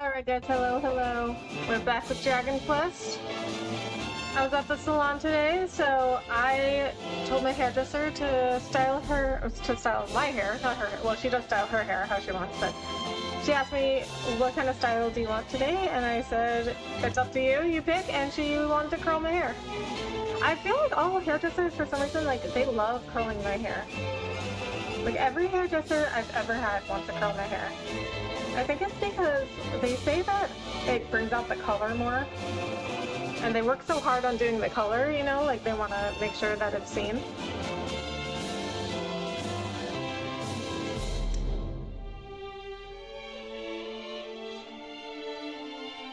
Alright guys, hello, hello. We're back with Dragon Quest. I was at the salon today, so I told my hairdresser to style my hair, not her. Well, she does style her hair how she wants, but she asked me, what kind of style do you want today? And I said, it's up to you, you pick, and she wanted to curl my hair. I feel like all hairdressers, for some reason, like, they love curling my hair. Like, every hairdresser I've ever had wants to curl my hair. I think it's because they say that it brings out the color more. And they work so hard on doing the color, you know, like they want to make sure that it's seen.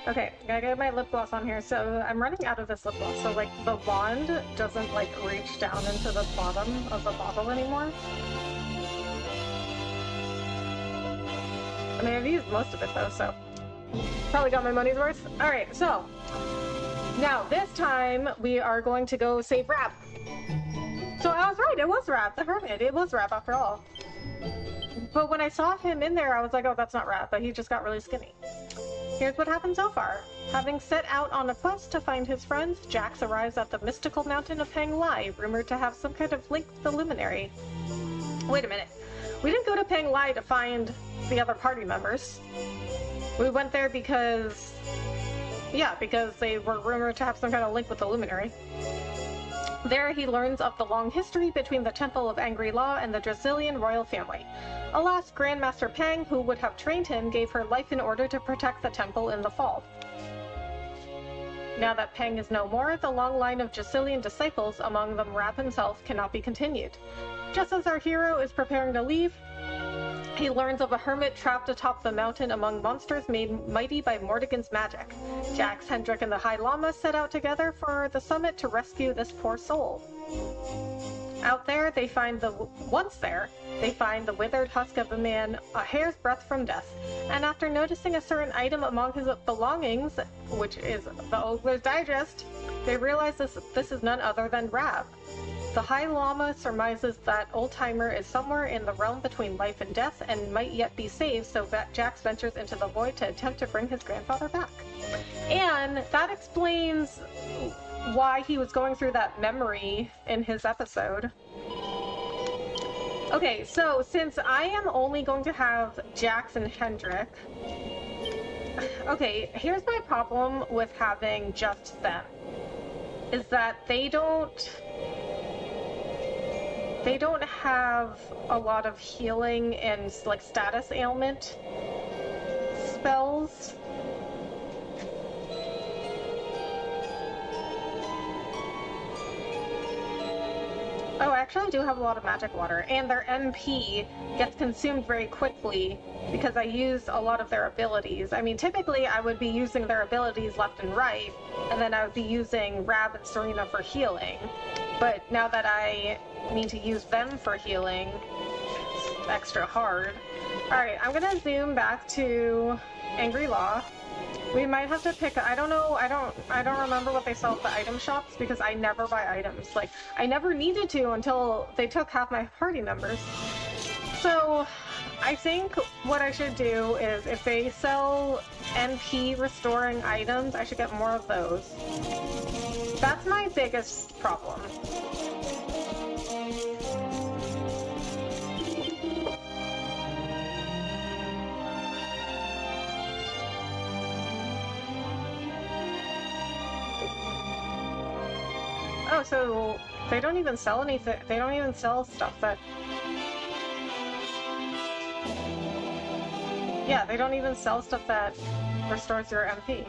Okay, gotta get my lip gloss on here. So I'm running out of this lip gloss. So like the wand doesn't like reach down into the bottom of the bottle anymore. I mean, I've used most of it though, so probably got my money's worth. Alright, so now this time we are going to go save Rab. So I was right, it was Rab, the hermit. It was Rab after all. But when I saw him in there, I was like, oh, that's not Rab, but he just got really skinny. Here's what happened so far. Having set out on a quest to find his friends, Jax arrives at the mystical mountain of Pang Lai, rumored to have some kind of link with the luminary. Wait a minute. We didn't go to Pang Lai to find the other party members. We went there because... yeah, because they were rumored to have some kind of link with the luminary. There he learns of the long history between the Temple of Angry Law and the Drazilian royal family. Alas, Grandmaster Pang, who would have trained him, gave her life in order to protect the temple in the fall. Now that Pang is no more, the long line of Drazilian disciples, among them Rab himself, cannot be continued. Just as our hero is preparing to leave, he learns of a hermit trapped atop the mountain among monsters made mighty by Mordegon's magic. Jax, Hendrik, and the High Lama set out together for the summit to rescue this poor soul. Out there, they find the withered husk of a man a hair's breadth from death, and after noticing a certain item among his belongings, which is the Ogre's Digest, they realize this is none other than Rab. The High Lama surmises that Old-Timer is somewhere in the realm between life and death and might yet be saved, so Jax ventures into the void to attempt to bring his grandfather back. And that explains why he was going through that memory in his episode. Okay, so since I am only going to have Jax and Hendrik... okay, here's my problem with having just them. Is that they don't have a lot of healing and like status ailment spells. Oh, I actually do have a lot of magic water, and their MP gets consumed very quickly because I used a lot of their abilities. I mean, typically I would be using their abilities left and right, and then I would be using Rab and Serena for healing. But now that I need to use them for healing, it's extra hard. Alright, I'm gonna zoom back to Angry Law. We might have to pick, I don't know, I don't remember what they sell at the item shops because I never buy items. Like, I never needed to until they took half my party members. So, I think what I should do is if they sell NP restoring items, I should get more of those. That's my biggest problem. Oh, so they don't even sell anything. They don't even sell stuff that... yeah, they don't even sell stuff that restores your MP.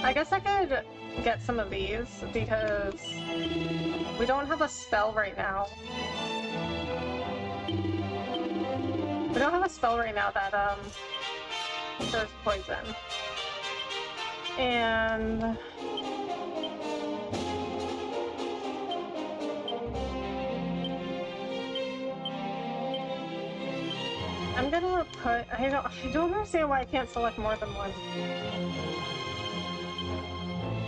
I guess I could get some of these because we don't have a spell right now. We don't have a spell right now that, cures poison. And... I'm gonna put... I don't understand why I can't select more than one.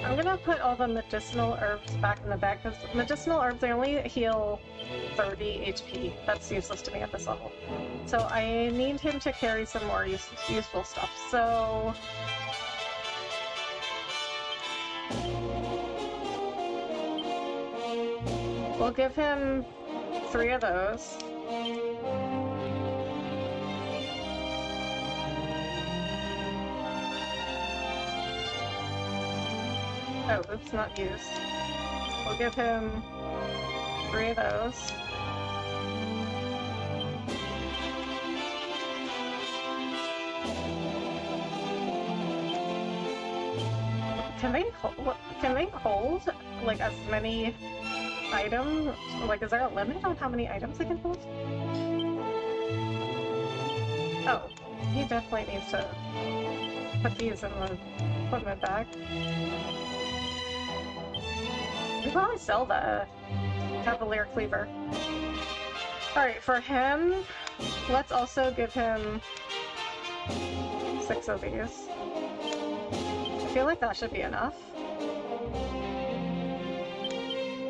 I'm gonna put all the medicinal herbs back in the bag, because medicinal herbs, they only heal 30 HP. That's useless to me at this level. So I need him to carry some more useful stuff. So... we'll give him 3 of those. Oh, oops, not used. We'll give him 3 of those. Can they hold like as many items? Like, is there a limit on how many items they can hold? Oh, he definitely needs to put these in the equipment bag. We probably sell the Cavalier Cleaver. Alright, for him, let's also give him 6 of these. I feel like that should be enough.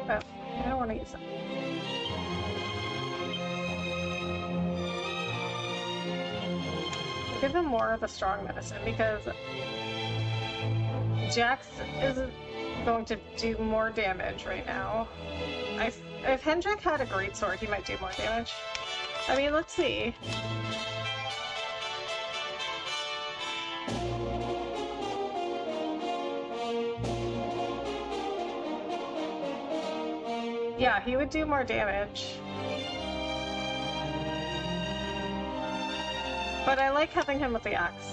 Oh, I don't want to use it. Give him more of the strong medicine, because Jax is going to do more damage right now. If Hendrik had a great sword, he might do more damage. I mean, let's see. Yeah, he would do more damage. But I like having him with the axe.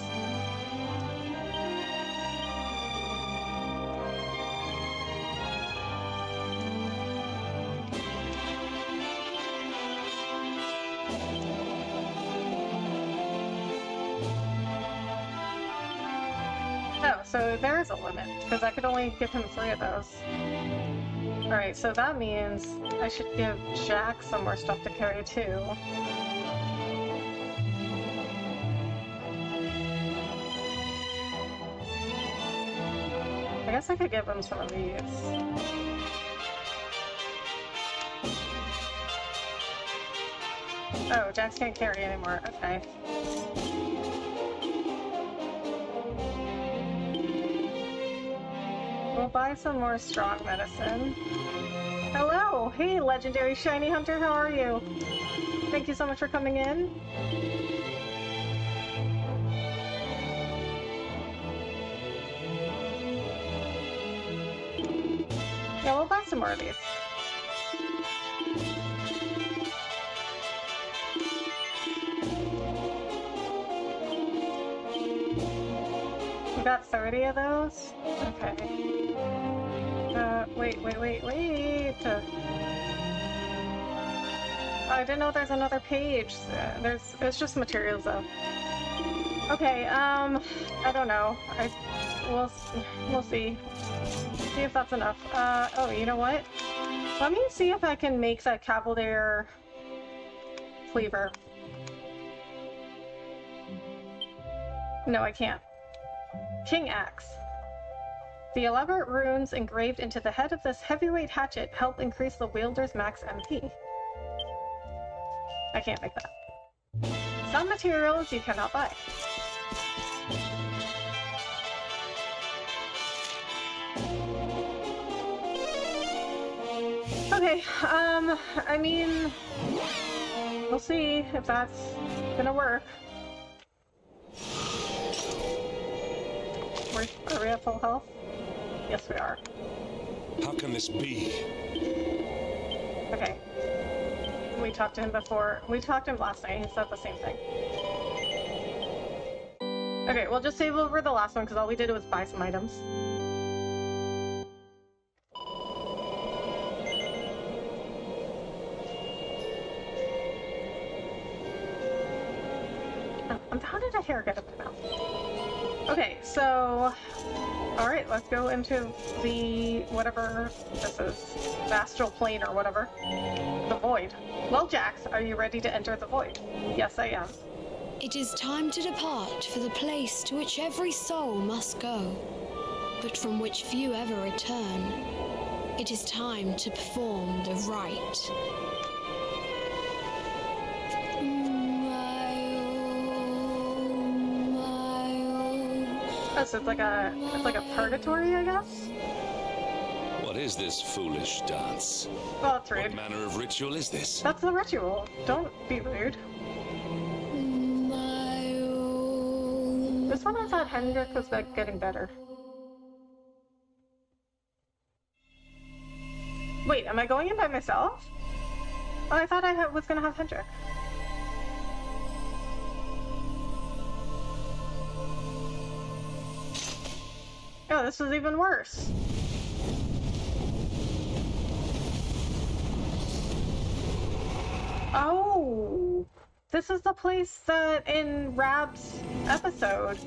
Oh, so there is a limit, because I could only give him 3 of those. Alright, so that means I should give Jack some more stuff to carry too. I guess I could give him some of these. Oh, Jax can't carry anymore. Okay. We'll buy some more strong medicine. Hello! Hey, legendary shiny hunter, how are you? Thank you so much for coming in. Yeah, we'll buy some more of these. We got 30 of those? Okay. Wait. I didn't know there's another page. It's just materials though. Okay, I don't know. We'll see. See if that's enough. Oh, you know what? Let me see if I can make that Cavalier Cleaver. No, I can't. King Axe. The elaborate runes engraved into the head of this heavyweight hatchet help increase the wielder's max MP. I can't make that. Some materials you cannot buy. Okay, I mean, we'll see if that's gonna work. Are we at full health? Yes, we are. How can this be? Okay. We talked to him before. We talked to him last night. He said the same thing. Okay, we'll just save over the last one because all we did was buy some items. How did a hair get up my mouth? Okay, so... Alright, let's go into the... whatever this is. The astral plane or whatever. The void. Well, Jax, are you ready to enter the void? Yes, I am. It is time to depart for the place to which every soul must go. but from which few ever return. It is time to perform the rite. Oh, so it's like a purgatory, I guess? What is this foolish dance? Well, that's What rude. manner of ritual is this? That's the ritual. Don't be rude. This one I thought Hendrik was getting better. Wait, am I going in by myself? Oh, I thought I was gonna have Hendrik. Oh, this is even worse. Oh, this is the place that in Rab's episode.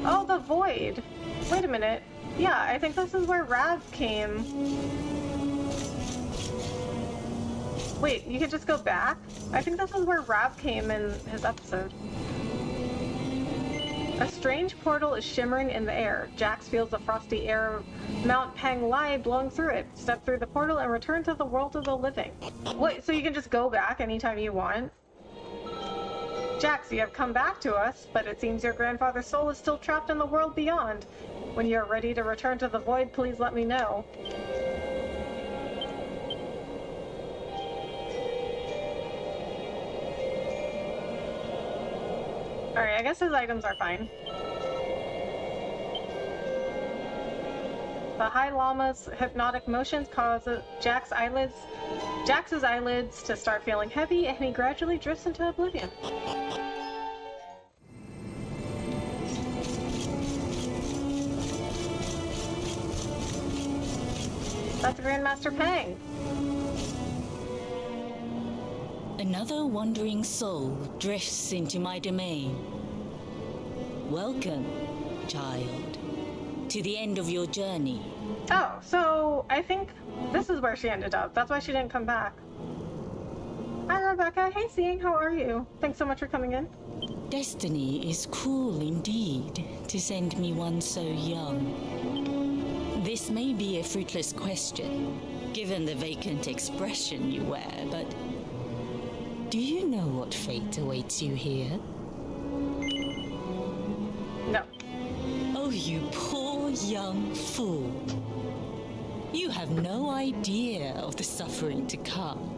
Oh, the void. Wait a minute. Yeah, I think this is where Rab came. Wait, you could just go back? I think this is where Rab came in his episode. A strange portal is shimmering in the air. Jax feels the frosty air of Mount Panglai blowing through it. Step through the portal and return to the world of the living. Wait, so you can just go back anytime you want? Jax, you have come back to us, but it seems your grandfather's soul is still trapped in the world beyond. When you are ready to return to the void, please let me know. Alright, I guess his items are fine. The High Llama's hypnotic motions cause Jax's eyelids to start feeling heavy, and he gradually drifts into oblivion. That's Grandmaster Pang. Another wandering soul drifts into my domain. Welcome, child, to the end of your journey. Oh, so I think this is where she ended up. That's why she didn't come back. Hi, Rebecca. Hey, Seeing. How are you? Thanks so much for coming in. Destiny is cruel indeed to send me one so young. This may be a fruitless question, given the vacant expression you wear, but do you know what fate awaits you here? No. Oh, you poor young fool. You have no idea of the suffering to come.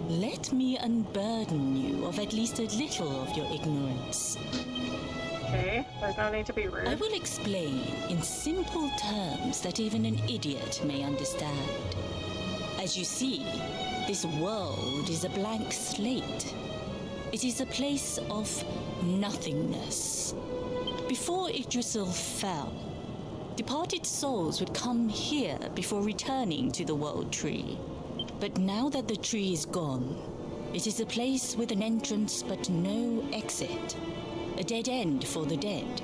Let me unburden you of at least a little of your ignorance. Okay, there's no need to be rude. I will explain in simple terms that even an idiot may understand. As you see, this world is a blank slate. It is a place of nothingness. Before Yggdrasil fell, departed souls would come here before returning to the world tree. But now that the tree is gone, it is a place with an entrance but no exit. A dead end for the dead.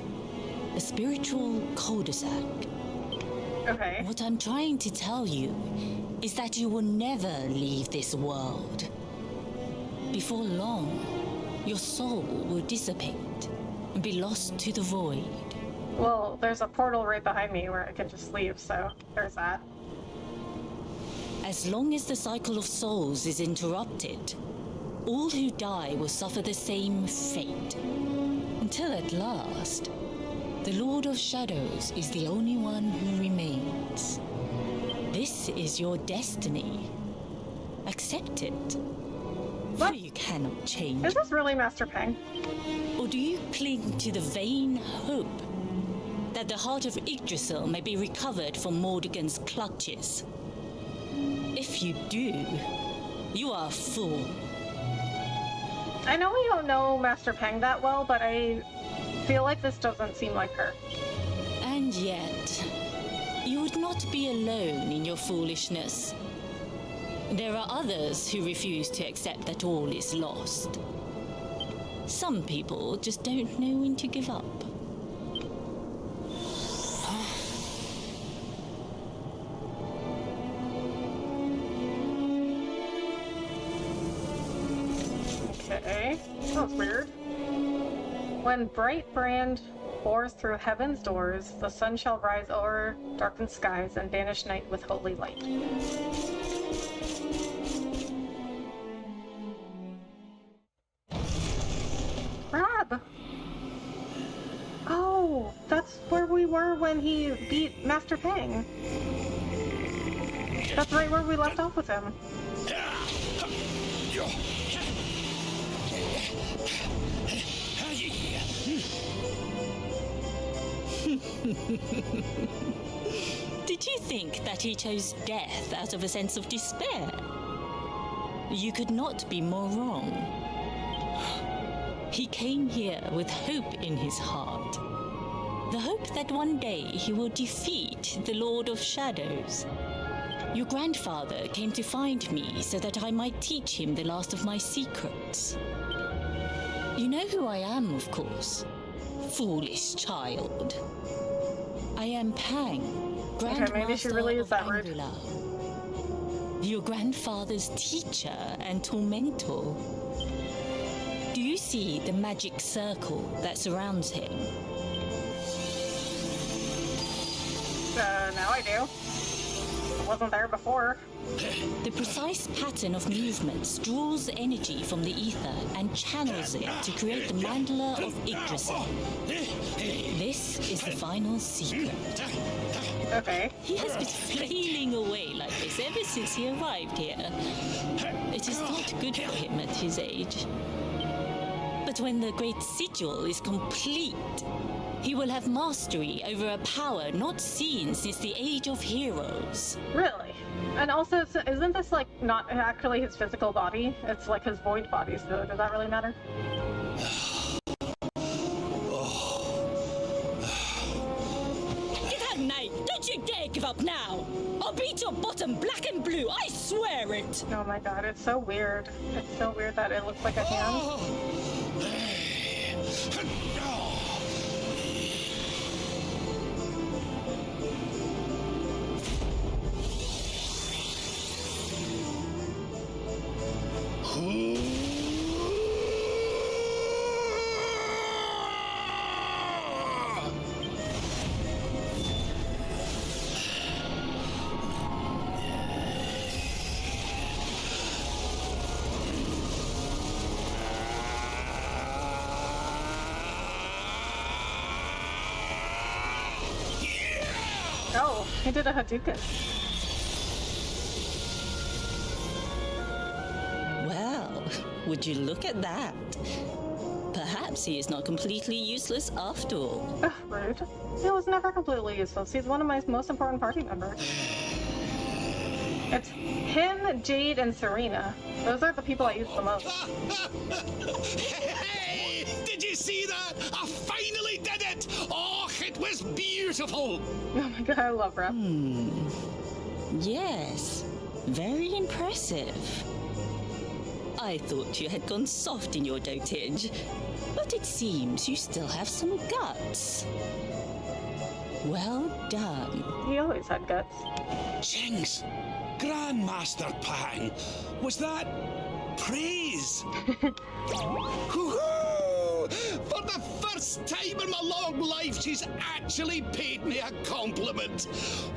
A spiritual cul-de-sac. Okay. What I'm trying to tell you is that you will never leave this world. Before long, your soul will dissipate and be lost to the void. Well, there's a portal right behind me where I can just leave, so there's that. As long as the cycle of souls is interrupted, all who die will suffer the same fate. Until at last, the Lord of Shadows is the only one who remains. This is your destiny. Accept it. For you cannot change. Is this really Master Pang? Or do you cling to the vain hope that the heart of Yggdrasil may be recovered from Mordegon's clutches? If you do, you are a fool. I know we don't know Master Pang that well, but I feel like this doesn't seem like her. And yet, you would not be alone in your foolishness. There are others who refuse to accept that all is lost. Some people just don't know when to give up. Okay, that was weird. When Bright Brand pours through heaven's doors, the sun shall rise o'er darkened skies and banish night with holy light. Rab! Oh, that's where we were when he beat Master Pang. That's right where we left off with him. Did you think that he chose death out of a sense of despair? You could not be more wrong. He came here with hope in his heart. The hope that one day he will defeat the Lord of Shadows. Your grandfather came to find me so that I might teach him the last of my secrets. You know who I am, of course. Foolish child. I am Pang, Grandmaster maybe she really is of that rude. Angula. Your grandfather's teacher and tormentor. Do you see the magic circle that surrounds him? Now I do. It wasn't there before. The precise pattern of movements draws energy from the ether and channels it to create the mandala of Yggdrasil. This is the final secret. Okay. He has been flailing away like this ever since he arrived here. It is not good for him at his age. But when the great sigil is complete, he will have mastery over a power not seen since the Age of Heroes. Really? And also, isn't this like not actually his physical body? It's like his void body, so does that really matter? Get out, knight! Don't you dare give up now! I'll beat your bottom black and blue, I swear it! Oh my god, it's so weird. It's so weird that it looks like a hand. Oh, he did a Hadouken. Well, would you look at that? Perhaps he is not completely useless after all. Ugh, rude. He was never completely useless. He's one of my most important party members. It's him, Jade, and Serena. Those are the people I use the most. Hey! Did you see that? I finally did it! Oh, it was beautiful! Oh my god, I love rap. Yes, very impressive. I thought you had gone soft in your dotage, but it seems you still have some guts. Well done. He always had guts. Jinx! Grandmaster Pang! Was that praise? Woohoo! For the first time in my long life, she's actually paid me a compliment.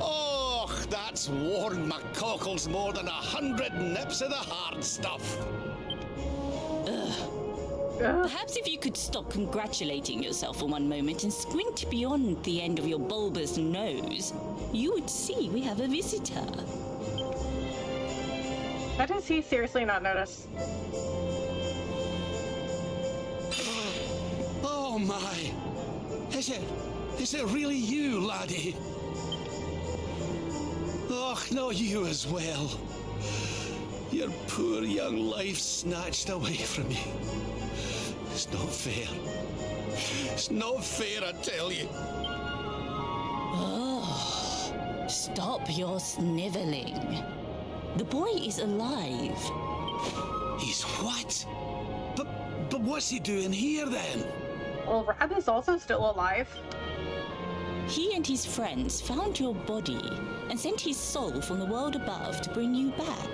Oh, that's warmed my cockles more than 100 nips of the hard stuff. Perhaps if you could stop congratulating yourself for one moment and squint beyond the end of your bulbous nose, you would see we have a visitor. How does he seriously not notice? Oh my! Is it really you, laddie? Oh, no, you as well. Your poor young life snatched away from you. It's not fair. It's not fair, I tell you. Oh, stop your sniveling. The boy is alive. He's what? But what's he doing here then? Well, Rab is also still alive. He and his friends found your body and sent his soul from the world above to bring you back.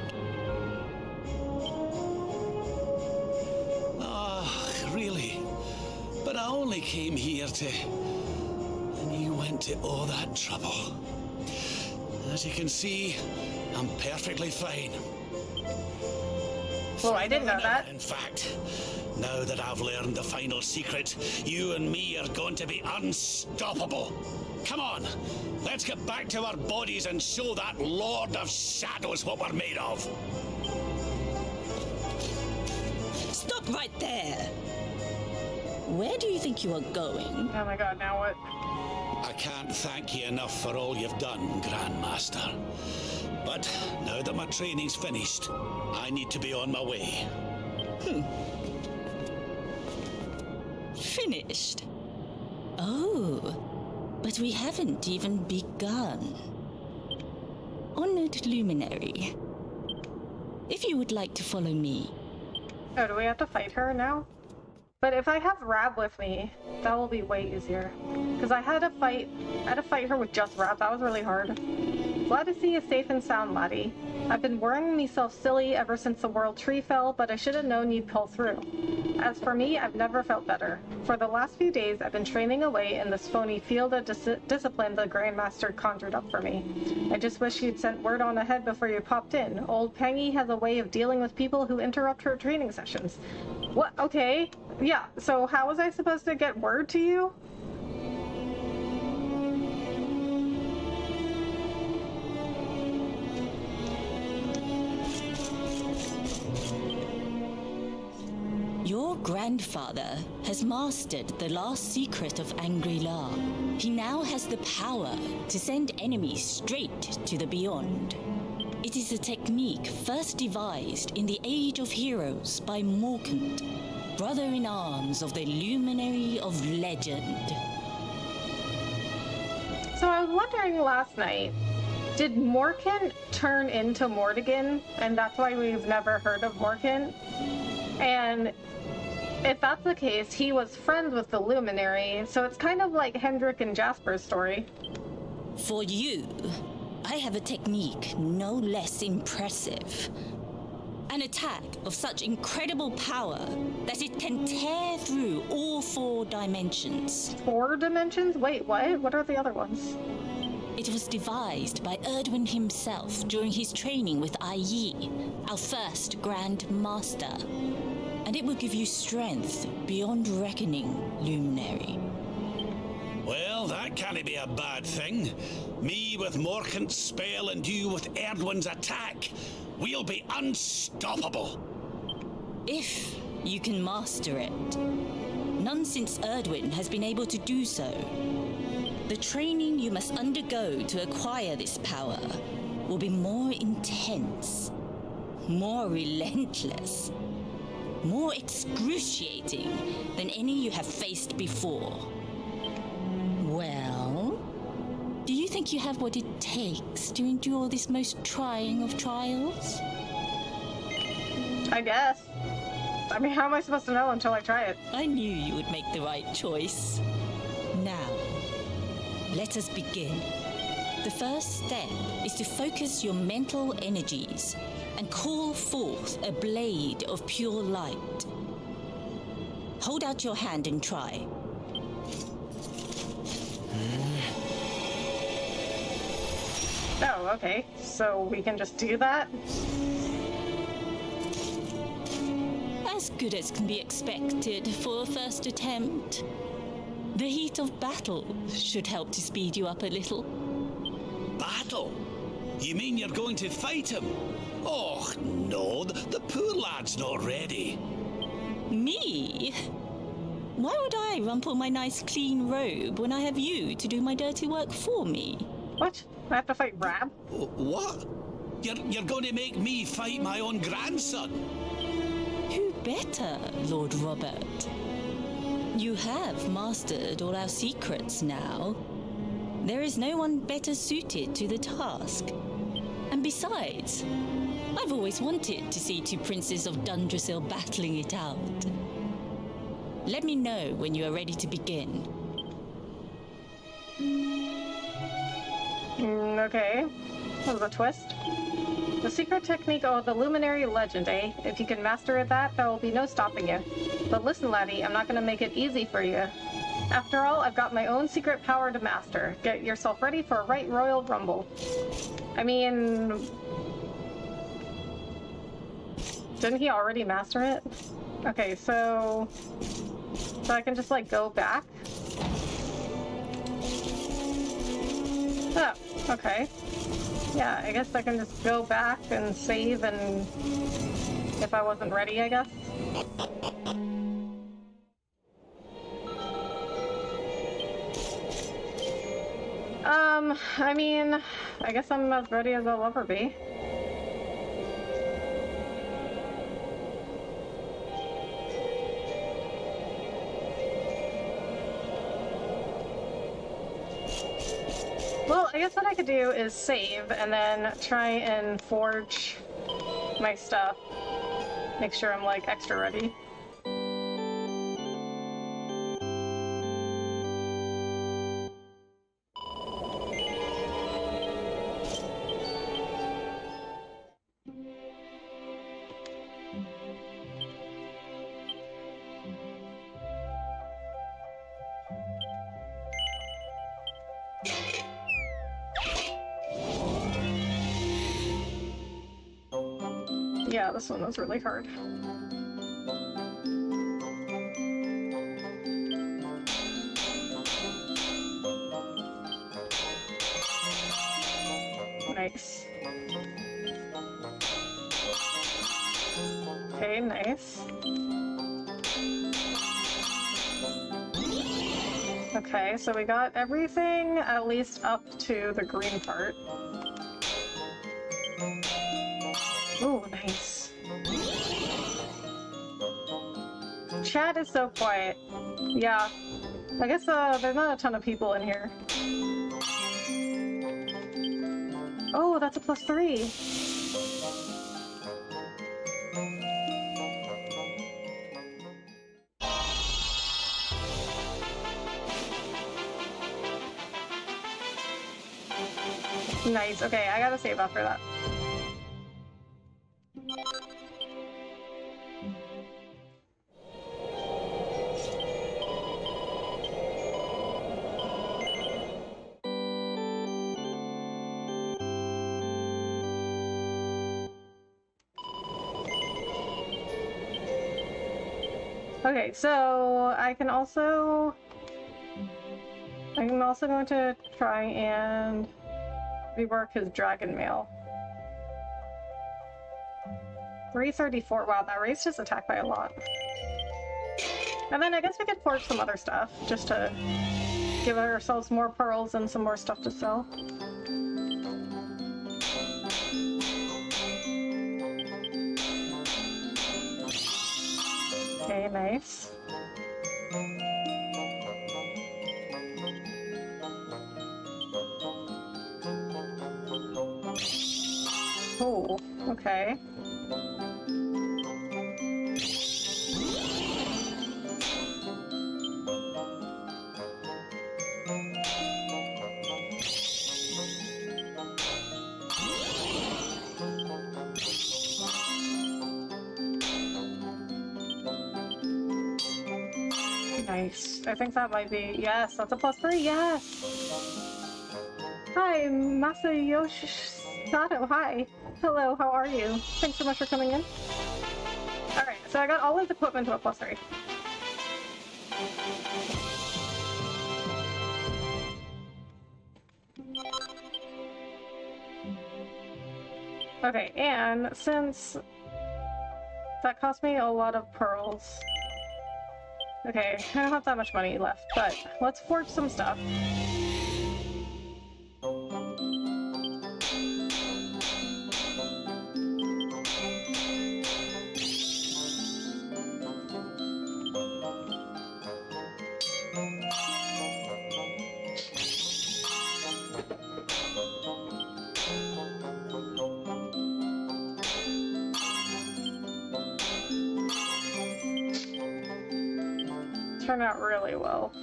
Ah, really? But I only came here to... and you went to all that trouble. As you can see, I'm perfectly fine. Well, I didn't know that. In fact, now that I've learned the final secret, you and me are going to be unstoppable. Come on, let's get back to our bodies and show that Lord of Shadows what we're made of. Stop right there! Where do you think you are going? Oh my god, now what? I can't thank you enough for all you've done, Grandmaster. But now that my training's finished, I need to be on my way. Finished? Oh, but we haven't even begun. Honored Luminary, if you would like to follow me. Oh, do we have to fight her now? But if I have Rab with me, that will be way easier. Because I had to fight her with just Rab. That was really hard. Glad to see you safe and sound, laddie. I've been worrying myself silly ever since the world tree fell, but I should have known you'd pull through. As for me, I've never felt better. For the last few days, I've been training away in this phony field of discipline the Grandmaster conjured up for me. I just wish you'd sent word on ahead before you popped in. Old Pengy has a way of dealing with people who interrupt her training sessions. What? Okay. Yeah, so how was I supposed to get word to you? Your grandfather has mastered the last secret of Angri-La. He now has the power to send enemies straight to the beyond. It is a technique first devised in the Age of Heroes by Morkant, brother-in-arms of the Luminary of Legend. So I was wondering last night, did Morkant turn into Mortigan, and that's why we've never heard of Morkant? And if that's the case, he was friends with the Luminary, so it's kind of like Hendrik and Jasper's story. For you, I have a technique no less impressive. An attack of such incredible power that it can tear through all 4 dimensions. 4 dimensions? Wait, what? What are the other ones? It was devised by Erdwin himself during his training with Yi, our first Grand Master. And it will give you strength beyond reckoning, Luminary. Well, that can't be a bad thing. Me with Morkant's spell and you with Erdwin's attack. We'll be unstoppable. If you can master it. None since Erdwin has been able to do so. The training you must undergo to acquire this power will be more intense, more relentless, more excruciating than any you have faced before. Well, do you think you have what it takes to endure this most trying of trials? I guess. I mean, how am I supposed to know until I try it? I knew you would make the right choice. Now, let us begin. The first step is to focus your mental energies and call forth a blade of pure light. Hold out your hand and try. Oh, okay. So we can just do that? As good as can be expected for a first attempt. The heat of battle should help to speed you up a little. Battle? You mean you're going to fight him? Oh, no, the poor lad's not ready. Me? Why would I rumple my nice clean robe when I have you to do my dirty work for me? What? I have to fight Rab? What? You're going to make me fight my own grandson? Who better, Lord Robert? You have mastered all our secrets now. There is no one better suited to the task. And besides, I've always wanted to see 2 princes of Dundrasil battling it out. Let me know when you are ready to begin. Okay. That was a twist. The secret technique of the Luminary Legend, eh? If you can master that, there will be no stopping you. But listen, laddie, I'm not going to make it easy for you. After all, I've got my own secret power to master. Get yourself ready for a right royal rumble. I mean... Didn't he already master it? Okay, so I can just, like, go back? Oh, okay. Yeah, I guess I can just go back and save and... if I wasn't ready, I guess. I mean, I guess I'm as ready as I'll ever be. Well, I guess what I could do is save and then try and forge my stuff. Make sure I'm, like, extra ready. Yeah, this one was really hard. Nice. Okay, nice. Okay, so we got everything at least up to the green part. Ooh, nice. Chat is so quiet. Yeah. I guess there's not a ton of people in here. Oh, that's a +3. Nice. Okay, I gotta save after that. Okay, so I can also going to try and rework his dragon mail. 334. Wow, that raised his attack by a lot. And then I guess we could forge some other stuff just to give ourselves more pearls and some more stuff to sell. Okay, nice. Oh, okay. Nice. I think that might be... Yes, that's a +3, yes! Hi, Masayoshi Sato, hi! Hello, how are you? Thanks so much for coming in. Alright, so I got all his equipment to a +3. Okay, and since that cost me a lot of pearls... Okay, I don't have that much money left, but let's forge some stuff. Turned out really well.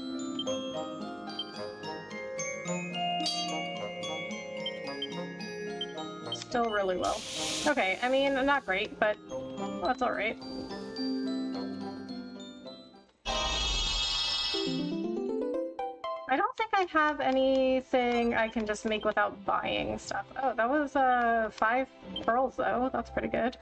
Still really well. Okay, I mean, not great, but that's alright. have anything I can just make without buying stuff? Oh, that was 5 pearls though. That's pretty good.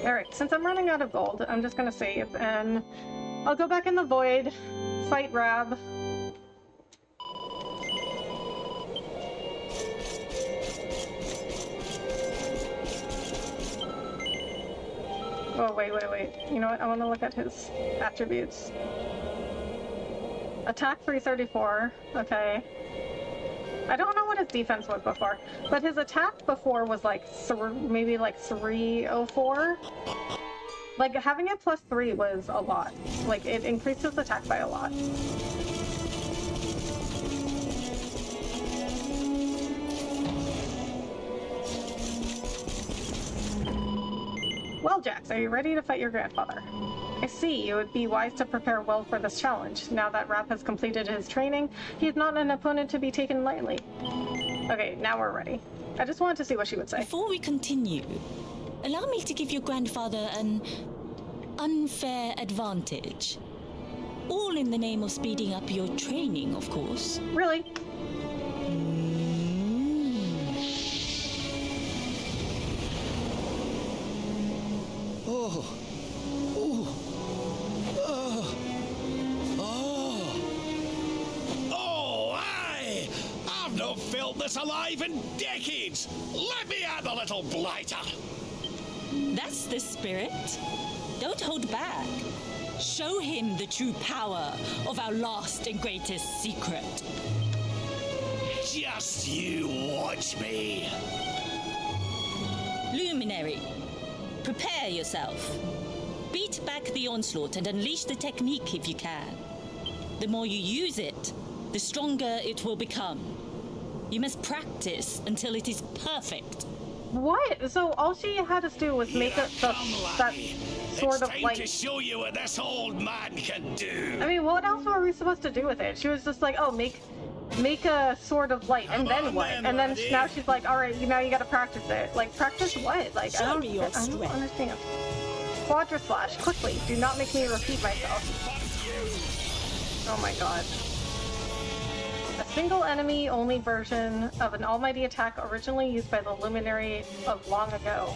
Alright, since I'm running out of gold, I'm just gonna save, and I'll go back in the void, fight Rab. Oh, wait. You know what? I want to look at his attributes. Attack 334. Okay. I don't know what his defense was before, but his attack before was like maybe like 304. Like having it +3 was a lot. Like it increased his attack by a lot. Well, Jax, are you ready to fight your grandfather? I see. It would be wise to prepare well for this challenge. Now that Raph has completed his training, he is not an opponent to be taken lightly. Okay, now we're ready. I just wanted to see what she would say. Before we continue, allow me to give your grandfather an unfair advantage. All in the name of speeding up your training, of course. Really? I've not felt this alive in decades. Let me add a little blighter. That's the spirit. Don't hold back. Show him the true power of our last and greatest secret. Just you watch me. Luminary, prepare yourself. Beat back the onslaught and unleash the technique if you can. The more you use it, the stronger it will become. You must practice until it is perfect. What? So all she had us do was make that sort of like. It's time to show you what this old man can do. I mean, what else were we supposed to do with it? She was just like, oh, make a sword of light, and then what? And then now she's like, all right, now you got to practice it. Like, practice what? Like, I don't understand. Quadra slash, quickly! Do not make me repeat myself. Oh my god. A single enemy only version of an almighty attack originally used by the Luminary of long ago.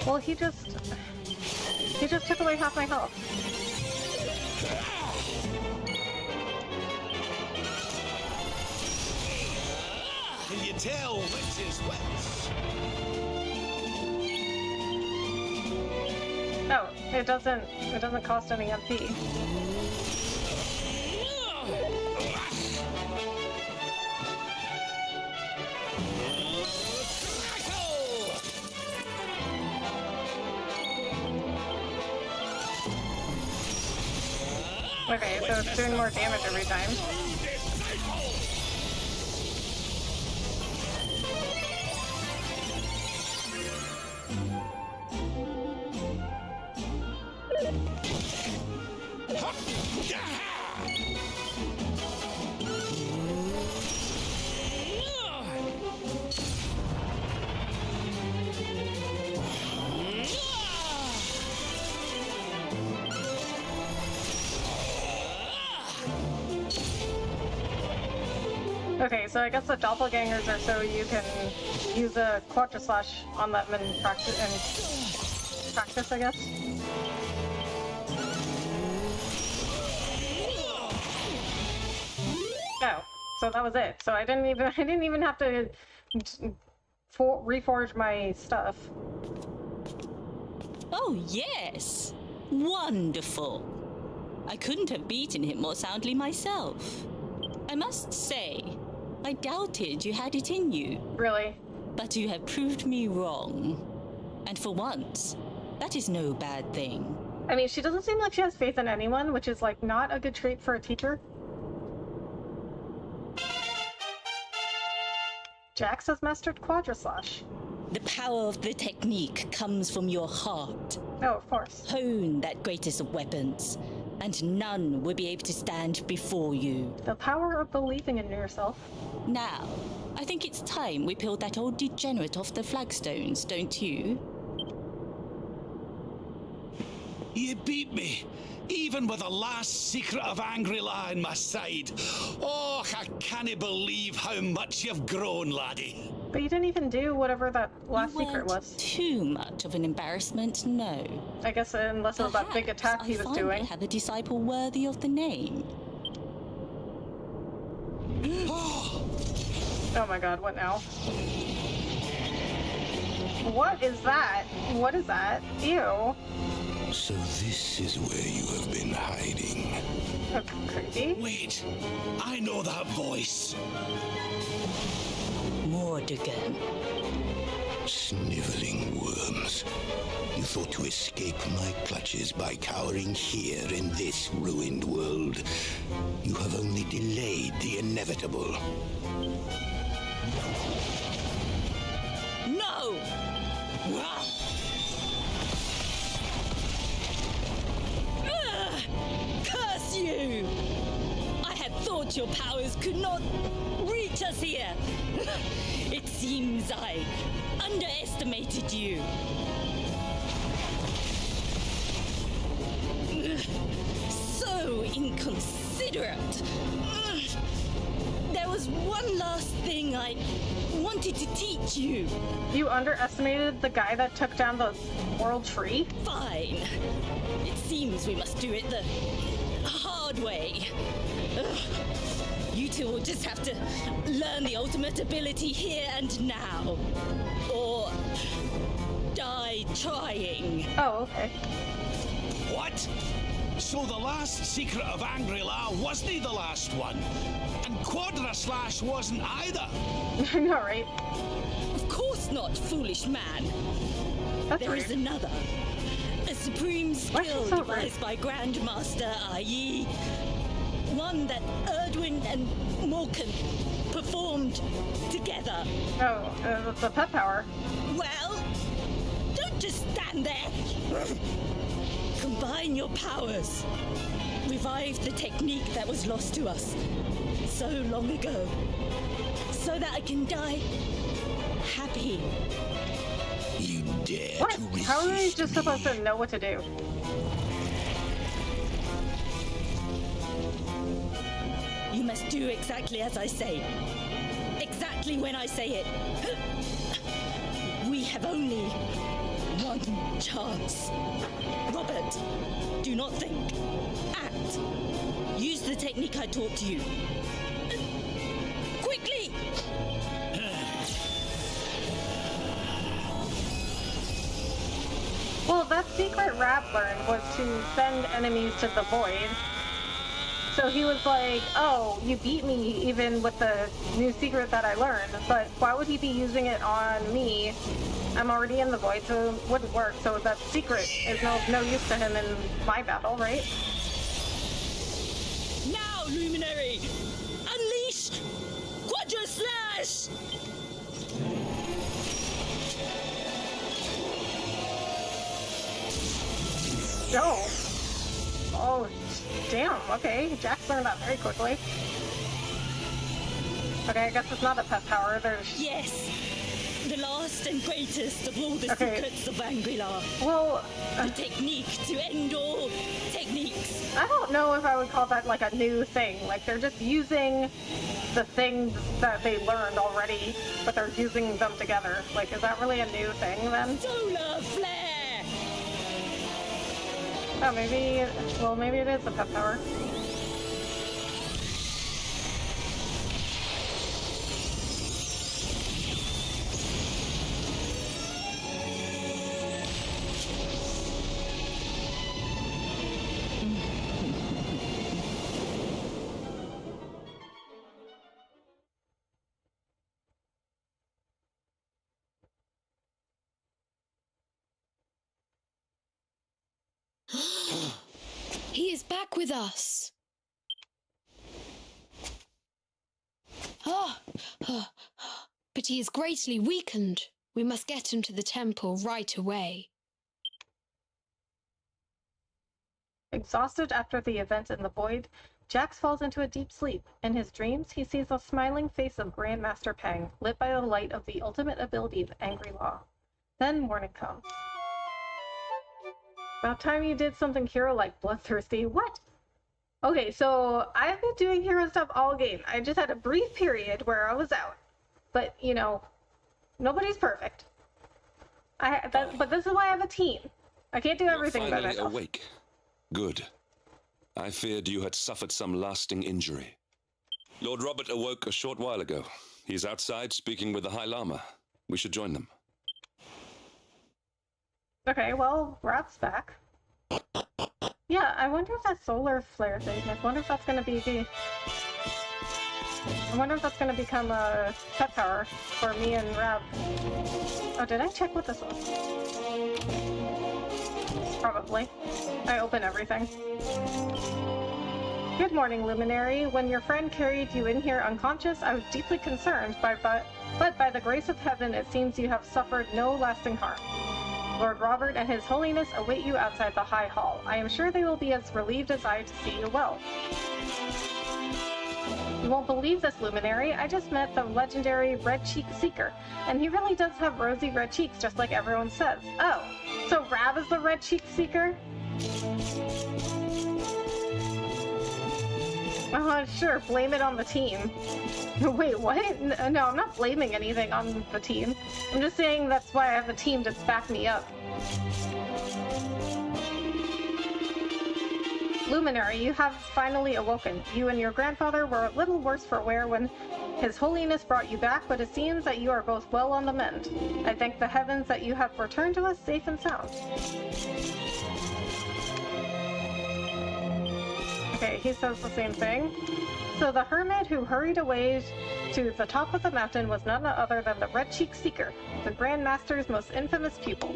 Well, he just took away half my health. Can you tell which is which? Oh, it doesn't cost any MP. Okay, so it's doing more damage every time. Okay, so I guess the doppelgangers are so you can use a quadra slash on them and practice, I guess. Oh, so that was it. So I didn't even have to reforge my stuff. Oh, yes. Wonderful. I couldn't have beaten him more soundly myself. I must say, I doubted you had it in you. Really? But you have proved me wrong. And for once, that is no bad thing. I mean, she doesn't seem like she has faith in anyone, which is, like, not a good trait for a teacher. Jax has mastered quadra slash. The power of the technique comes from your heart. Oh, of course. Hone that greatest of weapons. and none will be able to stand before you. The power of believing in yourself. Now, I think it's time we peeled that old degenerate off the flagstones, don't you? You beat me, even with the last secret of Angry-La in my side. Oh, I can't believe how much you've grown, laddie. But you didn't even do whatever that last You secret weren't was. too much of an embarrassment, no. I guess unless it was that big attack he was I doing. have a disciple worthy of the name. Oh my god, what now? What is that? What is that? Ew. So this is where you have been hiding. That's creepy. Wait, I know that voice. Mordegan. Sniveling worms. You thought to escape my clutches by cowering here in this ruined world. You have only delayed the inevitable. No! Curse you! I had thought your powers could not reach us here. It seems I underestimated you. So inconsiderate. There was one last thing I wanted to teach you. You underestimated the guy that took down the world tree? Fine. It seems we must do it the hard way. Ugh. You two will just have to learn the ultimate ability here and now. Or die trying. Oh, okay. What? So the last secret of Angry-La wasn't the last one? And Quadra-Slash wasn't either? I know, right? Of course not, foolish man. That's There rude. is another. A supreme Why is skill she so devised by Grandmaster, i.e., one that Erdwin and Morkan performed together. Oh, the pet power. Well, don't just stand there. Combine your powers. Revive the technique that was lost to us so long ago, so that I can die happy. You dare What? to resist How are they just me? supposed to know what to do? You must do exactly as I say. Exactly when I say it. We have only one chance. Robert, do not think. Act. Use the technique I taught you. Quickly! Well, that secret Rap learned was to send enemies to the void. So he was like, oh, you beat me even with the new secret that I learned, but why would he be using it on me? I'm already in the void, so it wouldn't work. So that secret is no use to him in my battle, right? Now, Luminary! Unleash Quadra Slash! Oh. Oh, damn. Okay, Jax learned that very quickly. Okay, I guess it's not a pet power. There's... Yes! The last and greatest of all the Okay. secrets of Angry-La. Well, The technique to end all techniques. I don't know if I would call that like a new thing. Like they're just using the things that they learned already, but they're using them together. Like, is that really a new thing then? Solar flare! Oh, maybe. Well, maybe it is a pet power. He is back with us. But he is greatly weakened. We must get him to the temple right away. Exhausted after the event in the void, Jax falls into a deep sleep. In his dreams, he sees the smiling face of Grandmaster Pang, lit by the light of the ultimate ability of Angry Law. Then morning comes. About time you did something hero-like, Bloodthirsty. What? Okay, so I've been doing hero stuff all game. I just had a brief period where I was out. But, you know, nobody's perfect. But this is why I have a team. I can't do everything by myself. Finally awake. Good. I feared you had suffered some lasting injury. Lord Robert awoke a short while ago. He's outside speaking with the High Lama. We should join them. Okay, well, Rap's back. Yeah, I wonder if that solar flare thing, I wonder if that's gonna be the... I wonder if that's gonna become a pet power for me and Rap. Oh, did I check what this was? Probably. I open everything. Good morning, Luminary. When your friend carried you in here unconscious, I was deeply concerned, but by the grace of heaven, it seems you have suffered no lasting harm. Lord Robert and His Holiness await you outside the High Hall. I am sure they will be as relieved as I to see you well. You won't believe this, Luminary. I just met the legendary Red-Cheeked Seeker, and he really does have rosy red cheeks, just like everyone says. Oh, so Rab is the Red-Cheeked Seeker? Sure, blame it on the team. Wait, what? No, I'm not blaming anything on the team. I'm just saying that's why I have a team to back me up. Luminary, you have finally awoken. You and your grandfather were a little worse for wear when His Holiness brought you back, but it seems that you are both well on the mend. I thank the heavens that you have returned to us safe and sound. Okay, he says the same thing. So the hermit who hurried away to the top of the mountain was none other than the Red-Cheeked Seeker, the Grand Master's most infamous pupil.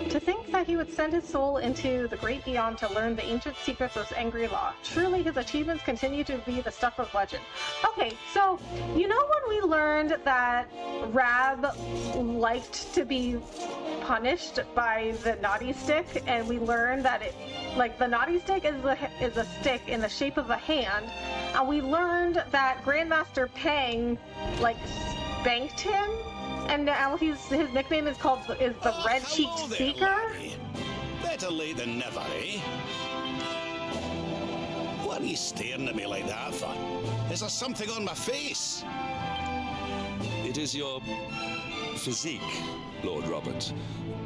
To think that he would send his soul into the great beyond to learn the ancient secrets of Angry Law. Truly his achievements continue to be the stuff of legend. Okay, so, you know when we learned that Rab liked to be punished by the naughty stick, and we learned that it, like, the naughty stick is a stick in the shape of a hand, and we learned that Grandmaster Pang, like, spanked him, and now his nickname is the Red-Cheeked Seeker? Laddie. Better late than never, eh? What are you staring at me like that for? Is there something on my face? It is your physique, Lord Robert.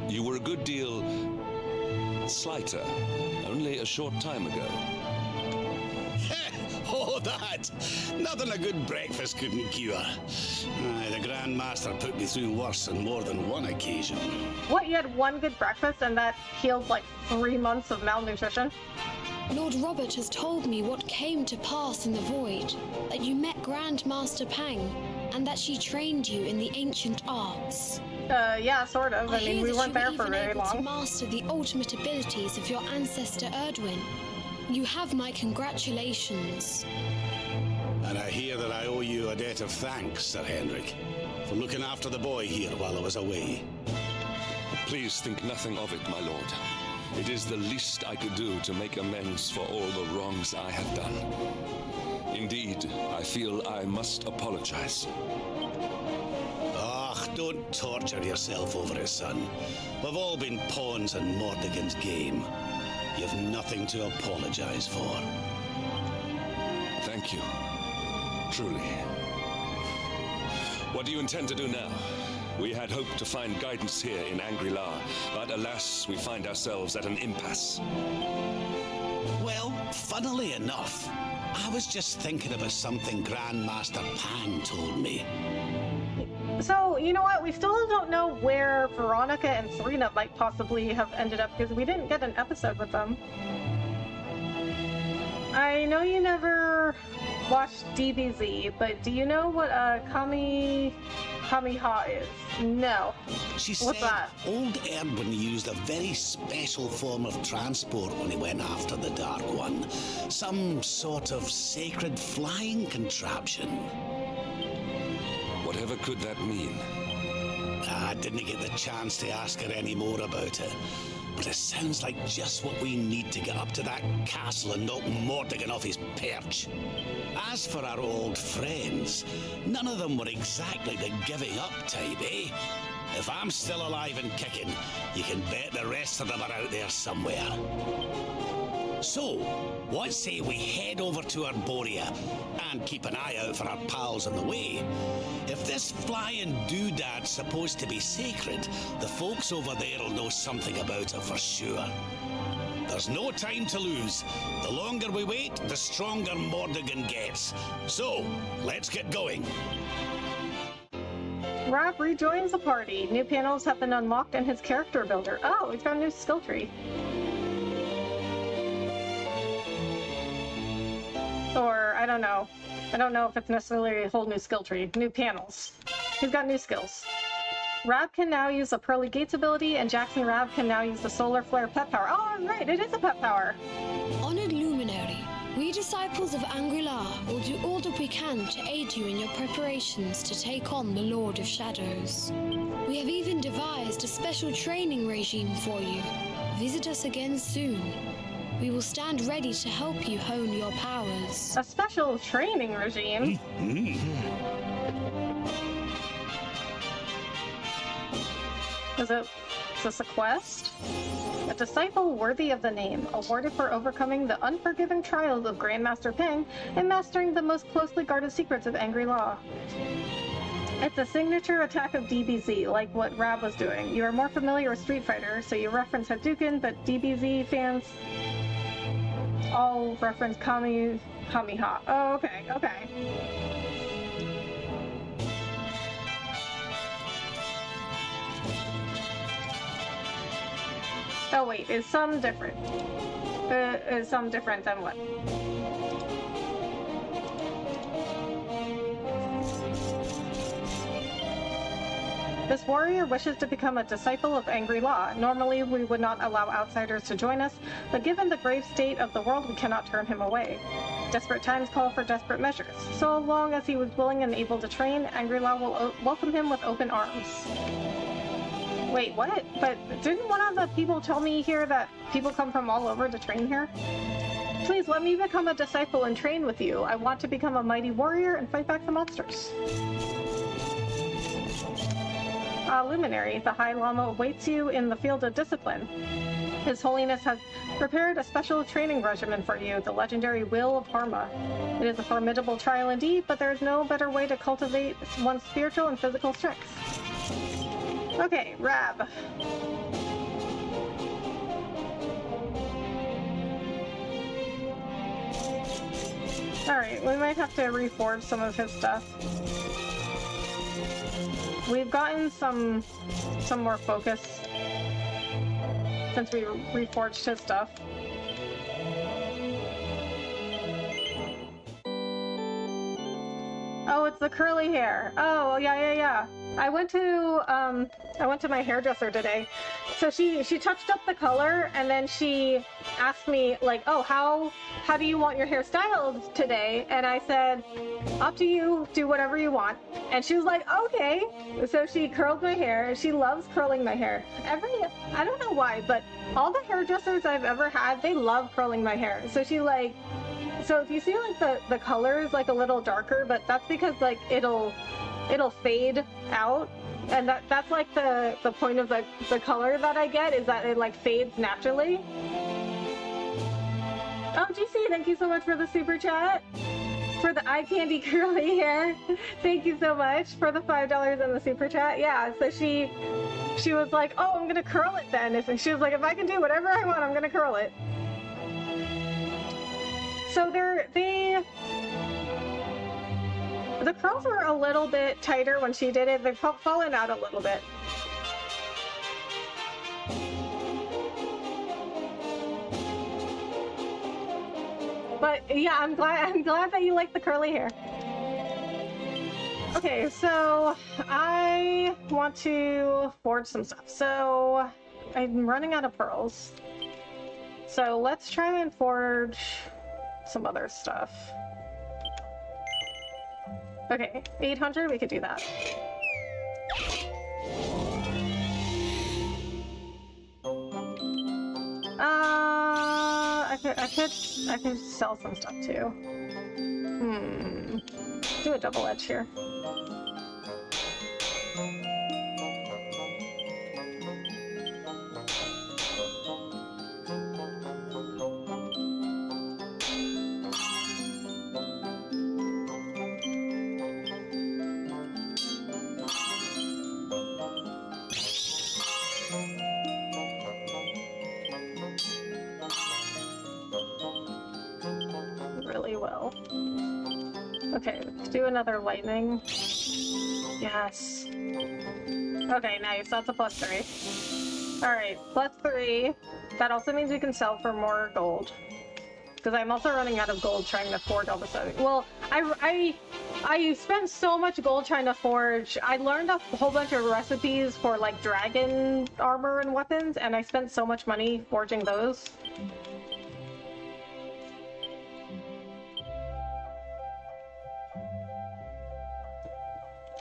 You were a good deal slighter only a short time ago. Oh, that! Nothing a good breakfast couldn't cure. Aye, the Grand Master put me through worse on more than one occasion. What, you had one good breakfast and that healed like 3 months of malnutrition? Lord Robert has told me what came to pass in the void, that you met Grandmaster Pang, and that she trained you in the ancient arts. Yeah, sort of. I mean, we weren't there for very long. To master the ultimate abilities of your ancestor Erdwin. You have my congratulations. And I hear that I owe you a debt of thanks, Sir Henrik, for looking after the boy here while I was away. Please think nothing of it, my lord. It is the least I could do to make amends for all the wrongs I have done. Indeed, I feel I must apologize. Don't torture yourself over it, son. We've all been pawns in Mordegon's game. You've nothing to apologize for. Thank you. Truly. What do you intend to do now? We had hoped to find guidance here in Angry-La, but alas, we find ourselves at an impasse. Well, funnily enough, I was just thinking about something Grandmaster Pang told me. So, you know what? We still don't know where Veronica and Serena might possibly have ended up, because we didn't get an episode with them. I know you never watched DBZ, but do you know what a Kamiha is? No. She What's said that? old Erdwin used a very special form of transport when he went after the Dark One. Some sort of sacred flying contraption. Whatever could that mean? I didn't get the chance to ask her any more about it. but it sounds like just what we need to get up to that castle and knock Mortigan off his perch. As for our old friends, none of them were exactly the giving up type, eh? If I'm still alive and kicking, you can bet the rest of them are out there somewhere. So, what say we head over to Arborea and keep an eye out for our pals on the way? If this flying doodad's supposed to be sacred, the folks over there'll know something about it for sure. There's no time to lose. The longer we wait, the stronger Mordigan gets. So, let's get going. Rav rejoins the party. New panels have been unlocked in his character builder. Oh, he's got a new skill tree. Or, I don't know. I don't know if it's necessarily a whole new skill tree. New panels. He's got new skills. Rav can now use the Pearly Gates ability, and Jackson Rav can now use the Solar Flare pet power. Oh, right, it is a pet power. Honored Luminary, we disciples of Angri-La will do all that we can to aid you in your preparations to take on the Lord of Shadows. We have even devised a special training regime for you. Visit us again soon. We will stand ready to help you hone your powers. A special training regime? Is this a quest? A disciple worthy of the name, awarded for overcoming the unforgiving trials of Grandmaster Peng and mastering the most closely guarded secrets of Angri-La. It's a signature attack of DBZ, like what Rab was doing. You are more familiar with Street Fighter, so you reference Hadouken, but DBZ fans all reference Kamiha. Oh, okay. Oh wait, is some different? Is some different than what? This warrior wishes to become a disciple of Angri-La. Normally, we would not allow outsiders to join us, but given the grave state of the world, we cannot turn him away. Desperate times call for desperate measures. So long as he was willing and able to train, Angri-La will welcome him with open arms. Wait, what? But didn't one of the people tell me here that people come from all over to train here? Please let me become a disciple and train with you. I want to become a mighty warrior and fight back the monsters. Luminary, the High Lama awaits you in the field of discipline. His Holiness has prepared a special training regimen for you, the legendary Will of Harma. It is a formidable trial indeed, but there is no better way to cultivate one's spiritual and physical strength. Okay, Rab. Alright, we might have to reforge some of his stuff. We've gotten some more focus since we reforged his stuff. Oh, it's the curly hair. Oh, yeah. I went to my hairdresser today. So she touched up the color, and then she asked me like, "Oh, how do you want your hair styled today?" And I said, "Up to you. Do whatever you want." And she was like, "Okay." So she curled my hair. She loves curling my hair. I don't know why, but all the hairdressers I've ever had, they love curling my hair. So so if you see like the color is like a little darker, but that's because like it'll fade out, and that's like the point of the color that I get is that it like fades naturally. Oh, GC, thank you so much for the super chat. For the eye candy curly hair. Thank you so much for the $5 in the super chat. Yeah, so she was like, "Oh, I'm gonna curl it then." She was like, "If I can do whatever I want, I'm gonna curl it." So the curls were a little bit tighter when she did it. They've fallen out a little bit. But yeah, I'm glad that you like the curly hair. Okay, so I want to forge some stuff. So I'm running out of pearls. So let's try and forge some other stuff. Okay, 800, we could do that. I could sell some stuff too. Do a double edge here. Really well. Okay, let's do another lightning. Yes. Okay, nice. That's a +3. Alright, +3. That also means we can sell for more gold. Because I'm also running out of gold trying to forge all this other. Well, I spent so much gold trying to forge. I learned a whole bunch of recipes for like dragon armor and weapons, and I spent so much money forging those.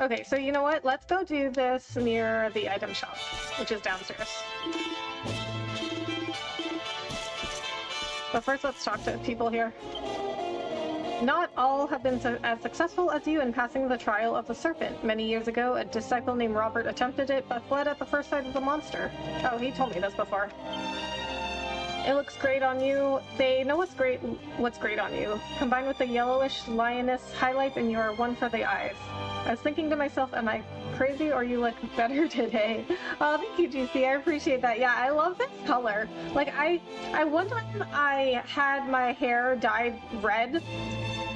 Okay, so you know what? Let's go do this near the item shop, which is downstairs. But first, let's talk to people here. Not all have been as successful as you in passing the trial of the serpent. Many years ago, a disciple named Robert attempted it, but fled at the first sight of the monster. Oh, he told me this before. It looks great on you. They know what's great on you. Combined with the yellowish lioness highlights, and you are one for the eyes. I was thinking to myself, am I crazy or you look better today? Oh, thank you, GC. I appreciate that. Yeah, I love this color. Like, one time I had my hair dyed red,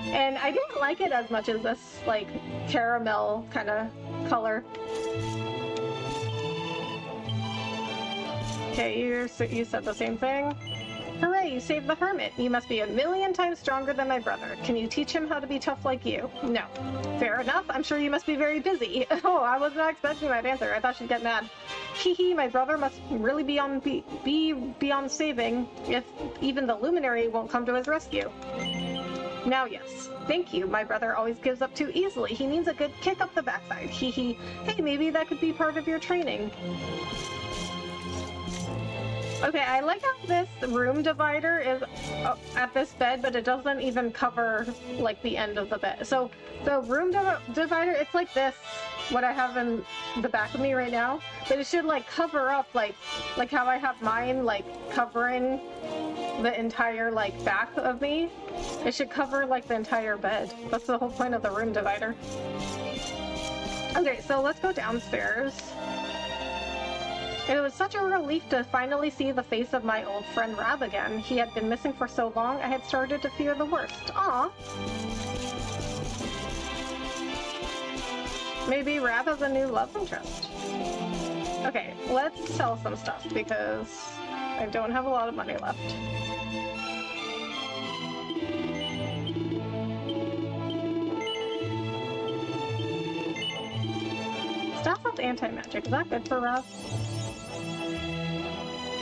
and I didn't like it as much as this, like, caramel kind of color. Okay, you said the same thing. Hooray, you saved the hermit. You must be 1,000,000 times stronger than my brother. Can you teach him how to be tough like you? No. Fair enough. I'm sure you must be very busy. Oh, I was not expecting that answer. I thought she'd get mad. Hee, my brother must really be beyond saving if even the luminary won't come to his rescue. Now, yes. Thank you. My brother always gives up too easily. He needs a good kick up the backside. Hee. Hey, maybe that could be part of your training. Okay, I like how this room divider is at this bed, but it doesn't even cover, like, the end of the bed. So, the room divider, it's like this, what I have in the back of me right now, but it should, like, cover up, like how I have mine, like, covering the entire, like, back of me. It should cover, like, the entire bed. That's the whole point of the room divider. Okay, so let's go downstairs. It was such a relief to finally see the face of my old friend Rab again. He had been missing for so long, I had started to fear the worst. Aw. Maybe Rab has a new love interest. Okay, let's sell some stuff because I don't have a lot of money left. Staff of anti-magic, is that good for Rab?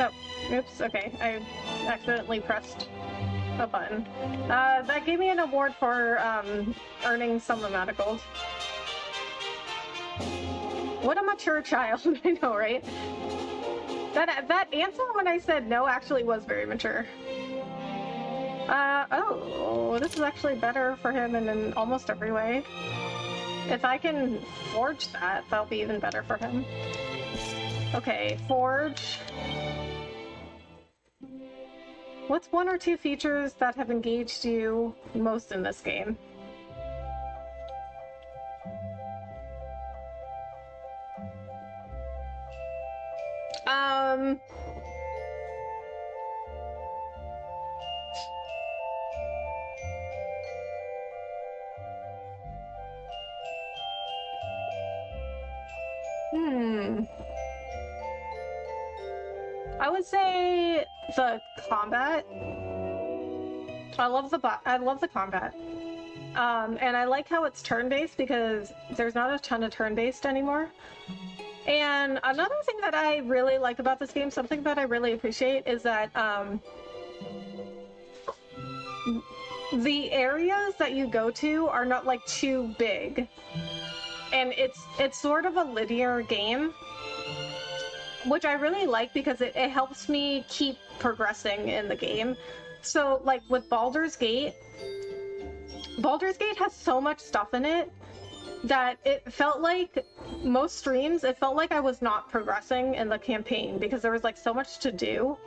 Oh, oops, okay. I accidentally pressed a button. That gave me an award for earning some amount of gold. What a mature child, I know, right? That answer when I said no actually was very mature. Oh, this is actually better for him in almost every way. If I can forge that, that'll be even better for him. Okay, forge. What's one or two features that have engaged you most in this game? I would say the combat. I love the combat. And I like how it's turn-based because there's not a ton of turn-based anymore. And another thing that I really like about this game, something that I really appreciate, is that the areas that you go to are not like too big. And it's sort of a linear game, which I really like because it helps me keep progressing in the game. So, like, with Baldur's Gate has so much stuff in it that it felt like most streams, it felt like I was not progressing in the campaign because there was, like, so much to do.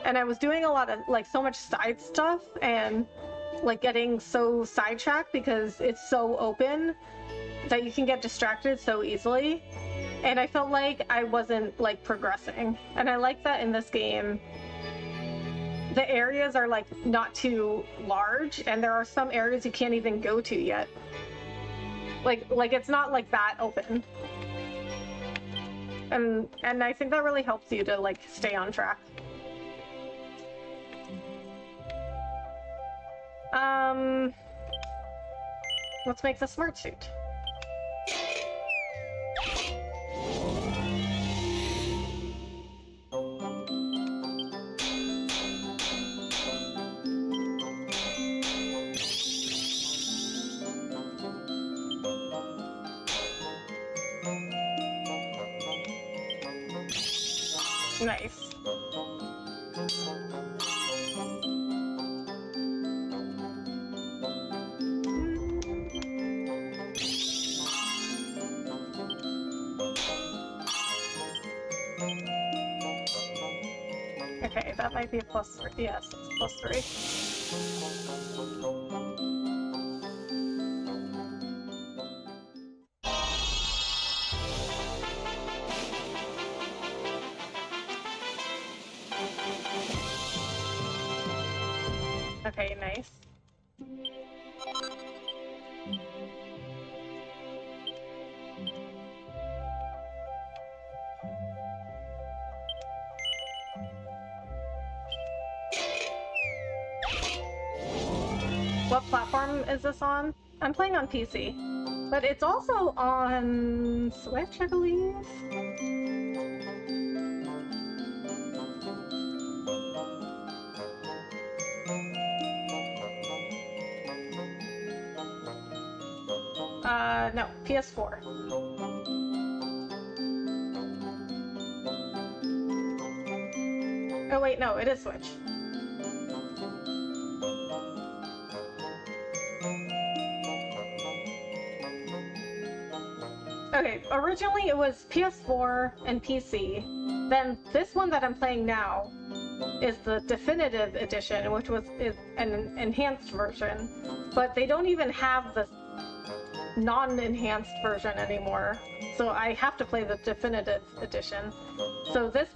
And I was doing a lot of, like, so much side stuff and, like, getting so sidetracked because it's so open that you can get distracted so easily. And I felt like I wasn't, like, progressing. And I like that in this game, the areas are, like, not too large, and there are some areas you can't even go to yet. Like it's not, like, that open. And I think that really helps you to, like, stay on track. Let's make the smart suit. Nice. Okay, that might be a +3. Yes, it's +3. Okay, nice. What platform is this on? I'm playing on PC, but it's also on Switch, I believe. No, PS4. Oh wait, no, it is Switch. Okay, originally it was PS4 and PC. Then this one that I'm playing now is the definitive edition, which is an enhanced version. But they don't even have the non-enhanced version anymore, so I have to play the definitive edition. So this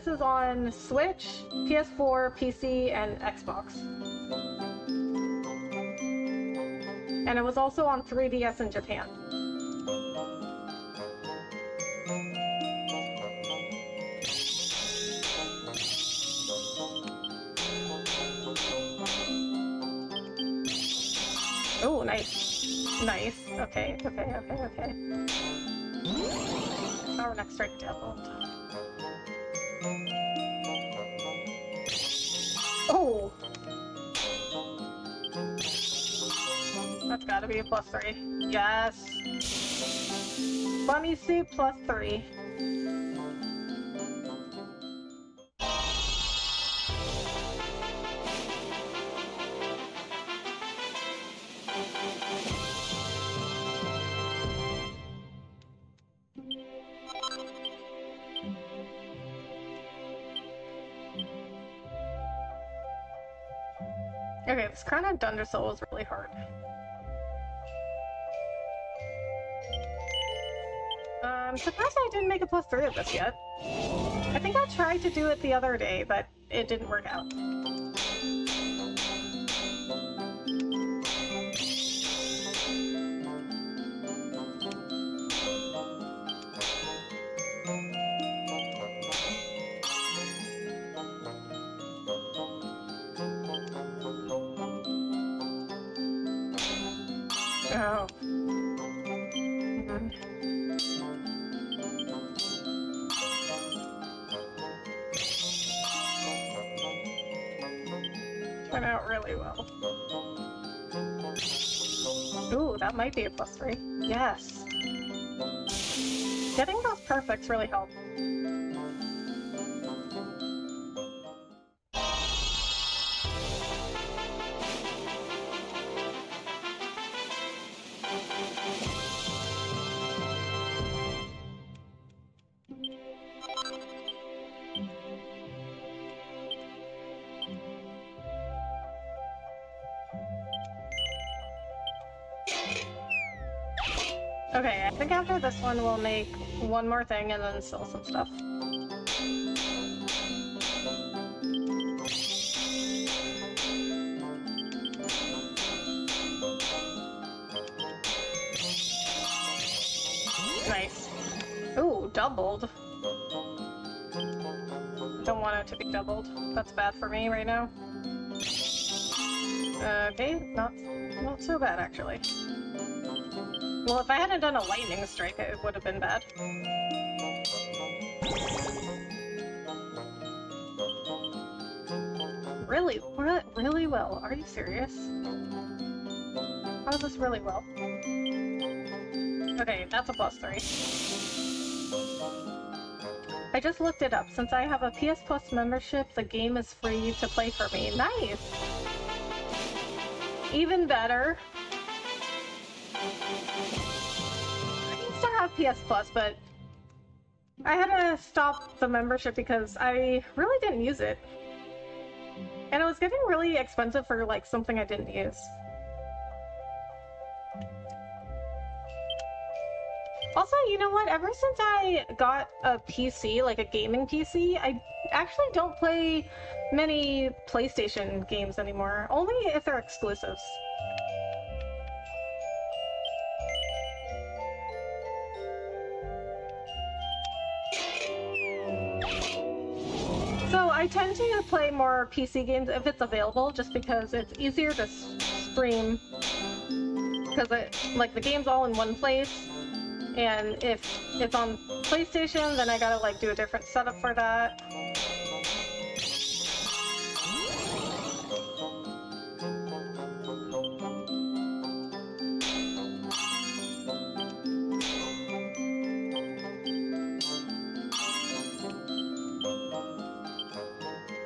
is on Switch, PS4, PC, and Xbox. And it was also on 3DS in Japan. Oh, nice. Nice. Okay. Our next strike doubled. Oh! That's gotta be a +3. Yes! Bunny suit +3. Okay, this Crown of Dundersoul is really hard. I'm surprised I didn't make a +3 of this yet. I think I tried to do it the other day, but it didn't work out. Oh. Turned out really well. Ooh, that might be a +3. Yes. Getting those perfects really helped. Okay, I think after this one we'll make one more thing and then sell some stuff. Nice. Ooh, doubled. Don't want it to be doubled. That's bad for me right now. Okay, not so bad actually. Well, if I hadn't done a lightning strike, it would have been bad. Really? Really well? Are you serious? How is this really well? Okay, that's a +3. I just looked it up. Since I have a PS Plus membership, the game is free to play for me. Nice! Even better. I used to have PS Plus, but I had to stop the membership because I really didn't use it. And it was getting really expensive for like something I didn't use. Also, you know what? Ever since I got a PC, like a gaming PC, I actually don't play many PlayStation games anymore. Only if they're exclusives. So I tend to play more PC games if it's available, just because it's easier to stream. Because like the game's all in one place. And if it's on PlayStation, then I gotta like do a different setup for that.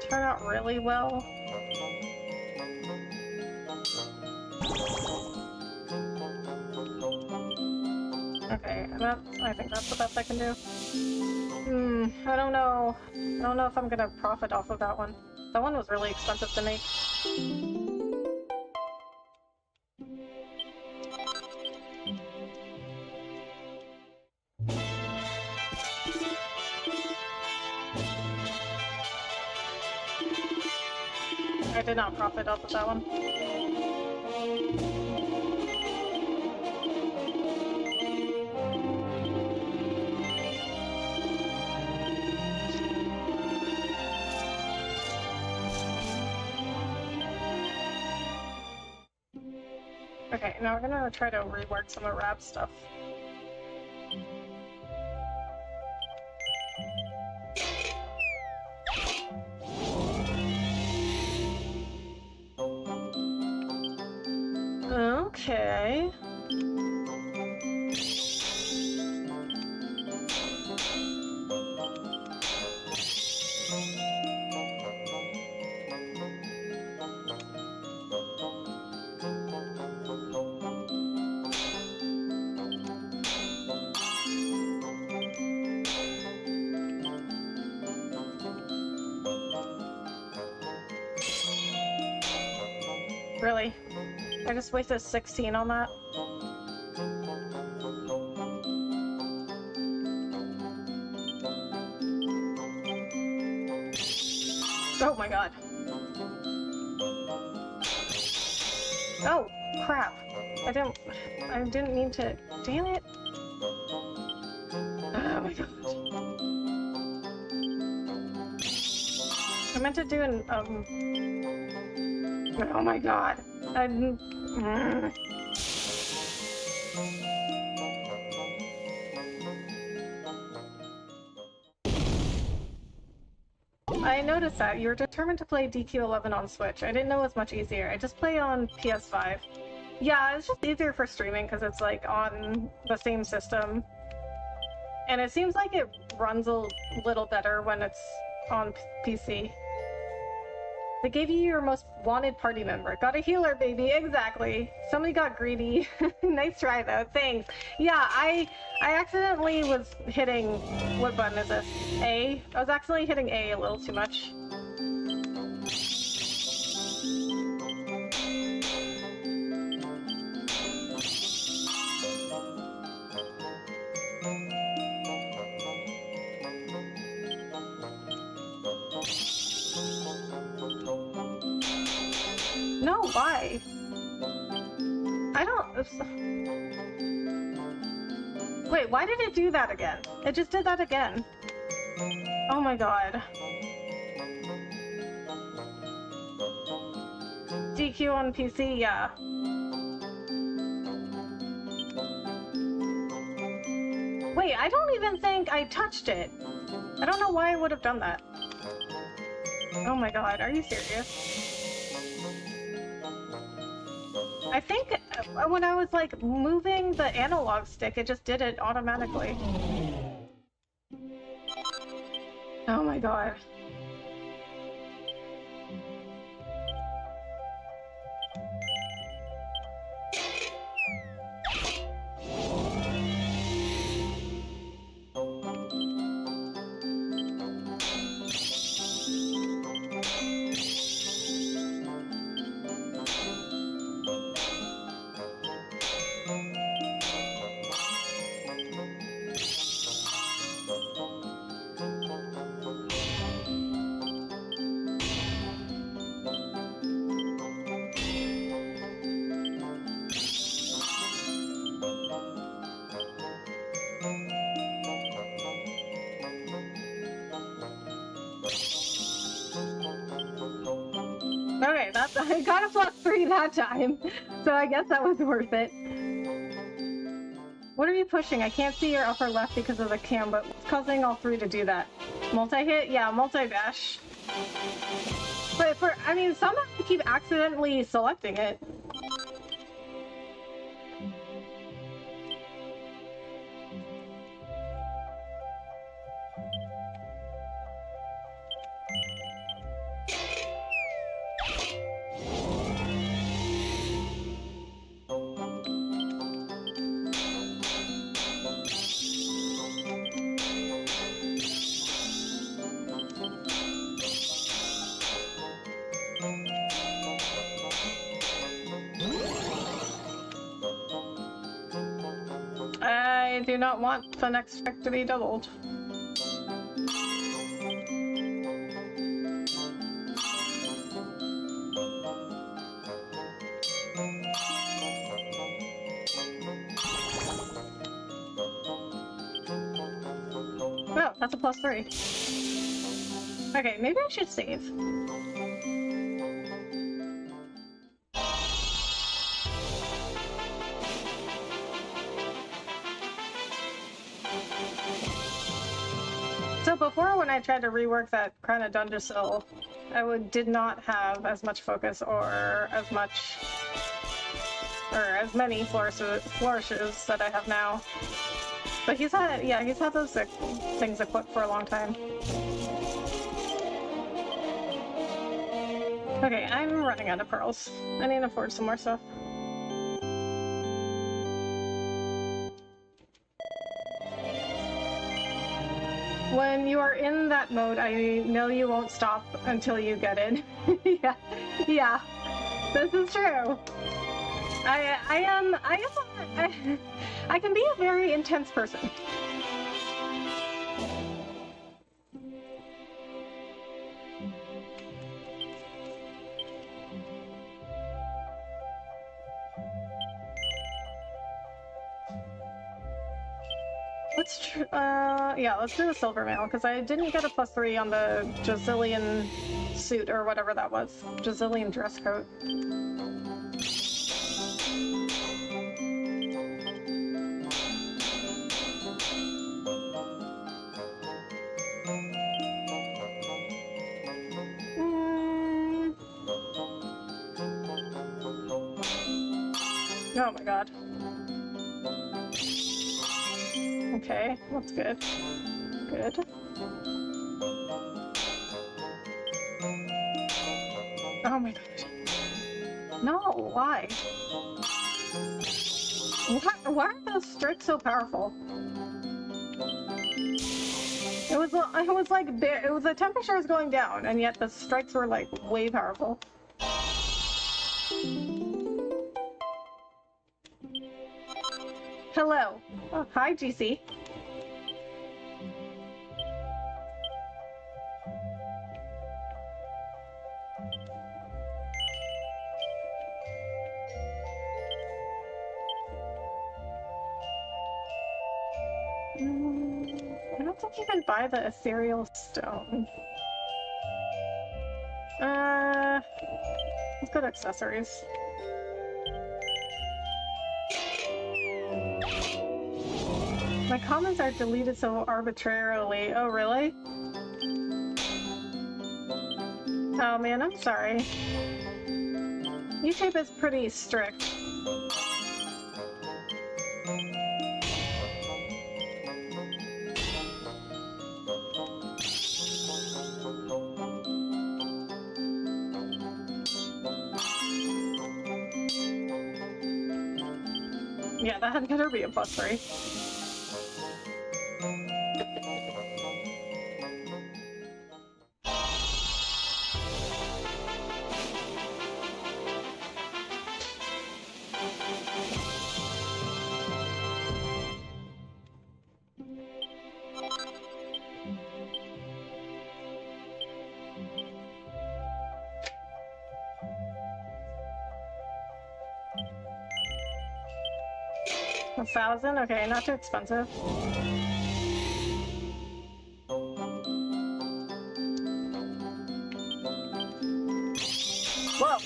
Turn out really well. Okay, I think that's the best I can do. I don't know. I don't know if I'm gonna profit off of that one. That one was really expensive to make. I did not profit off of that one. Okay, now we're gonna try to rework some of Rab's stuff. Okay. Really? I just wasted 16 on that? Oh my god. Oh, crap. I didn't mean to... Damn it. Oh my god. I meant to do an, oh my god. I noticed that. You were determined to play DQ11 on Switch. I didn't know it was much easier. I just play on PS5. Yeah, it's just easier for streaming because it's like on the same system. And it seems like it runs a little better when it's on PC. They gave you your most wanted party member. Got a healer, baby. Exactly. Somebody got greedy. Nice try, though. Thanks. Yeah, I accidentally was hitting... What button is this? A? I was accidentally hitting A a little too much. No, why? I don't... Wait, why did it do that again? It just did that again. Oh my god. DQ on PC, yeah. Wait, I don't even think I touched it. I don't know why I would have done that. Oh my god, are you serious? I think when I was like moving the analog stick, it just did it automatically. Oh my god. Okay, that's I got a +3 that time, so I guess that was worth it. What are you pushing? I can't see your upper left because of the cam, but it's causing all three to do that. Multi-hit? Yeah, multi-bash. But I mean, somehow I keep accidentally selecting it. I do not want the next strike to be doubled. Oh, that's a +3. Okay, maybe I should save. So before, when I tried to rework that kind of Dungeosil, I did not have as much focus or as many flourishes that I have now. But he's had those things equipped for a long time. Okay, I'm running out of pearls. I need to forge some more stuff. When you are in that mode, I know you won't stop until you get it. yeah, this is true. I can be a very intense person. Let's do the silver mail, because I didn't get a +3 on the Jazillion suit, or whatever that was. Jazillion dress coat. Oh my god. Okay, that's good. Good. Oh my god. No, why? Why are those strikes so powerful? It was like the temperature was going down, and yet the strikes were like way powerful. Hello. Oh, hi, GC. even buy the ethereal stone. Let's go to accessories. My comments are deleted so arbitrarily. Oh, really? Oh man, I'm sorry. YouTube is pretty strict. Yeah, that had better be a +3. 1,000? Okay, not too expensive. Whoa!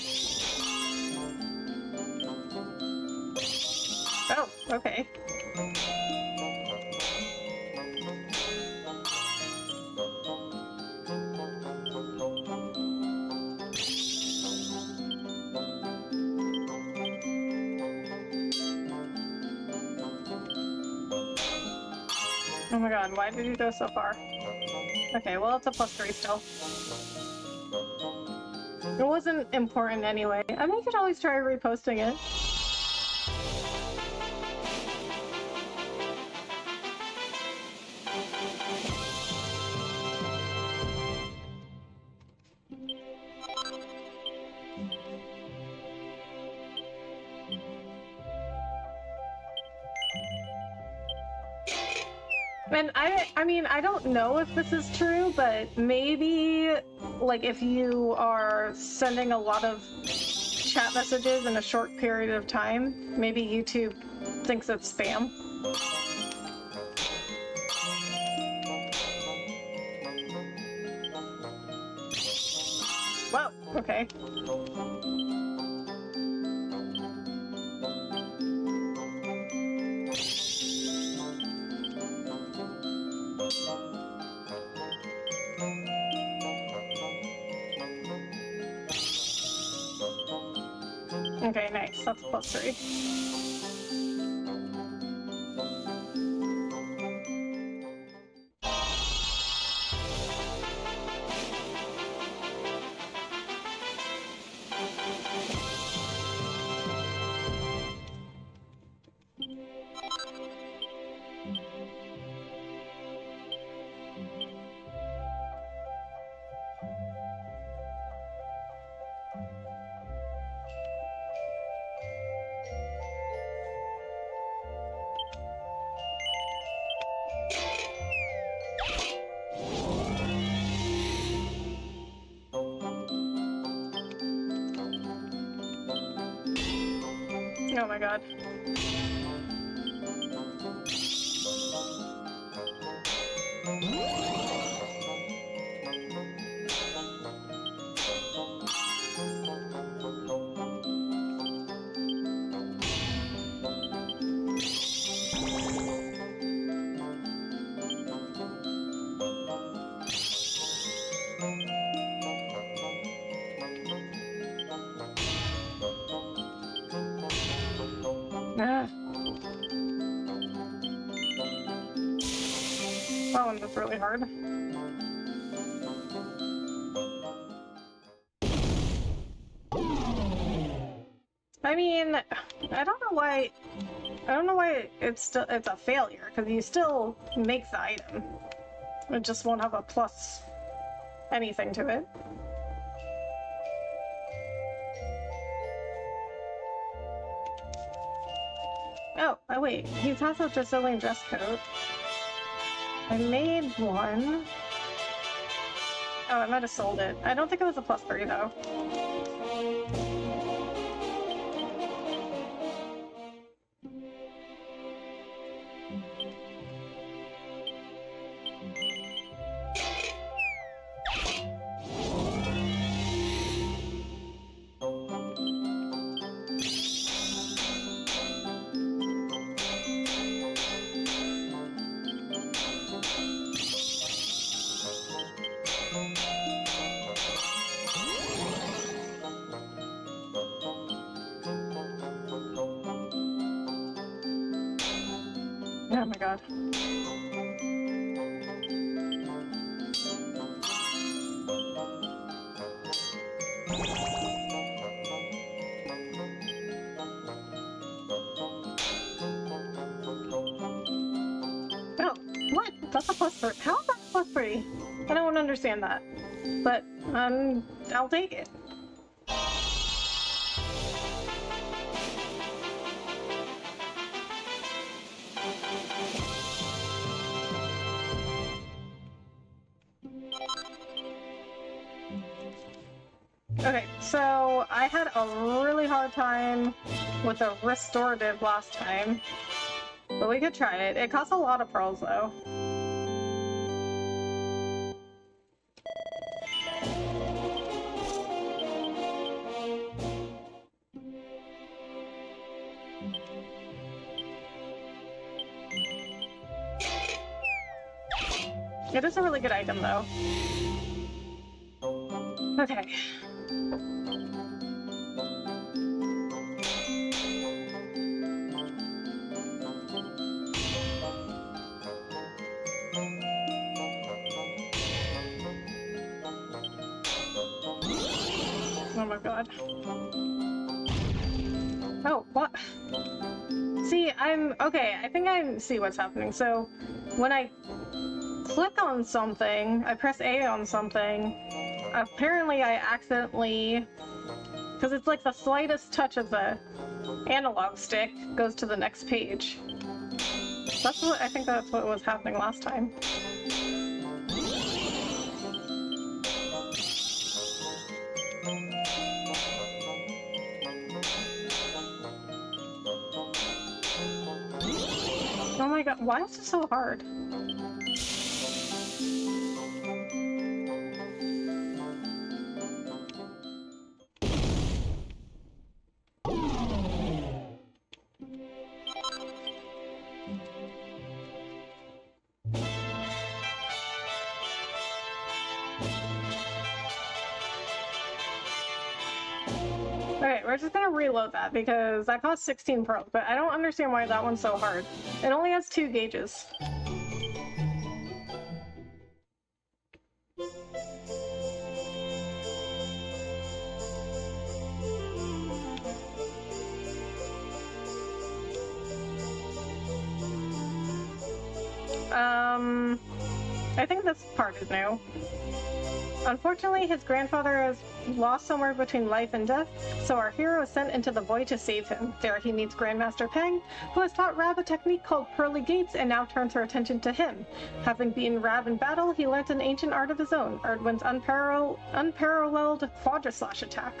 Oh, okay. Oh my god, why did you go so far? Okay, well, it's a +3 still. It wasn't important anyway. I mean, you could always try reposting it. And I mean, I don't know if this is true, but maybe, like, if you are sending a lot of chat messages in a short period of time, maybe YouTube thinks it's spam. Whoa, okay. Okay, nice. That's a +3. Oh my god. Ah. That one was really hard. I mean, I don't know why it's a failure, because you still make the item. It just won't have a plus anything to it. Oh wait, he's also just selling dress coat. I made one. Oh, I might have sold it. I don't think it was a +3 though. god. Oh, what? That's a +3. How is that +3? I don't understand that. But, I'll take it. Okay, so I had a really hard time with a restorative last time, but we could try it. It costs a lot of pearls, though. It is a really good item, though. Okay. Oh my god. Oh, what? See, okay, I think I see what's happening. So, when I click on something, I press A on something, apparently I accidentally, because it's like the slightest touch of the analog stick goes to the next page. I think that's what was happening last time. Oh my god, why is this so hard? Okay, we're just gonna reload that because that costs 16 pearls, but I don't understand why that one's so hard. It only has 2 gauges. I think this part is new. Unfortunately, his grandfather is lost somewhere between life and death, so our hero is sent into the void to save him. There he meets Grandmaster Peng, who has taught Rab a technique called Pearly Gates and now turns her attention to him. Having beaten Rab in battle, he learnt an ancient art of his own, Erdwin's unparalleled Quadraslash attack.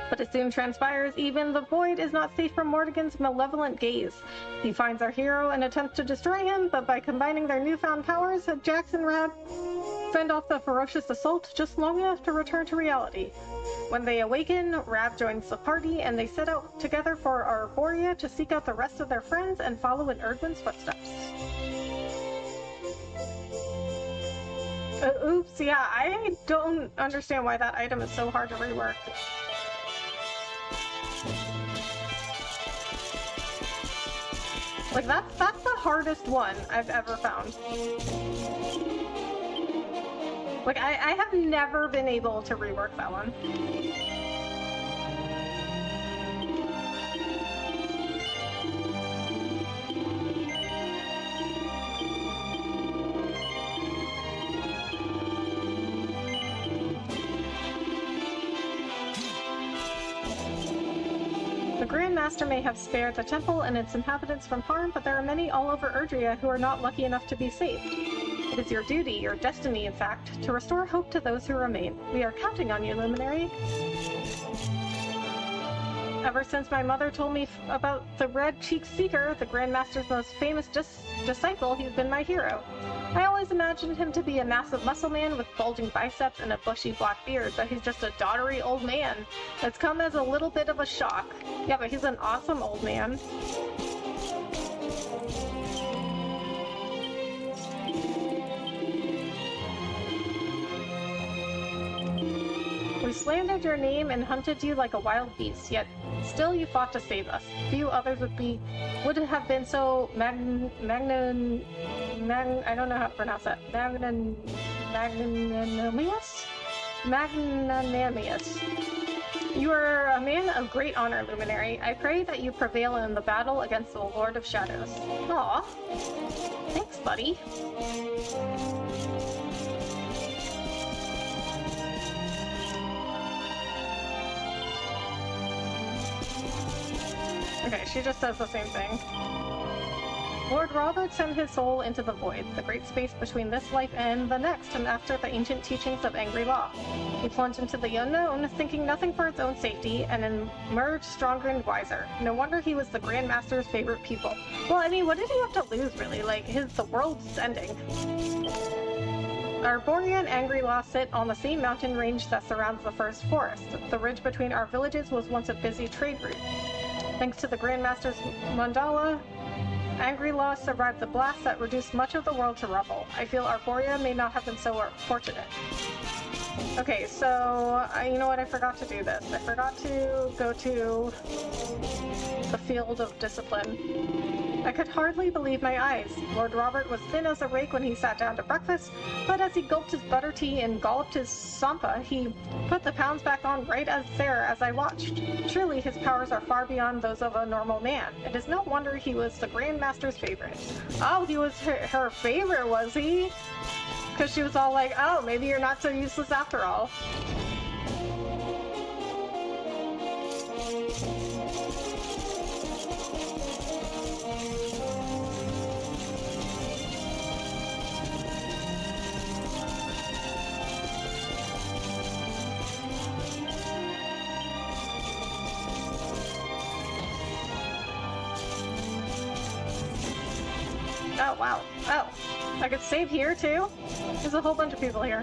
But it soon transpires even the void is not safe from Mordegon's malevolent gaze. He finds our hero and attempts to destroy him, but by combining their newfound powers, Jax and Rab fend off the ferocious assault just long enough to return to reality. When they awaken, Rab joins the party, and they set out together for Arborea to seek out the rest of their friends and follow in Erdwin's footsteps. Oops, yeah, I don't understand why that item is so hard to rework. Like, that's the hardest one I've ever found. Like, I have never been able to rework that one. The Grandmaster may have spared the temple and its inhabitants from harm, but there are many all over Erdrea who are not lucky enough to be saved. It is your duty, your destiny, in fact, to restore hope to those who remain. We are counting on you, Luminary. Ever since my mother told me about the Red-Cheeked Seeker, the Grandmaster's most famous disciple, he's been my hero. I always imagined him to be a massive muscle man with bulging biceps and a bushy black beard, but he's just a doddery old man. It's come as a little bit of a shock. Yeah, but he's an awesome old man. We slandered your name and hunted you like a wild beast, yet still you fought to save us. Few others would have been so I don't know how to pronounce that. Magnanimous? Magnanimous. You are a man of great honor, Luminary. I pray that you prevail in the battle against the Lord of Shadows. Aw. Thanks, buddy. Okay, she just says the same thing. Lord Robert sent his soul into the void, the great space between this life and the next, and after the ancient teachings of angry law. He plunged into the unknown, thinking nothing for its own safety, and emerged stronger and wiser. No wonder he was the Grand Master's favorite pupil. Well, I mean, what did he have to lose, really? Like, the world's ending. Arborea and Angry Law sit on the same mountain range that surrounds the first forest. The ridge between our villages was once a busy trade route. Thanks to the Grand Master's mandala, Angry Law survived the blast that reduced much of the world to rubble. I feel Arborea may not have been so fortunate. Okay, so, you know what, I forgot to do this. I forgot to go to the Field of Discipline. I could hardly believe my eyes. Lord Robert was thin as a rake when he sat down to breakfast, but as he gulped his butter tea and galloped his sampa, he put the pounds back on right as there as I watched. Truly, his powers are far beyond those of a normal man. It is no wonder he was the Grand Master's favorite. Oh, he was her favorite, was he? Because she was all like, oh, maybe you're not so useless after all. Oh, wow. Oh, I could save here, too? There's a whole bunch of people here.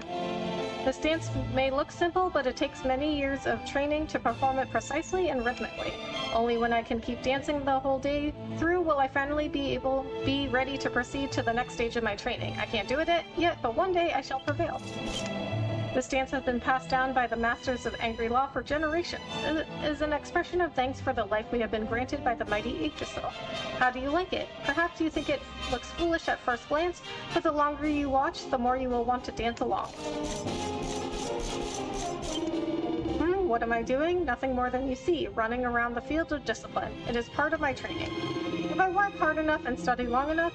This dance may look simple, but it takes many years of training to perform it precisely and rhythmically. Only when I can keep dancing the whole day through will I finally be ready to proceed to the next stage of my training. I can't do it yet, but one day I shall prevail. This dance has been passed down by the masters of Angry Law for generations. It is an expression of thanks for the life we have been granted by the mighty Yggdrasil. How do you like it? Perhaps you think it looks foolish at first glance, but the longer you watch, the more you will want to dance along. What am I doing? Nothing more than you see, running around the field of discipline. It is part of my training. If I work hard enough and study long enough,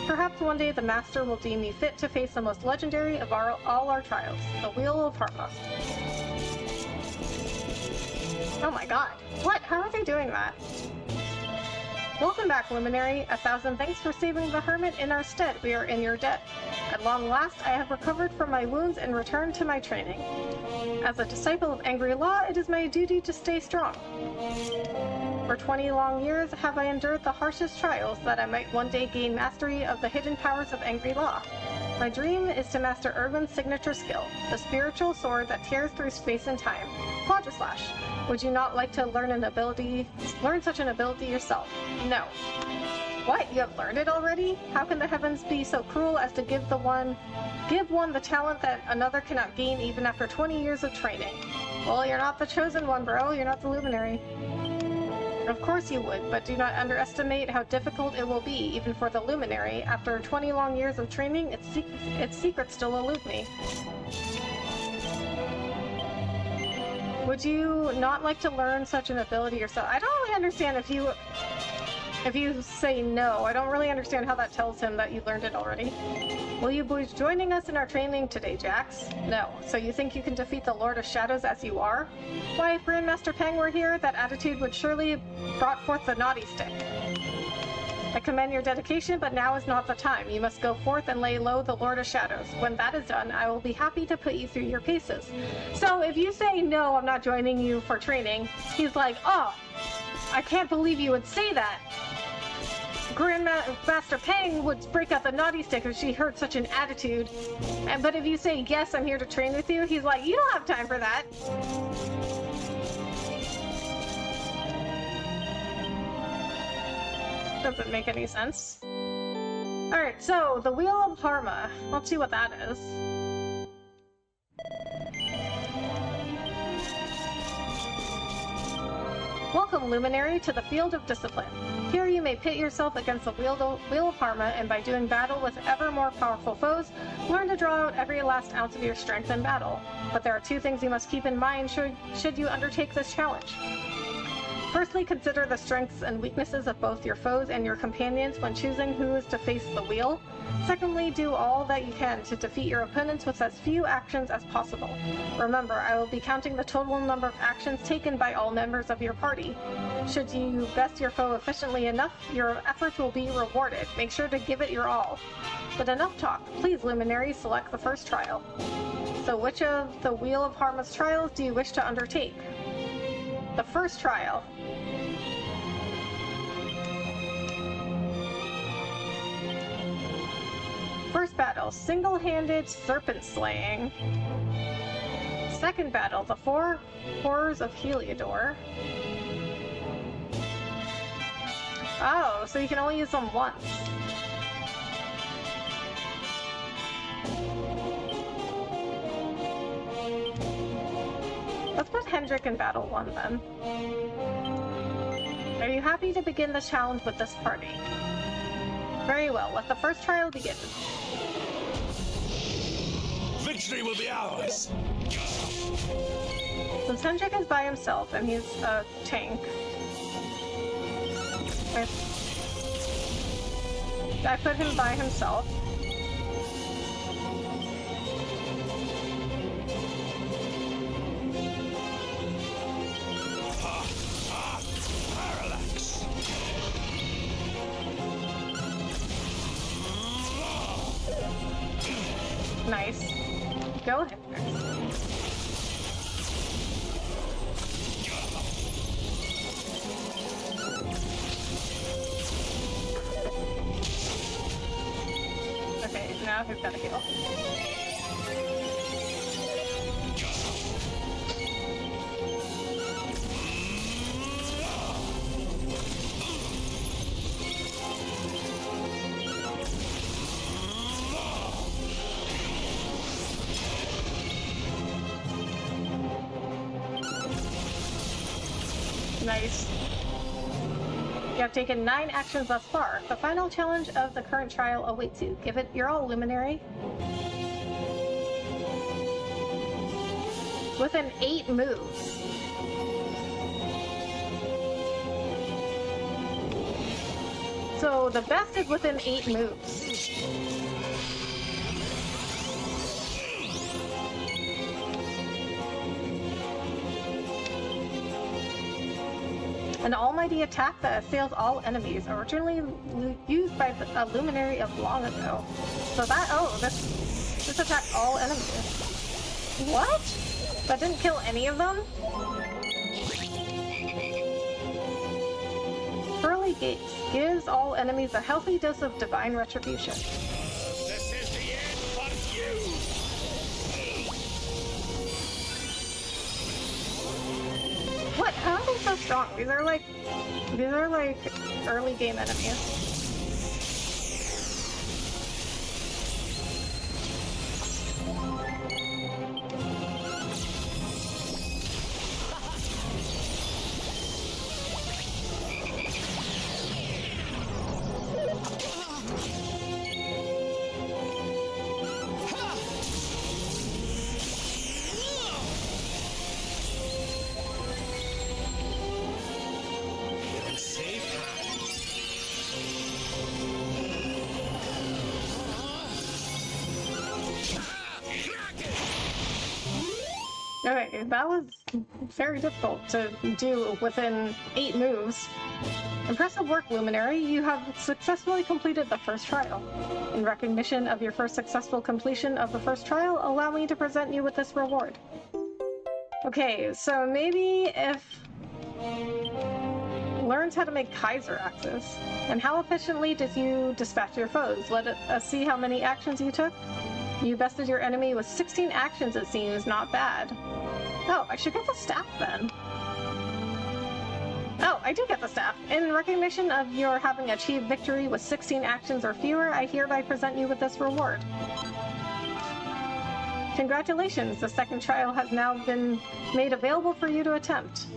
perhaps one day the Master will deem me fit to face the most legendary of all our trials, the Wheel of Harma. Oh my god. What? How are they doing that? Welcome back, Luminary. 1,000 thanks for saving the Hermit in our stead. We are in your debt. At long last, I have recovered from my wounds and returned to my training. As a disciple of Angry Law, it is my duty to stay strong. For 20 long years have I endured the harshest trials that I might one day gain mastery of the hidden powers of Angry Law. My dream is to master Erwin's signature skill, the spiritual sword that tears through space and time, Quadraslash. Would you not like to learn such an ability yourself? No. What? You have learned it already? How can the heavens be so cruel as to give one the talent that another cannot gain even after 20 years of training? Well, you're not the chosen one, bro. You're not the Luminary. Of course you would, but do not underestimate how difficult it will be, even for the Luminary. After 20 long years of training, its secrets still elude me. Would you not like to learn such an ability yourself? I don't really understand if you say no. I don't really understand how that tells him that you learned it already. Will you be joining us in our training today, Jax? No. So you think you can defeat the Lord of Shadows as you are? Why, if Grandmaster Peng were here, that attitude would surely have brought forth the naughty stick. I commend your dedication, but now is not the time. You must go forth and lay low the Lord of Shadows. When that is done, I will be happy to put you through your paces. So if you say, no, I'm not joining you for training, he's like, oh, I can't believe you would say that. Grandmaster Peng would break out the naughty stick if she heard such an attitude. But if you say, yes, I'm here to train with you, he's like, you don't have time for that. Doesn't make any sense. Alright, so the Wheel of Harma. Let's see what that is. Welcome, Luminary, to the Field of Discipline. Here you may pit yourself against the Wheel of Karma, and by doing battle with ever more powerful foes, learn to draw out every last ounce of your strength in battle. But there are two things you must keep in mind should you undertake this challenge. Firstly, consider the strengths and weaknesses of both your foes and your companions when choosing who is to face the wheel. Secondly, do all that you can to defeat your opponents with as few actions as possible. Remember, I will be counting the total number of actions taken by all members of your party. Should you best your foe efficiently enough, your efforts will be rewarded. Make sure to give it your all. But enough talk. Please, Luminary, select the first trial. So which of the Wheel of Karma's trials do you wish to undertake? The first trial. First battle, single-handed serpent slaying. Second battle, the 4 horrors of Heliodor. Oh, so you can only use them once. Let's put Hendrik in battle 1 then. Are you happy to begin the challenge with this party? Very well, let the first trial begin. Victory will be ours! Since Hendrik is by himself and he's a tank, I put him by himself. Parallax! Nice. Go ahead. Okay, now who's got to heal? Nice. You have taken 9 actions thus far. The final challenge of the current trial awaits you. Give it your all, Luminary. Within 8 moves. So the best is within 8 moves. An almighty attack that assails all enemies, originally used by a luminary of long ago. So that, this attacks all enemies. What? That didn't kill any of them? Pearly Gates gives all enemies a healthy dose of divine retribution. This is the end for you! What? How are they so strong? These are like early game enemies. Okay, that was very difficult to do within 8 moves. Impressive work, Luminary. You have successfully completed the first trial. In recognition of your first successful completion of the first trial, allow me to present you with this reward. Okay, so maybe if... learns how to make Kaiser axes. And how efficiently did you dispatch your foes? Let us see how many actions you took. You bested your enemy with 16 actions, it seems. Not bad. Oh, I should get the staff then. Oh, I do get the staff. In recognition of your having achieved victory with 16 actions or fewer, I hereby present you with this reward. Congratulations, the second trial has now been made available for you to attempt.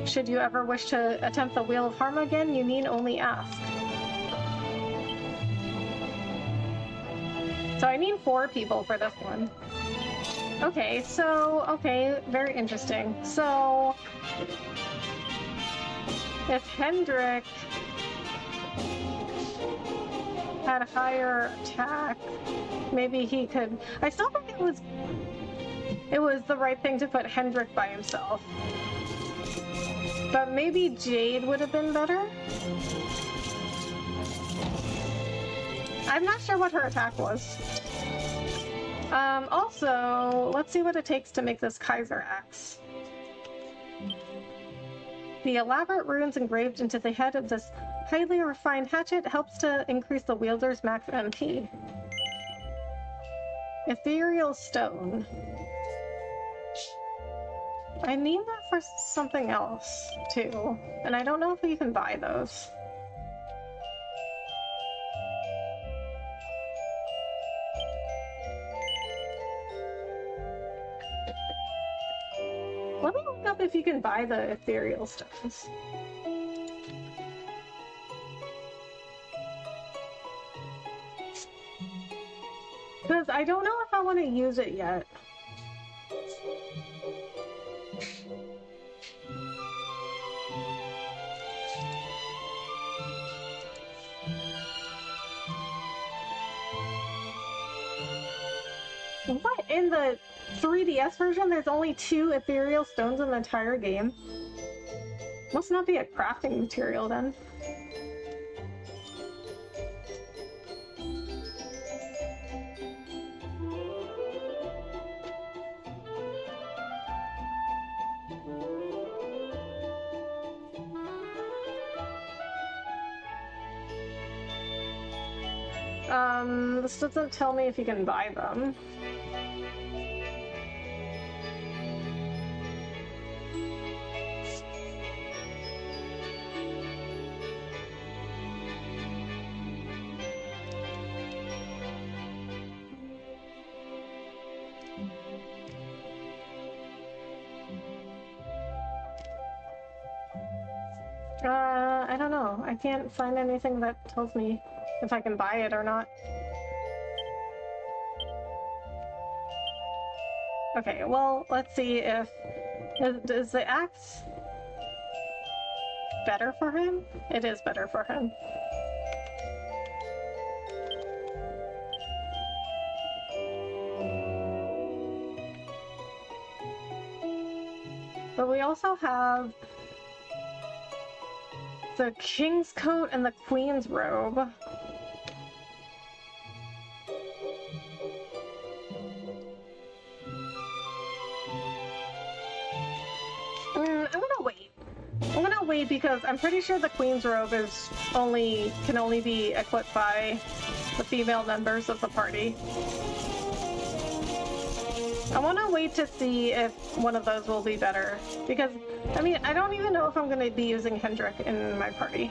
Should you ever wish to attempt the Wheel of Harm again, you need only ask. So I need 4 people for this one. Okay, very interesting. So, if Hendrik had a higher attack, maybe he could... I still think it was the right thing to put Hendrik by himself. But maybe Jade would have been better? I'm not sure what her attack was. Also, let's see what it takes to make this Kaiser axe. The elaborate runes engraved into the head of this highly refined hatchet helps to increase the wielder's max MP. Ethereal stone. I need that for something else, too. And I don't know if you can buy those. Let me look up if you can buy the ethereal stones. Because I don't know if I want to use it yet. What? In the 3DS version, there's only 2 ethereal stones in the entire game? Must not be a crafting material then. This doesn't tell me if you can buy them. I don't know. I can't find anything that tells me if I can buy it or not. Okay, well, let's see if... Is the axe better for him? It is better for him. But we also have the King's Coat and the Queen's Robe. I'm gonna wait. I'm gonna wait because I'm pretty sure the Queen's Robe can only be equipped by the female members of the party. I want to wait to see if one of those will be better, because, I mean, I don't even know if I'm going to be using Hendrik in my party.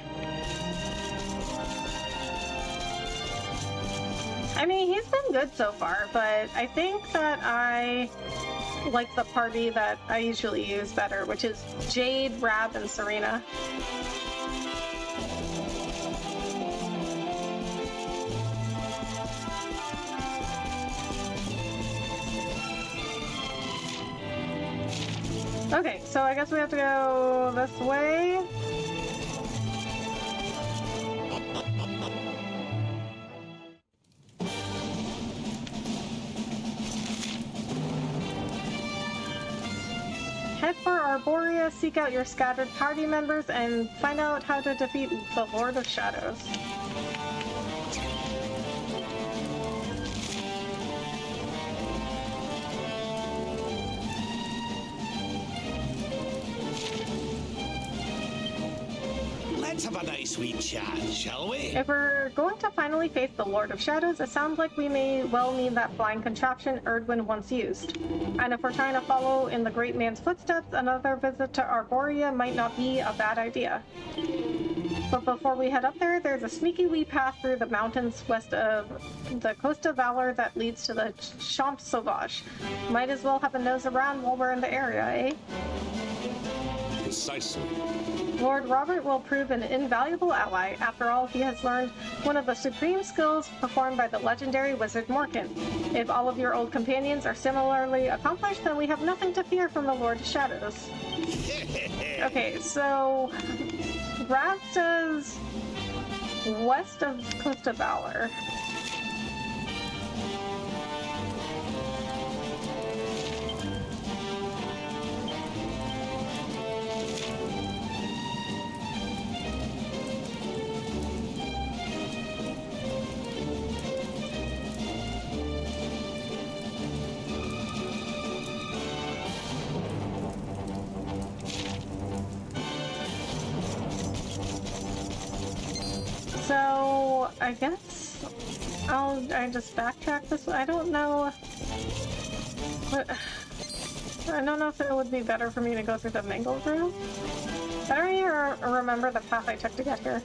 I mean, he's been good so far, but I think that I like the party that I usually use better, which is Jade, Rab, and Serena. Okay, so I guess we have to go this way. Head for Arborea, seek out your scattered party members, and find out how to defeat the Lord of Shadows. Let's have a nice wee chat, shall we? If we're going to finally face the Lord of Shadows, it sounds like we may well need that flying contraption Erdwin once used. And if we're trying to follow in the great man's footsteps, another visit to Arborea might not be a bad idea. But before we head up there, there's a sneaky wee path through the mountains west of the Coast of Valor that leads to the Champs Sauvages. Might as well have a nose around while we're in the area, eh? Precisely. Lord Robert will prove an invaluable ally. After all, he has learned one of the supreme skills performed by the legendary wizard Morkan. If all of your old companions are similarly accomplished, then we have nothing to fear from the Lord of Shadows. Okay, so Rav says west of Coast of Valor. So I guess I just backtrack this. I don't know. I don't know if it would be better for me to go through the Mangle Grove. I don't even remember the path I took to get here.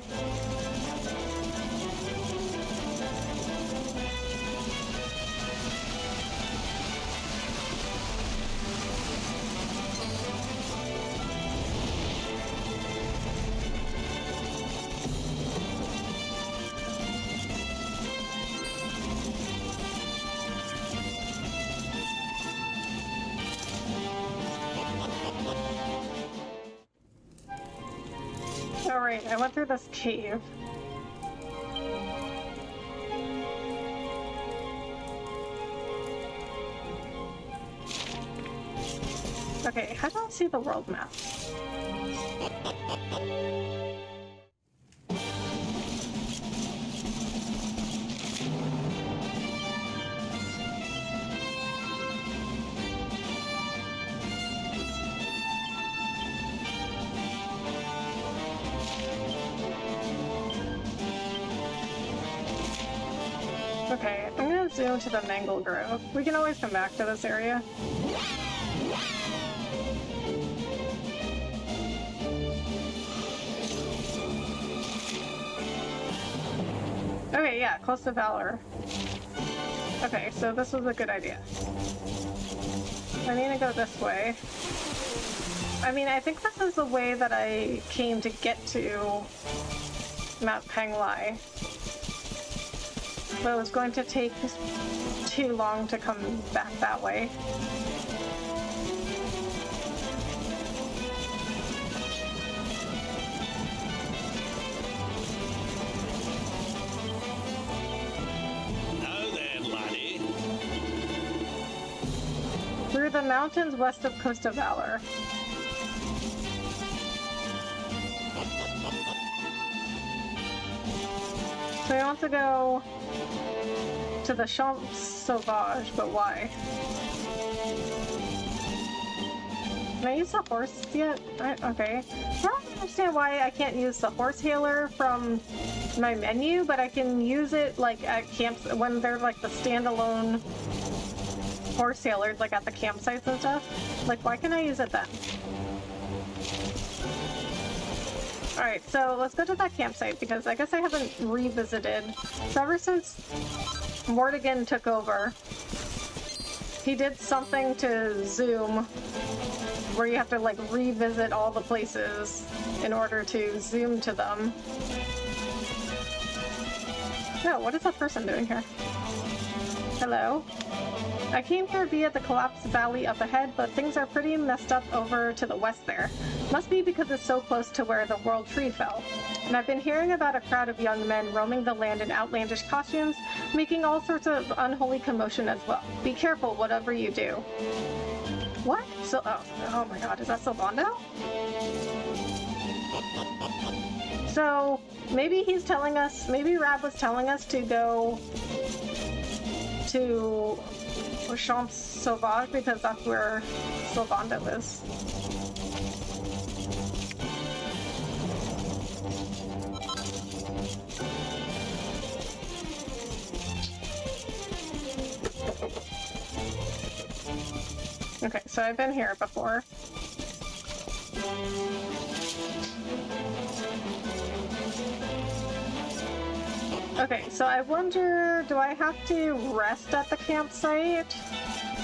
Alright, I went through this cave. Okay, how do I see the world map? Okay, I'm gonna zoom to the Mangle Grove. We can always come back to this area. Okay, yeah, close to Valor. Okay, so this was a good idea. I need to go this way. I mean, I think this is the way that I came to get to Mount Penglai. But it was going to take too long to come back that way. Now then, laddie. Through the mountains west of Coast of Valor. So I want to go to the Champs Sauvage, but why? Can I use the horse yet? Okay. I don't understand why I can't use the horse hailer from my menu, but I can use it like at camps when they're like the standalone horse hailers, like at the campsites and stuff. Like, why can't I use it then? Alright, so let's go to that campsite because I guess I haven't revisited. So ever since Mortigan took over, he did something to Zoom where you have to like revisit all the places in order to zoom to them. No, what is that person doing here? Hello? I came here via the collapsed valley up ahead, but things are pretty messed up over to the west there. Must be because it's so close to where the world tree fell. And I've been hearing about a crowd of young men roaming the land in outlandish costumes, making all sorts of unholy commotion as well. Be careful whatever you do. What? So, oh my god, is that Sylvando? So, maybe he's telling us, maybe Rab was telling us to go to Champs Sauvage because that's where Sylvando is. Okay, so I've been here before. Okay, so I wonder, do I have to rest at the campsite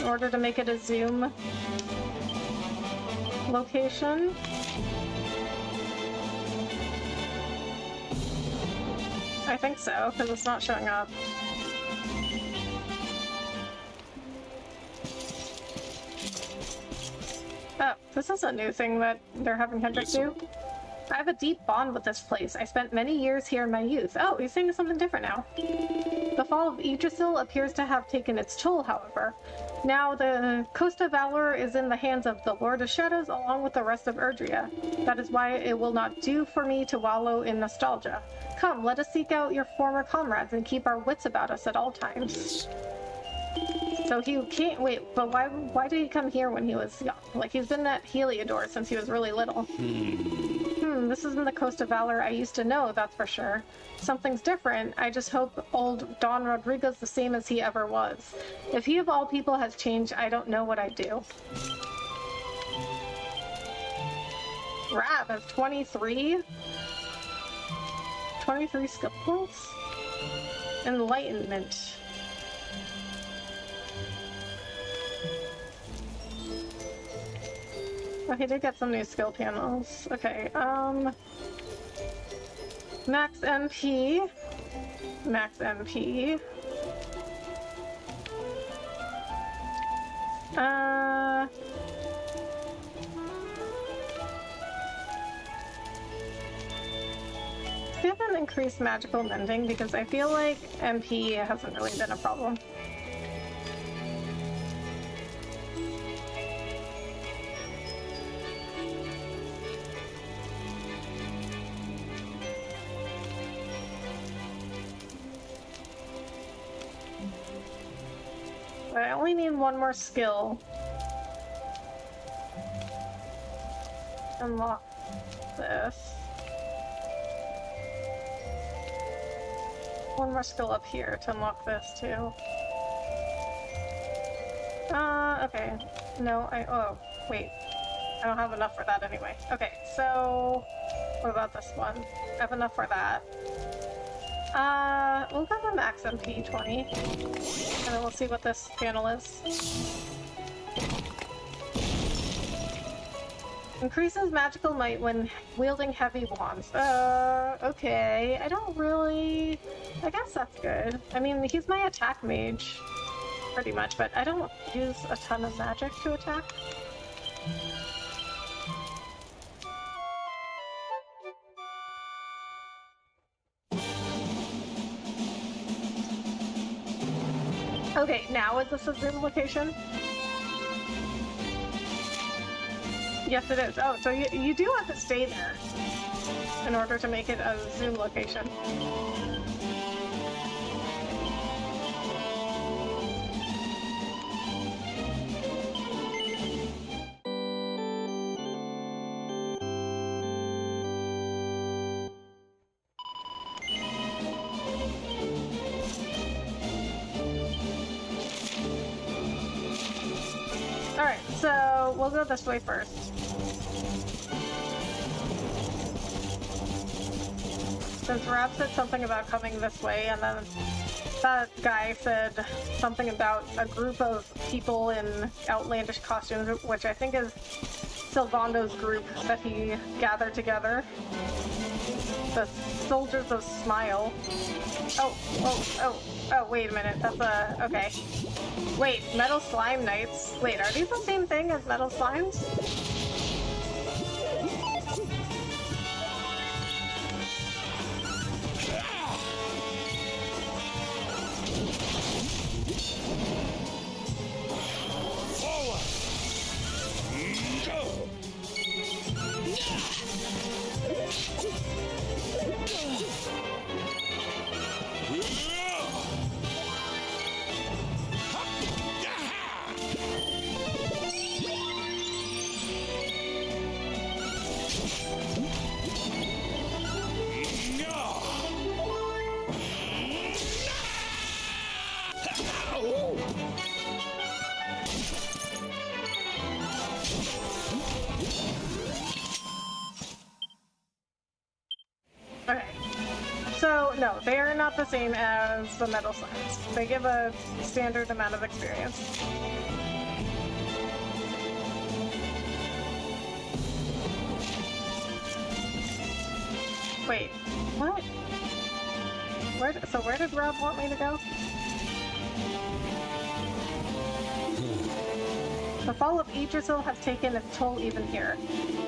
in order to make it a zoom location. I think so, because it's not showing up. Oh, this is a new thing that they're having Hendrik do. I have a deep bond with this place. I spent many years here in my youth. Oh, he's saying something different now. The fall of Yggdrasil appears to have taken its toll, however. Now the Coast of Valor is in the hands of the Lord of Shadows along with the rest of Erdrea. That is why it will not do for me to wallow in nostalgia. Come, let us seek out your former comrades and keep our wits about us at all times. So he can't wait, but why did he come here when he was young? Like, he's been at Heliodor since he was really little. This isn't the Coast of Valor I used to know, that's for sure. Something's different. I just hope old Don Rodrigo's the same as he ever was. If he of all people has changed, I don't know what I'd do. Rav has 23? 23 skill points? Enlightenment. Oh, he did get some new skill panels. Okay, max MP. Max MP. We haven't increased magical mending because I feel like MP hasn't really been a problem. I only need one more skill. Unlock this. One more skill up here to unlock this too. Okay. No, oh, wait. I don't have enough for that anyway. Okay, so what about this one? I have enough for that. We'll go to max MP 20, and then we'll see what this panel is. Increases magical might when wielding heavy wands. Okay. I don't really... I guess that's good. I mean, he's my attack mage, pretty much, but I don't use a ton of magic to attack. Okay, now is this a Zoom location? Yes, it is. Oh, so you do have to stay there in order to make it a Zoom location. Alright, so we'll go this way first. Since Rab said something about coming this way, and then that guy said something about a group of people in outlandish costumes, which I think is Sylvando's group that he gathered together. The Soldiers of Smile. Oh, wait a minute, that's okay. Wait, Metal Slime Knights. Wait, are these the same thing as Metal Slimes? Okay. So, no, they are not the same as the Metal Slimes. They give a standard amount of experience. Wait, what? Where did Rob want me to go? The fall of Yggdrasil has taken its toll even here.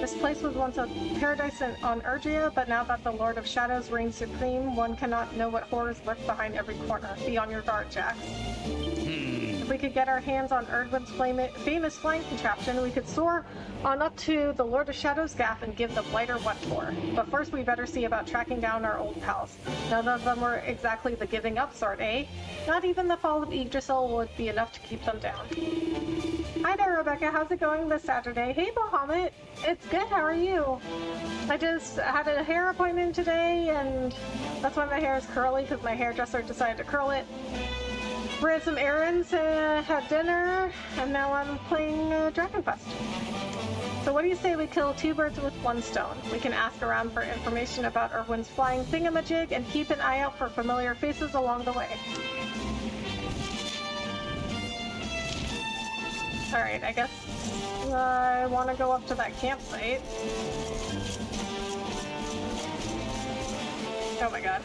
This place was once a paradise on Ergia, but now that the Lord of Shadows reigns supreme, one cannot know what horrors lurk behind every corner. Be on your guard, Jax. If we could get our hands on Erdwin's famous flying contraption, we could soar on up to the Lord of Shadows' gaff and give the Blighter what for. But first we better see about tracking down our old pals. None of them were exactly the giving up sort, eh? Not even the fall of Yggdrasil would be enough to keep them down. Hi there, Rebecca. How's it going this Saturday? Hey, Bahamut. It's good. How are you? I just had a hair appointment today, and that's why my hair is curly, because my hairdresser decided to curl it. Ran some errands, had dinner, and now I'm playing Dragon Quest. So what do you say we kill two birds with one stone? We can ask around for information about Erwin's flying thingamajig and keep an eye out for familiar faces along the way. Alright, I guess I want to go up to that campsite. Oh my god.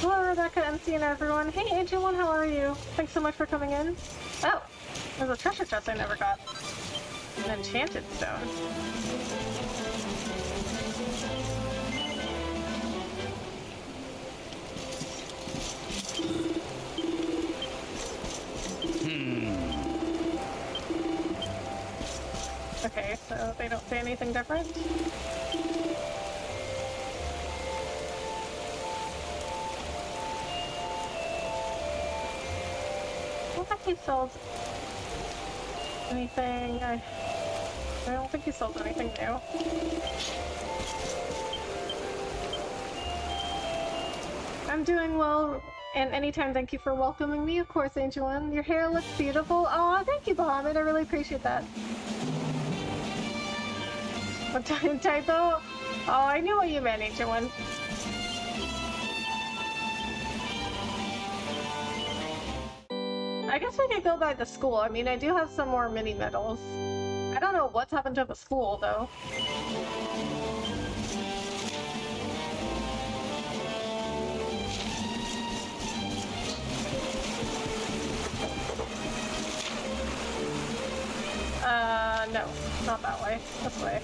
Hello, Rebecca, MC, and everyone. Hey, Ancient One, how are you? Thanks so much for coming in. Oh, there's a treasure chest I never got. An enchanted stone. Okay, so they don't say anything different? I don't think he sold anything. I don't think he sold anything new. I'm doing well, and anytime thank you for welcoming me, of course, Angel One. Your hair looks beautiful. Oh, thank you, Bahamut. I really appreciate that. What typo? Oh, I knew what you meant, Angel One. I guess we could go by the school. I mean, I do have some more mini medals. I don't know what's happened to the school, though. No, not that way. This way.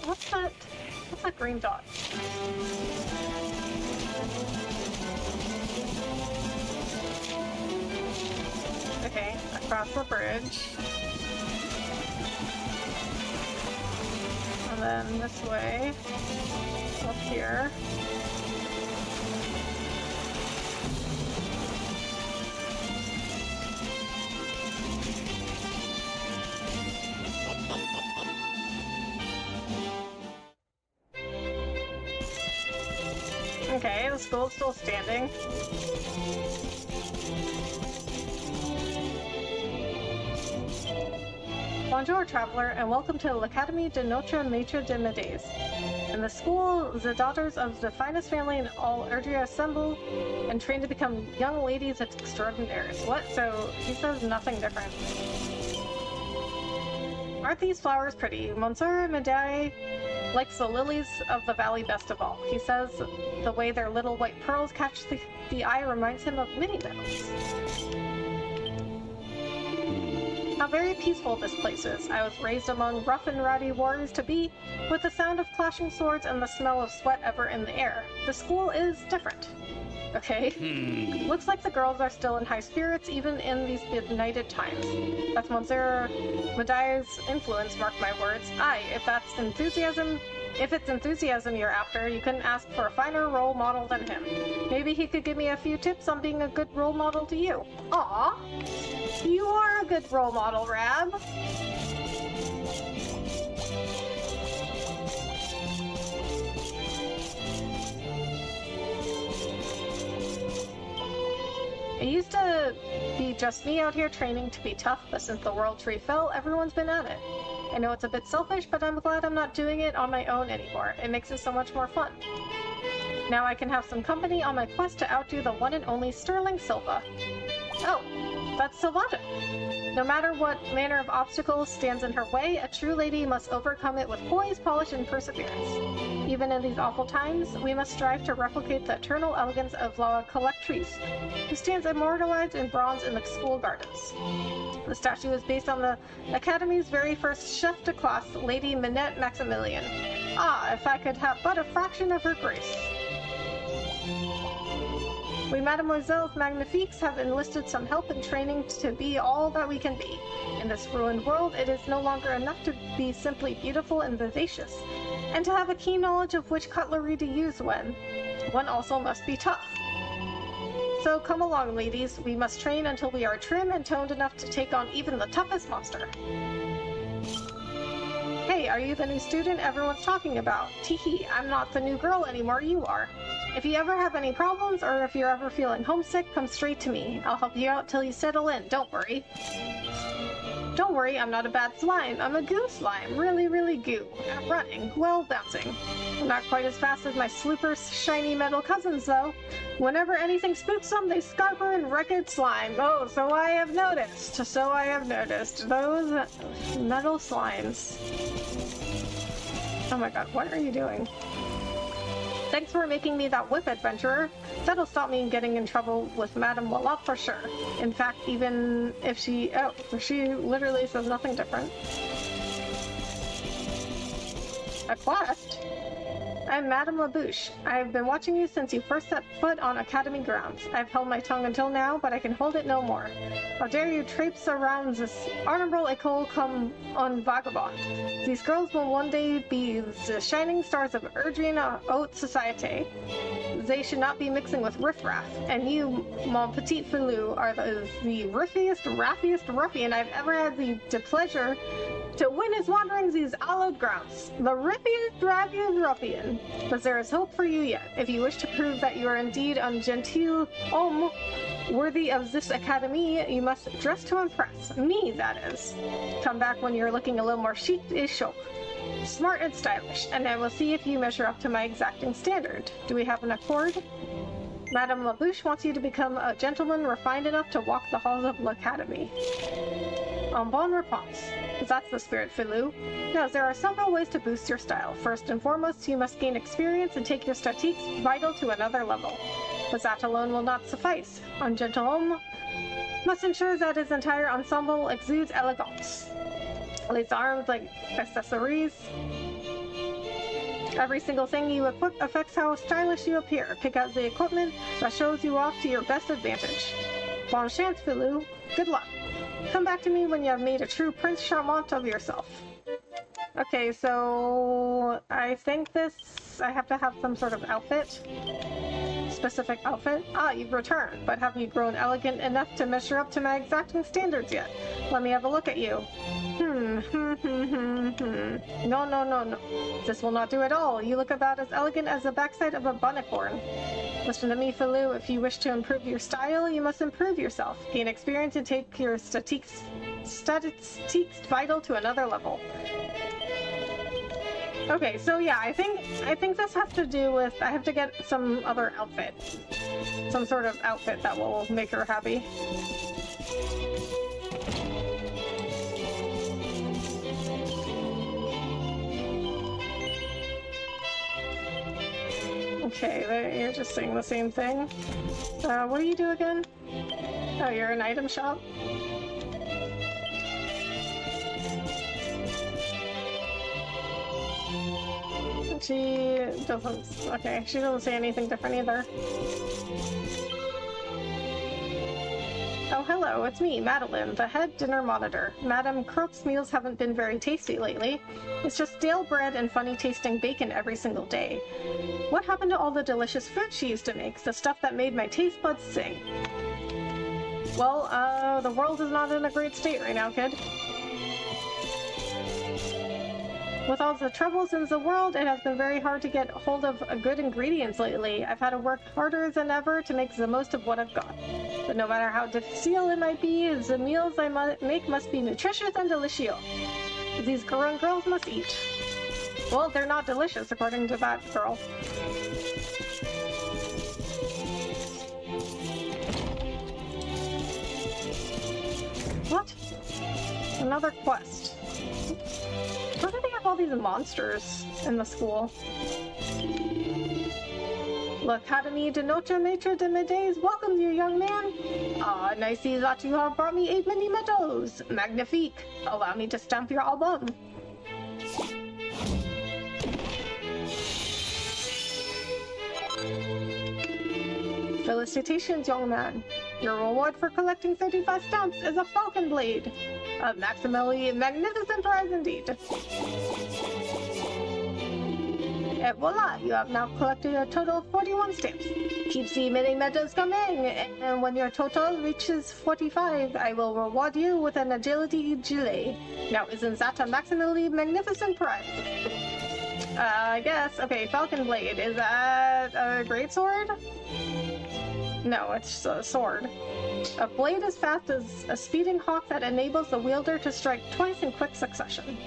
What's that green dot? Okay, across the bridge. And then this way, up here. Okay, the school's still standing. Bonjour, traveler, and welcome to l'Académie de Notre Maître de Médailles. In the school, the daughters of the finest family in all Erdria assemble and train to become young ladies extraordinaires. What? So he says nothing different. Aren't these flowers pretty? Monsieur Médaille likes the lilies of the valley best of all. He says the way their little white pearls catch the eye reminds him of mini medals. How very peaceful this place is. I was raised among rough and rowdy warriors to be, with the sound of clashing swords and the smell of sweat ever in the air. The school is different. Okay. Looks like the girls are still in high spirits, even in these benighted times. That's Monsieur Medaille's influence, mark my words. Aye, if that's enthusiasm, If it's enthusiasm you're after, you couldn't ask for a finer role model than him. Maybe he could give me a few tips on being a good role model to you. Aw! You are a good role model, Rab. It used to be just me out here training to be tough, but since the World Tree fell, everyone's been at it. I know it's a bit selfish, but I'm glad I'm not doing it on my own anymore. It makes it so much more fun. Now I can have some company on my quest to outdo the one and only Sterling Silva. Oh, that's Silvata. No matter what manner of obstacles stands in her way, a true lady must overcome it with poise, polish, and perseverance. Even in these awful times, we must strive to replicate the eternal elegance of La Collectrice, who stands immortalized in bronze in the school gardens. The statue is based on the Academy's very first chef de classe, Lady Minette Maximilian. Ah, if I could have but a fraction of her grace. We Mademoiselles Magnifiques have enlisted some help and training to be all that we can be. In this ruined world, it is no longer enough to be simply beautiful and vivacious, and to have a keen knowledge of which cutlery to use when. One also must be tough. So come along, ladies. We must train until we are trim and toned enough to take on even the toughest monster. Hey, are you the new student everyone's talking about? Teehee, I'm not the new girl anymore, you are. If you ever have any problems, or if you're ever feeling homesick, come straight to me. I'll help you out till you settle in, don't worry. Don't worry, I'm not a bad slime. I'm a goo slime. Really, really goo. At running. Well, bouncing. I'm not quite as fast as my slooper shiny metal cousins, though. Whenever anything spooks them, they scarper and wreck it slime. Oh, so I have noticed. Those metal slimes. Oh my god, what are you doing? Thanks for making me that whip, adventurer. That'll stop me getting in trouble with Madame Wallop for sure. In fact, even if she literally says nothing different. A quest? I'm Madame Labouche. I've been watching you since you first set foot on Academy grounds. I've held my tongue until now, but I can hold it no more. How dare you traipse around this honorable école comme un vagabond? These girls will one day be the shining stars of Erdrina haute société. They should not be mixing with riffraff. And you, mon petit filou, are the raffiest ruffian I've ever had the pleasure to witness wandering these hallowed grounds. The raffiest ruffian. But there is hope for you yet. If you wish to prove that you are indeed un gentil homme worthy of this academy, you must dress to impress. Me, that is. Come back when you're looking a little more chic et chauve. Smart and stylish, and I will see if you measure up to my exacting standard. Do we have an accord? Madame Labouche wants you to become a gentleman refined enough to walk the halls of l'Academy. En bonne réponse. That's the spirit, Filou. Yes, there are several ways to boost your style. First and foremost, you must gain experience and take your statiques vital to another level. But that alone will not suffice. Un gentilhomme must ensure that his entire ensemble exudes elegance. Les arms, like accessories. Every single thing you equip affects how stylish you appear. Pick out the equipment that shows you off to your best advantage. Bon chance, Filou. Good luck. Come back to me when you have made a true Prince Charmant of yourself. Okay, so I think I have to have some sort of outfit. Specific outfit. Ah, you've returned, but have you grown elegant enough to measure up to my exacting standards yet? Let me have a look at you. No. This will not do at all. You look about as elegant as the backside of a bunnicorn. Listen to me, Filou. If you wish to improve your style, you must improve yourself. Gain experience and take your statistics vital to another level. Okay, so yeah, I think this has to do with I have to get some other outfit. Some sort of outfit that will make her happy. Okay, you're just saying the same thing. What do you do again? Oh, you're an item shop? She doesn't say anything different either. Oh hello, it's me, Madeline, the head dinner monitor. Madame Croque's meals haven't been very tasty lately. It's just stale bread and funny-tasting bacon every single day. What happened to all the delicious food she used to make, the stuff that made my taste buds sing? Well, the world is not in a great state right now, kid. With all the troubles in the world, it has been very hard to get hold of good ingredients lately. I've had to work harder than ever to make the most of what I've got. But no matter how difficult it might be, the meals I make must be nutritious and delicious. These girls must eat. Well, they're not delicious, according to that girl. What? Another quest. Why do they have all these monsters in the school? L'Académie de Notre Maître de Middays welcomes you, young man. Ah, and I see that you have brought me 8 mini medals. Magnifique. Allow me to stamp your album. Felicitations, young man. Your reward for collecting 35 stamps is a falcon blade. A maximally magnificent prize indeed. And voila, you have now collected a total of 41 stamps. Keep the mini medals coming, and when your total reaches 45, I will reward you with an agility gilet. Now, isn't that a maximally magnificent prize? I guess. Okay, falcon blade. Is that a greatsword? No, it's a sword. A blade as fast as a speeding hawk that enables the wielder to strike twice in quick succession.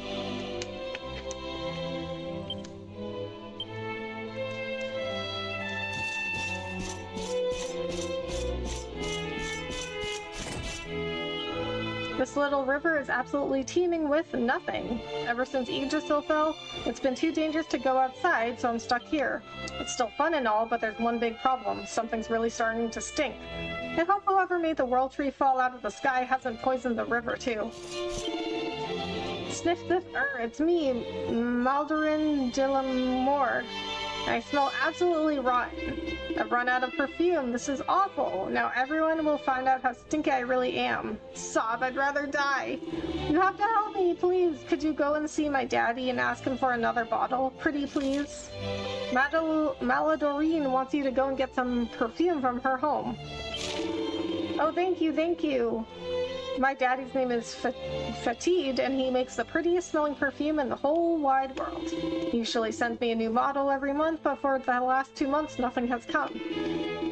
This little river is absolutely teeming with nothing. Ever since Yggdrasil fell, it's been too dangerous to go outside, so I'm stuck here. It's still fun and all, but there's one big problem. Something's really starting to stink. I hope whoever made the world tree fall out of the sky hasn't poisoned the river, too. Sniff this, it's me, Maldorin de la Moor. I smell absolutely rotten. I've run out of perfume. This is awful. Now everyone will find out how stinky I really am. Sob, I'd rather die. You have to help me, please. Could you go and see my daddy and ask him for another bottle? Pretty please. Maladorine wants you to go and get some perfume from her home. Oh, thank you, thank you. My daddy's name is Fatid, and he makes the prettiest smelling perfume in the whole wide world. He usually sends me a new bottle every month, but for the last 2 months, nothing has come.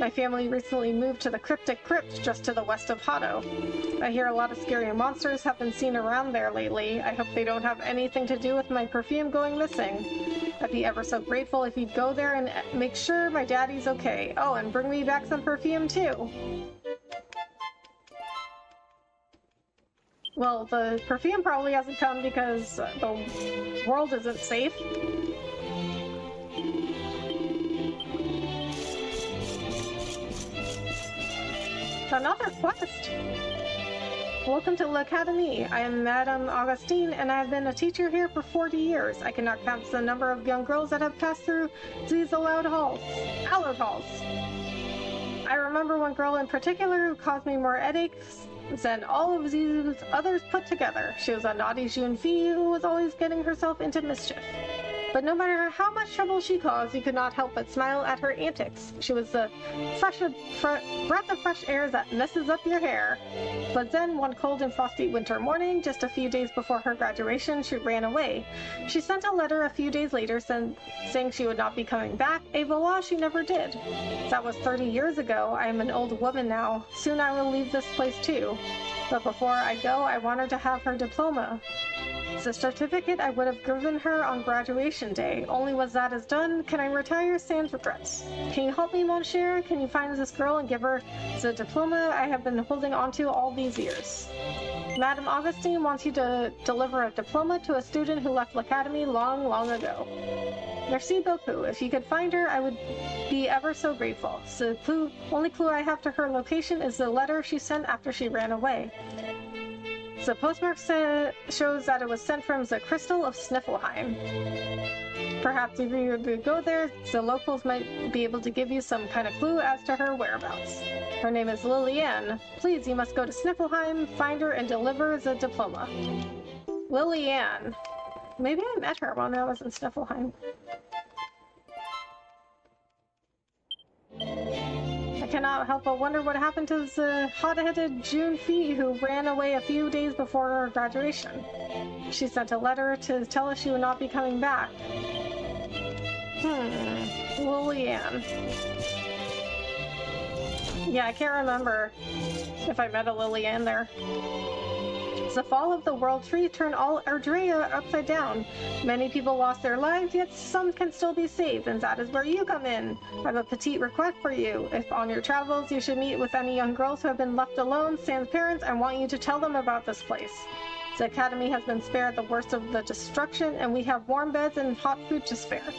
My family recently moved to the Cryptic Crypt just to the west of Hado. I hear a lot of scary monsters have been seen around there lately. I hope they don't have anything to do with my perfume going missing. I'd be ever so grateful if you'd go there and make sure my daddy's okay. Oh, and bring me back some perfume too. Well, the perfume probably hasn't come because the world isn't safe. Another quest! Welcome to L'Académie. I am Madame Augustine, and I have been a teacher here for 40 years. I cannot count the number of young girls that have passed through these allowed halls. I remember one girl in particular who caused me more headaches than all of these others put together. She was a naughty jeune fille who was always getting herself into mischief. But no matter how much trouble she caused, you could not help but smile at her antics. She was the breath of fresh air that messes up your hair. But then, one cold and frosty winter morning, just a few days before her graduation, she ran away. She sent a letter a few days later saying she would not be coming back, et voila, she never did. That was 30 years ago. I am an old woman now. Soon I will leave this place too. But before I go, I want her to have her diploma. The certificate I would have given her on graduation day. Only once that is done, can I retire sans regrets. Can you help me, monsieur? Can you find this girl and give her the diploma I have been holding onto all these years? Madame Augustine wants you to deliver a diploma to a student who left l'Académie long, long ago. Merci beaucoup. If you could find her, I would be ever so grateful. The only clue I have to her location is the letter she sent after she ran away. The postmark shows that it was sent from the Crystal of Sniffelheim. Perhaps if you were to go there, the locals might be able to give you some kind of clue as to her whereabouts. Her name is Lillian. Please, you must go to Sniffelheim, find her, and deliver the diploma. Lillian. Maybe I met her when I was in Sniffelheim. I cannot help but wonder what happened to the hot-headed June Fee who ran away a few days before her graduation. She sent a letter to tell us she would not be coming back. Lillian. Yeah, I can't remember if I met a Lillian there. The fall of the World Tree turned all Erdrea upside down. Many people lost their lives, yet some can still be saved, and that is where you come in. I have a petite request for you. If on your travels you should meet with any young girls who have been left alone, sans parents, I want you to tell them about this place. The Academy has been spared the worst of the destruction, and we have warm beds and hot food to spare.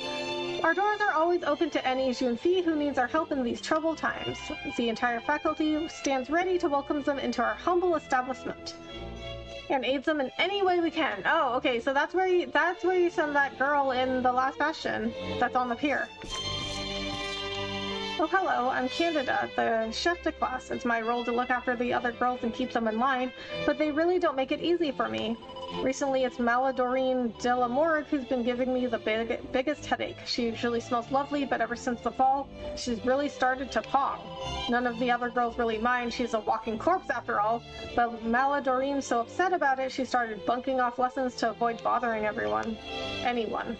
Our doors are always open to any Junfi who needs our help in these troubled times. The entire faculty stands ready to welcome them into our humble establishment and aids them in any way we can. Oh, okay, so that's where you send that girl in the last bastion that's on the pier. Oh, hello, I'm Candida, the chef de classe. It's my role to look after the other girls and keep them in line, but they really don't make it easy for me. Recently, it's Maladorine de la Morgue who's been giving me the biggest headache. She usually smells lovely, but ever since the fall, she's really started to pong. None of the other girls really mind. She's a walking corpse after all, but Maladorine's so upset about it, she started bunking off lessons to avoid bothering anyone.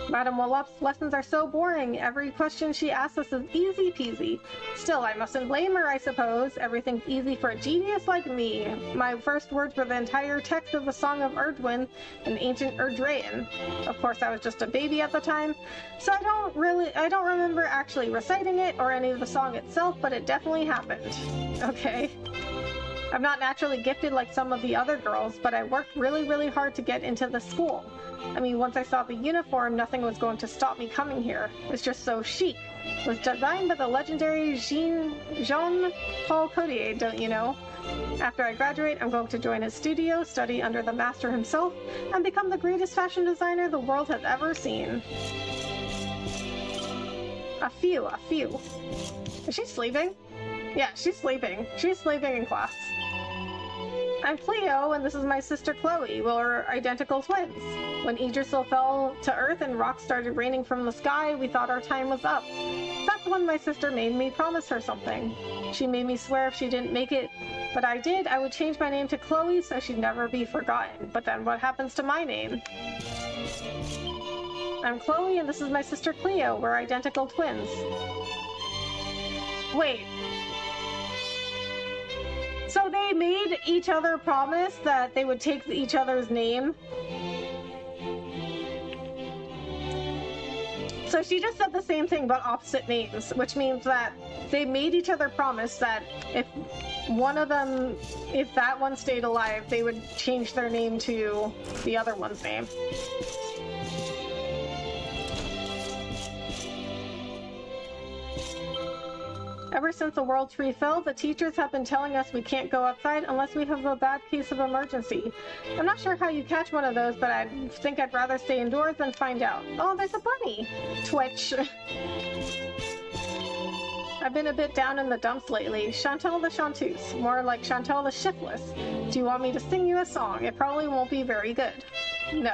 Madame Wallop's lessons are so boring. Every question she asks us is easy peasy. Still, I mustn't blame her, I suppose. Everything's easy for a genius like me. My first words were the entire text of the Song of Erdwin, an ancient Erdrean. Of course, I was just a baby at the time, so I don't remember actually reciting it or any of the song itself, but it definitely happened. Okay. I'm not naturally gifted like some of the other girls, but I worked really, really hard to get into the school. I mean, once I saw the uniform, nothing was going to stop me coming here. It was just so chic. It was designed by the legendary Jean-Paul Codier, don't you know? After I graduate, I'm going to join his studio, study under the master himself, and become the greatest fashion designer the world has ever seen. A few. Is she sleeping? Yeah, she's sleeping. She's sleeping in class. I'm Cleo, and this is my sister Chloe. We're identical twins. When Idrisil fell to Earth and rocks started raining from the sky, we thought our time was up. That's when my sister made me promise her something. She made me swear if she didn't make it, but I did, I would change my name to Chloe so she'd never be forgotten. But then what happens to my name? I'm Chloe, and this is my sister Cleo. We're identical twins. Wait. So they made each other promise that they would take each other's name. So she just said the same thing but opposite names, which means that they made each other promise that if that one stayed alive, they would change their name to the other one's name. Ever since the World Tree fell, the teachers have been telling us we can't go outside unless we have a bad case of emergency. I'm not sure how you catch one of those, but I think I'd rather stay indoors than find out. Oh, there's a bunny! Twitch. I've been a bit down in the dumps lately. Chantal the Chanteuse. More like Chantal the Shiftless. Do you want me to sing you a song? It probably won't be very good. No.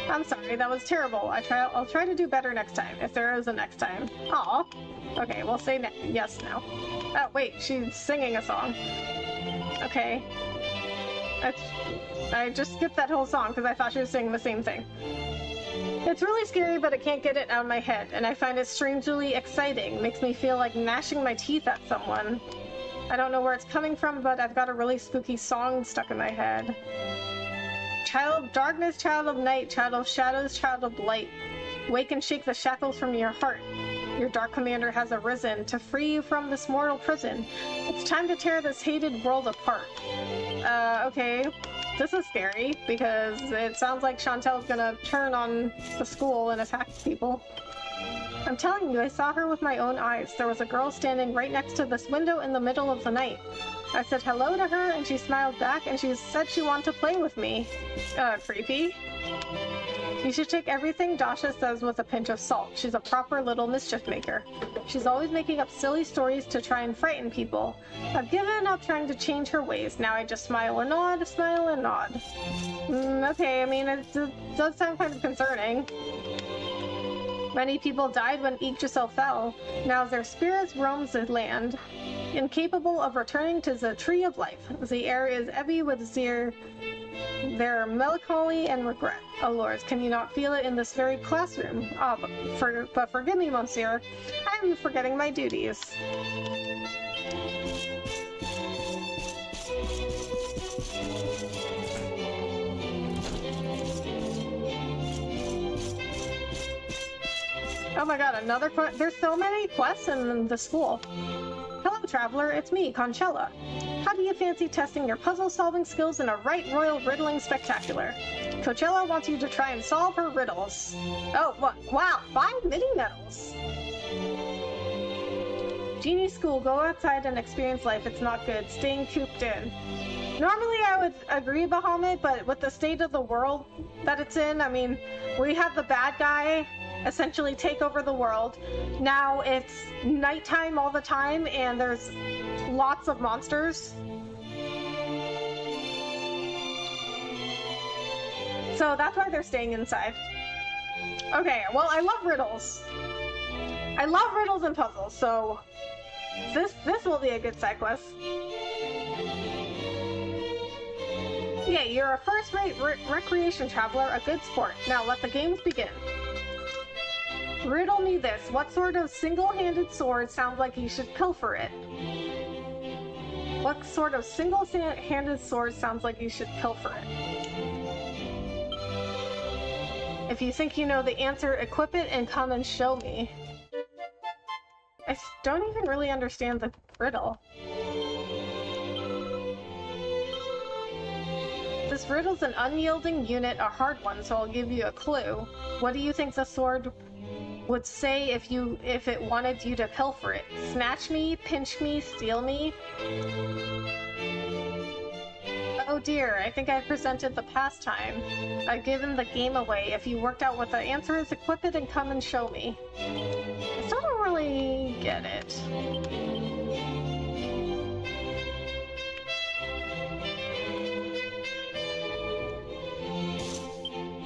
I'm sorry, that was terrible. I'll try to do better next time, if there is a next time. Aw. Okay, we'll say yes now. Oh, wait, she's singing a song. Okay. I just skipped that whole song because I thought she was singing the same thing. It's really scary, but I can't get it out of my head, and I find it strangely exciting. Makes me feel like gnashing my teeth at someone. I don't know where it's coming from, but I've got a really spooky song stuck in my head. Child of darkness, child of night, child of shadows, child of light. Wake and shake the shackles from your heart. Your dark commander has arisen to free you from this mortal prison. It's time to tear this hated world apart. Okay. This is scary, because it sounds like Chantel's gonna turn on the school and attack people. I'm telling you, I saw her with my own eyes. There was a girl standing right next to this window in the middle of the night. I said hello to her, and she smiled back, and she said she wanted to play with me. Creepy. You should take everything Dasha says with a pinch of salt. She's a proper little mischief maker. She's always making up silly stories to try and frighten people. I've given up trying to change her ways. Now I just smile and nod, smile and nod. Okay, I mean, it does sound kind of concerning. Many people died when Yggdrasil fell. Now their spirits roam the land, incapable of returning to the tree of life. The air is heavy with their melancholy and regret. Oh lords, can you not feel it in this very classroom? Ah, but forgive me, monsieur. I'm forgetting my duties. Oh my god, another quest. There's so many quests in the school. Hello, traveler. It's me, Conchella. How do you fancy testing your puzzle-solving skills in a right royal riddling spectacular? Conchella wants you to try and solve her riddles. Oh, what? Wow, 5 mini-medals! Genie school, go outside and experience life. It's not good. Staying cooped in. Normally I would agree, Bahamut, but with the state of the world that it's in, I mean, we have the bad guy essentially take over the world. Now it's nighttime all the time and there's lots of monsters. So that's why they're staying inside. Okay, well, I love riddles. I love riddles and puzzles, so this will be a good side quest. Yeah, you're a first-rate recreation traveler, a good sport. Now let the games begin. Riddle me this. What sort of single-handed sword sounds like you should pilfer it? What sort of single-handed sword sounds like you should pilfer it? If you think you know the answer, equip it and come and show me. I don't even really understand the riddle. This riddle's an unyielding unit, a hard one, so I'll give you a clue. What do you think the sword would say if it wanted you to pilfer it? Snatch me, pinch me, steal me? Oh dear, I think I've presented the pastime. I've given the game away. If you worked out what the answer is, equip it and come and show me. I still don't really get it.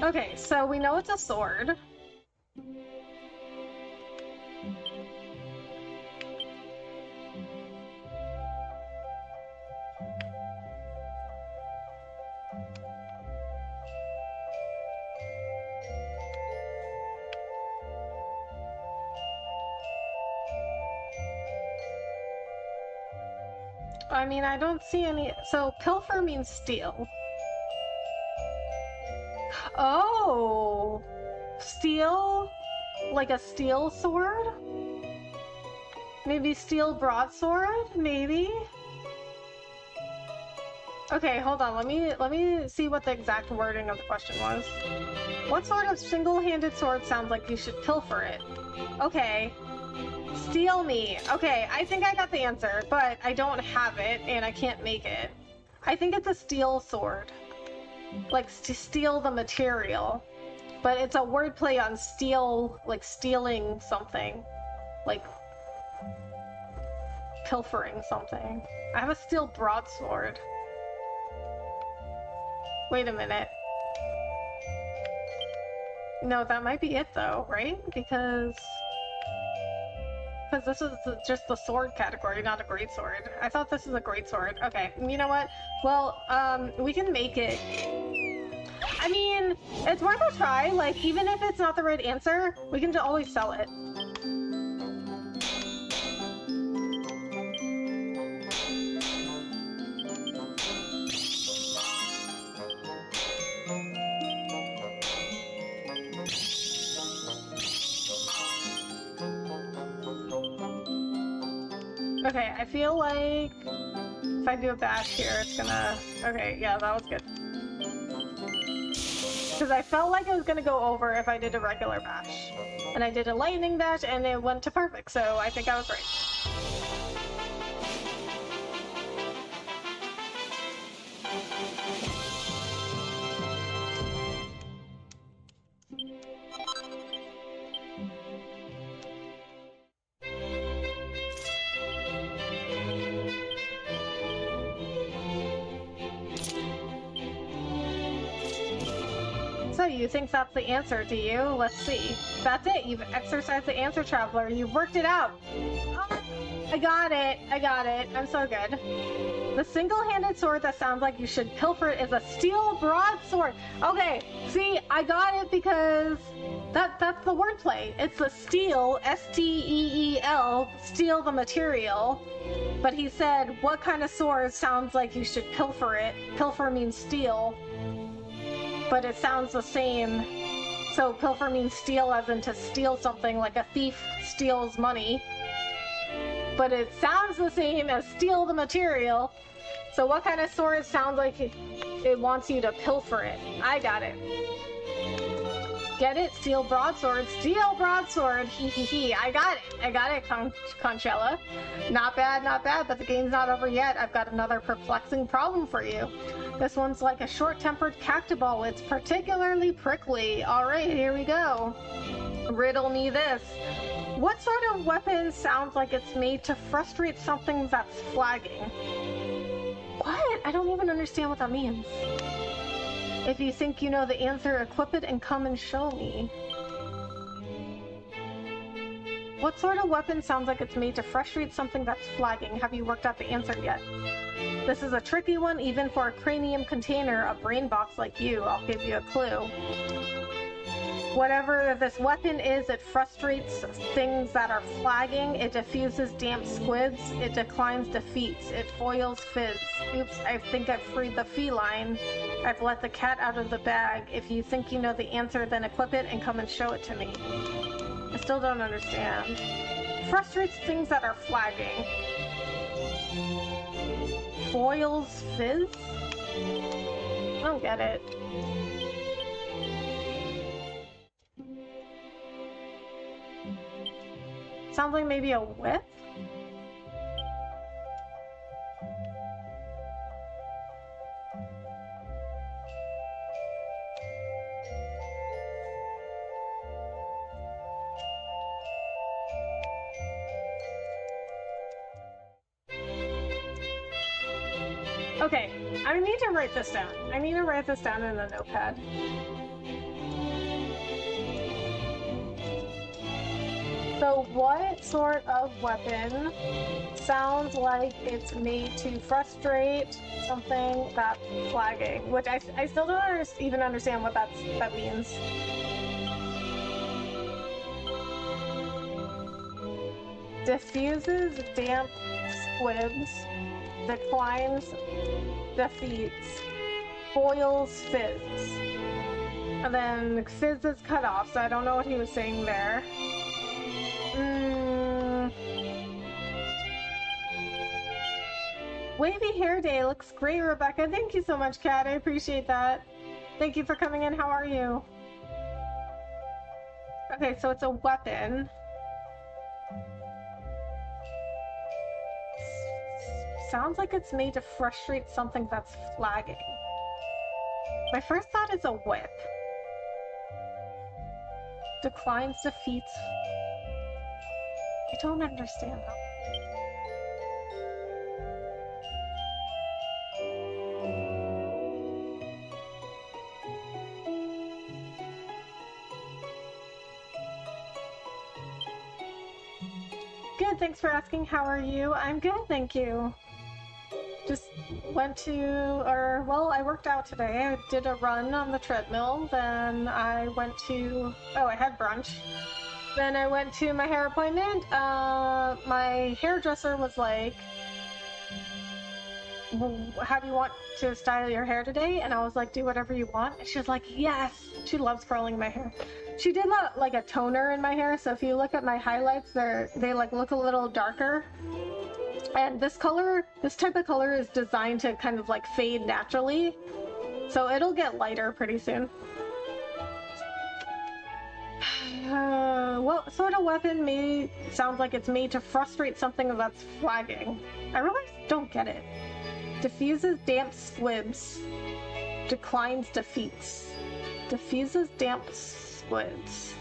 Okay, so we know it's a sword. I mean, I don't see any... So, pilfer means steal. Oh! Steel? Like a steel sword? Maybe steel broadsword? Maybe? Okay, hold on. Let me see what the exact wording of the question was. What sort of single-handed sword sounds like you should pilfer it? Okay. Steal me. Okay, I think I got the answer, but I don't have it, and I can't make it. I think it's a steel sword. Like, to steal the material. But it's a wordplay on steal, like stealing something. Like, pilfering something. I have a steel broadsword. Wait a minute. No, that might be it though, right? Because this is just the sword category, not a greatsword. I thought this is a greatsword. Okay, you know what? Well, we can make it. I mean, it's worth a try. Like, even if it's not the right answer, we can always sell it. Okay, I feel like if I do a bash here, it's gonna... Okay, yeah, that was good. Because I felt like it was gonna go over if I did a regular bash. And I did a lightning dash and it went to perfect, so I think I was right. you think that's the answer, do you? Let's see. That's it. You've exercised the answer, Traveler. You've worked it out. Oh, I got it. I got it. I'm so good. The single-handed sword that sounds like you should pilfer it is a steel broadsword. Okay, see, I got it because that's the wordplay. It's the steel, S-T-E-E-L, steel the material. But he said, what kind of sword sounds like you should pilfer it? Pilfer means steal. But it sounds the same. So pilfer means steal as in to steal something, like a thief steals money. But it sounds the same as steal the material. So what kind of sword sounds like it wants you to pilfer it? I got it. Get it? Steel broadsword. Steel broadsword. Hee hee hee. I got it. I got it, Conchella. Not bad, not bad, but the game's not over yet. I've got another perplexing problem for you. This one's like a short-tempered cactoball. It's particularly prickly. All right, here we go. Riddle me this. What sort of weapon sounds like it's made to frustrate something that's flagging? What? I don't even understand what that means. If you think you know the answer, equip it and come and show me. What sort of weapon sounds like it's made to frustrate something that's flagging? Have you worked out the answer yet? This is a tricky one, even for a cranium container, a brain box like you. I'll give you a clue. Whatever this weapon is, it frustrates things that are flagging, it diffuses damp squids, it declines defeats, it foils fizz. Oops, I think I've freed the feline. I've let the cat out of the bag. If you think you know the answer, then equip it and come and show it to me. I still don't understand. Frustrates things that are flagging. Foils fizz? I don't get it. Sounds like maybe a whip? Okay, I need to write this down. I need to write this down in a notepad. So what sort of weapon sounds like it's made to frustrate something that's flagging? Which I still don't even understand what that means. Diffuses damp squibs, declines defeats, foils fizz. And then fizz is cut off, so I don't know what he was saying there. Wavy hair day looks great, Rebecca. Thank you so much, Kat. I appreciate that. Thank you for coming in. How are you? Okay, so it's a weapon. Sounds like it's made to frustrate something that's flagging. My first thought is a whip. Declines, defeats. I don't understand that. Good, thanks for asking. How are you? I'm good, thank you. Just went to, I worked out today. I did a run on the treadmill, then I went to, I had brunch. Then I went to my hair appointment. My hairdresser was like, how do you want to style your hair today? And I was like, do whatever you want. And she was like, yes. She loves curling my hair. She did like a toner in my hair, so if you look at my highlights, they like look a little darker. And this type of color is designed to kind of like fade naturally. So it'll get lighter pretty soon. What sort of weapon sounds like it's made to frustrate something that's flagging? I really don't get it. Diffuses damp squibs. Declines defeats. Diffuses damp squids.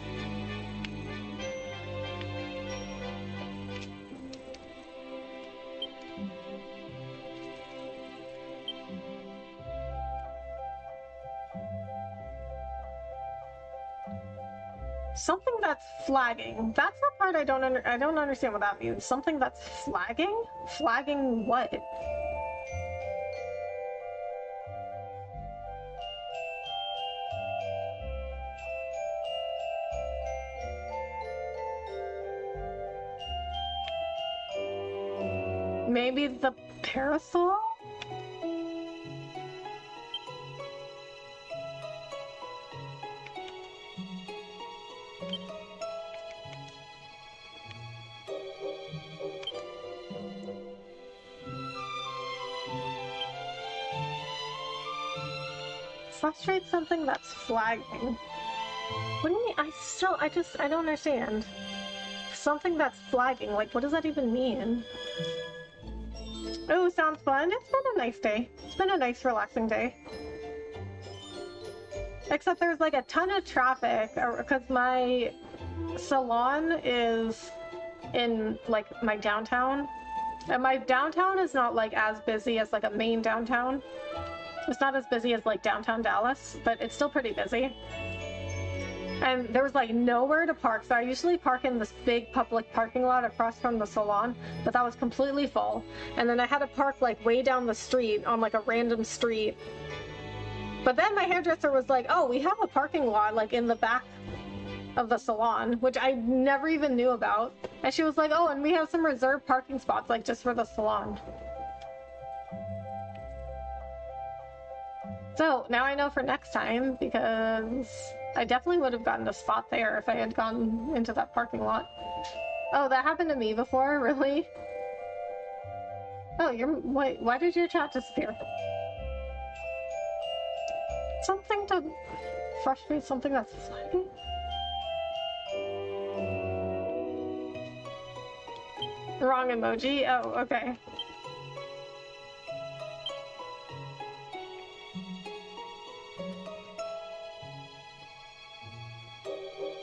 something that's flagging. That's the part I don't understand what that means. Something that's flagging? Flagging what? Maybe the parasol? Frustrate something that's flagging. What do you mean? I don't understand. Something that's flagging, like what does that even mean? Oh, sounds fun. It's been a nice day. It's been a nice, relaxing day. Except there's like a ton of traffic because my salon is in like my downtown. And my downtown is not like as busy as like a main downtown. It's not as busy as like downtown Dallas, but it's still pretty busy. And there was like nowhere to park, so I usually park in this big public parking lot across from the salon, but that was completely full. And then I had to park like way down the street on like a random street. But then my hairdresser was like, oh, we have a parking lot like in the back of the salon, which I never even knew about. And she was like, oh, and we have some reserved parking spots like just for the salon. So now I know for next time, because I definitely would have gotten a spot there if I had gone into that parking lot. Oh, that happened to me before? Really? Oh, wait, why did your chat disappear? Something to frustrate something that's flagging? Wrong emoji? Oh, okay.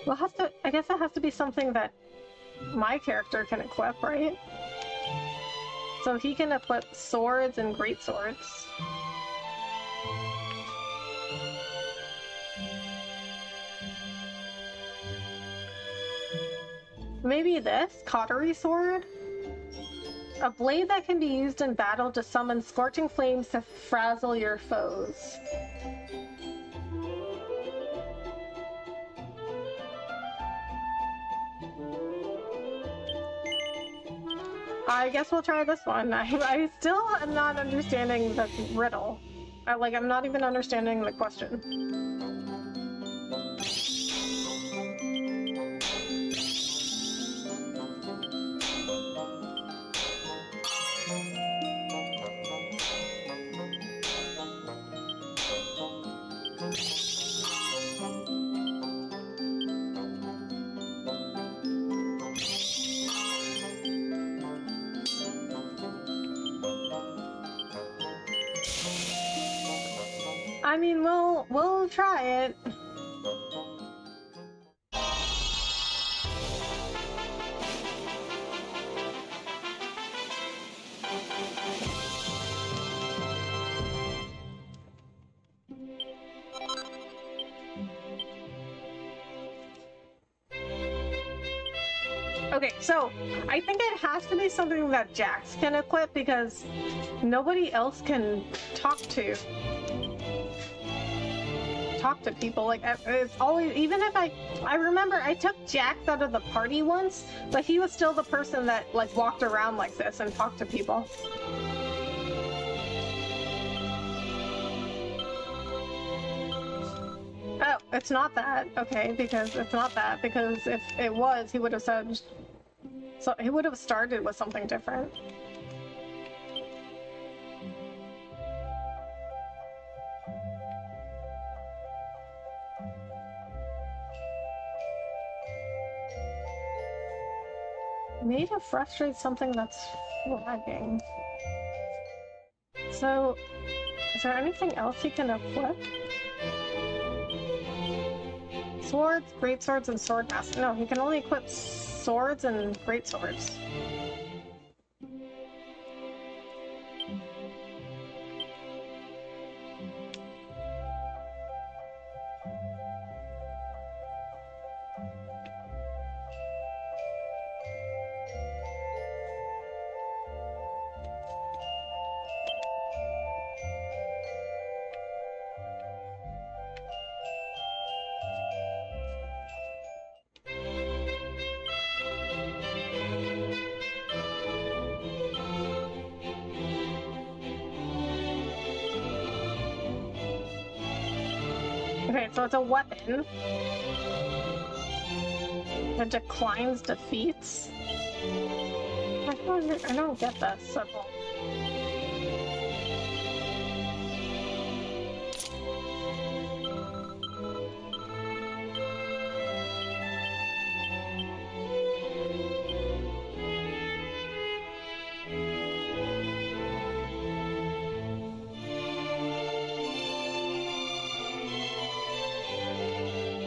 Well, I guess it has to be something that my character can equip, right? So he can equip swords and great swords. Maybe this? Cautery sword? A blade that can be used in battle to summon scorching flames to frazzle your foes. I guess we'll try this one. I still am not understanding the riddle. I'm not even understanding the question. I mean, we'll try it. Okay, so I think it has to be something that Jax can equip because nobody else can talk to people. Like, it's always, even if I remember I took Jax out of the party once, but he was still the person that like walked around like this and talked to people. Oh, it's not that. Okay, because it's not that, because if it was, he would have said, so he would have started with something different. Need to frustrate something that's flagging. So, is there anything else he can equip? Swords, great swords, and sword master. No, he can only equip swords and great swords. Alright, so it's a weapon. It declines defeats? I don't get this at all.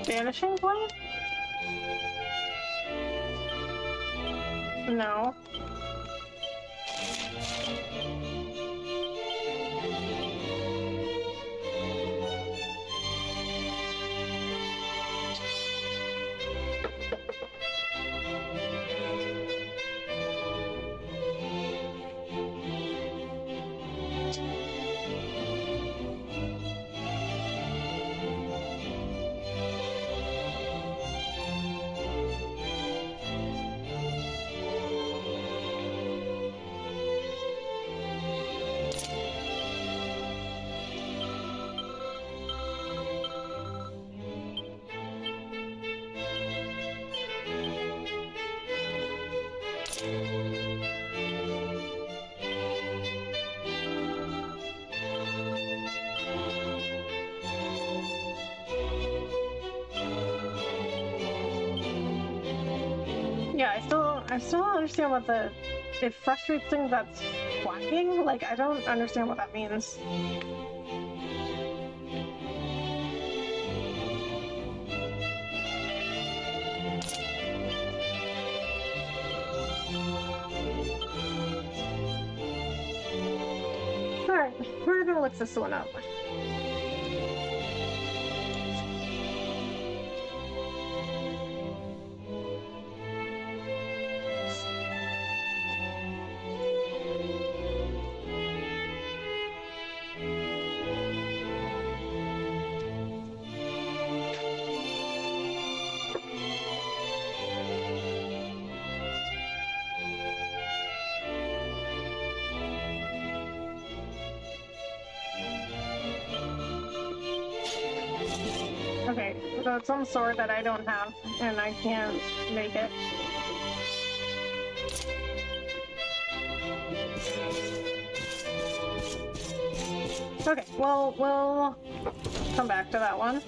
Vanishing point? No. Yeah, I still don't understand what it frustrates things that's flagging. Like, I don't understand what that means. Alright, we're gonna look this one up. Okay, so it's some sword that I don't have, and I can't make it. Okay, well, we'll come back to that one.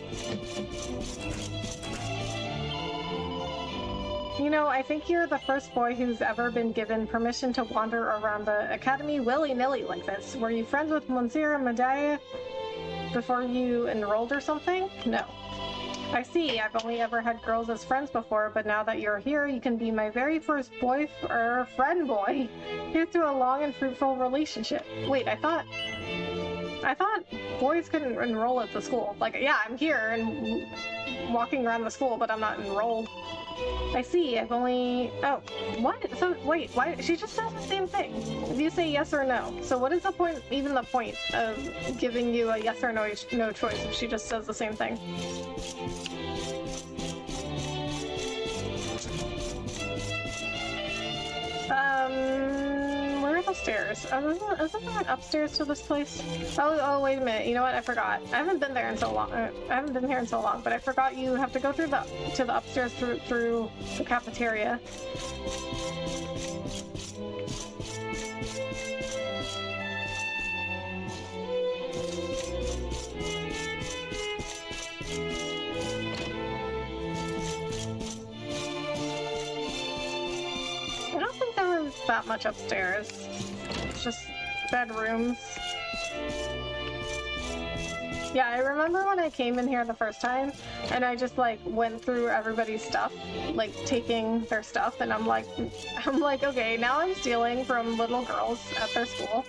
You know, I think you're the first boy who's ever been given permission to wander around the academy willy-nilly like this. Were you friends with Monsieur Medaya before you enrolled or something? No. I see, I've only ever had girls as friends before, but now that you're here, you can be my very first friend boy. Here's to a long and fruitful relationship. Wait, I thought boys couldn't enroll at the school. Like, yeah, I'm here and walking around the school, but I'm not enrolled. I see, I've only... Oh, what? So, wait, why? She just says the same thing. If you say yes or no. So what is the point, even the point, of giving you a yes or no choice if she just says the same thing? Where are the stairs? Isn't there an upstairs to this place? Oh, wait a minute. You know what? I forgot. I haven't been there in so long. I haven't been here in so long, but I forgot you have to go through to the upstairs through the cafeteria. I don't think there was that much upstairs. It's just bedrooms. Yeah, I remember when I came in here the first time, and I just like went through everybody's stuff, like taking their stuff, and I'm like, okay, now I'm stealing from little girls at their school.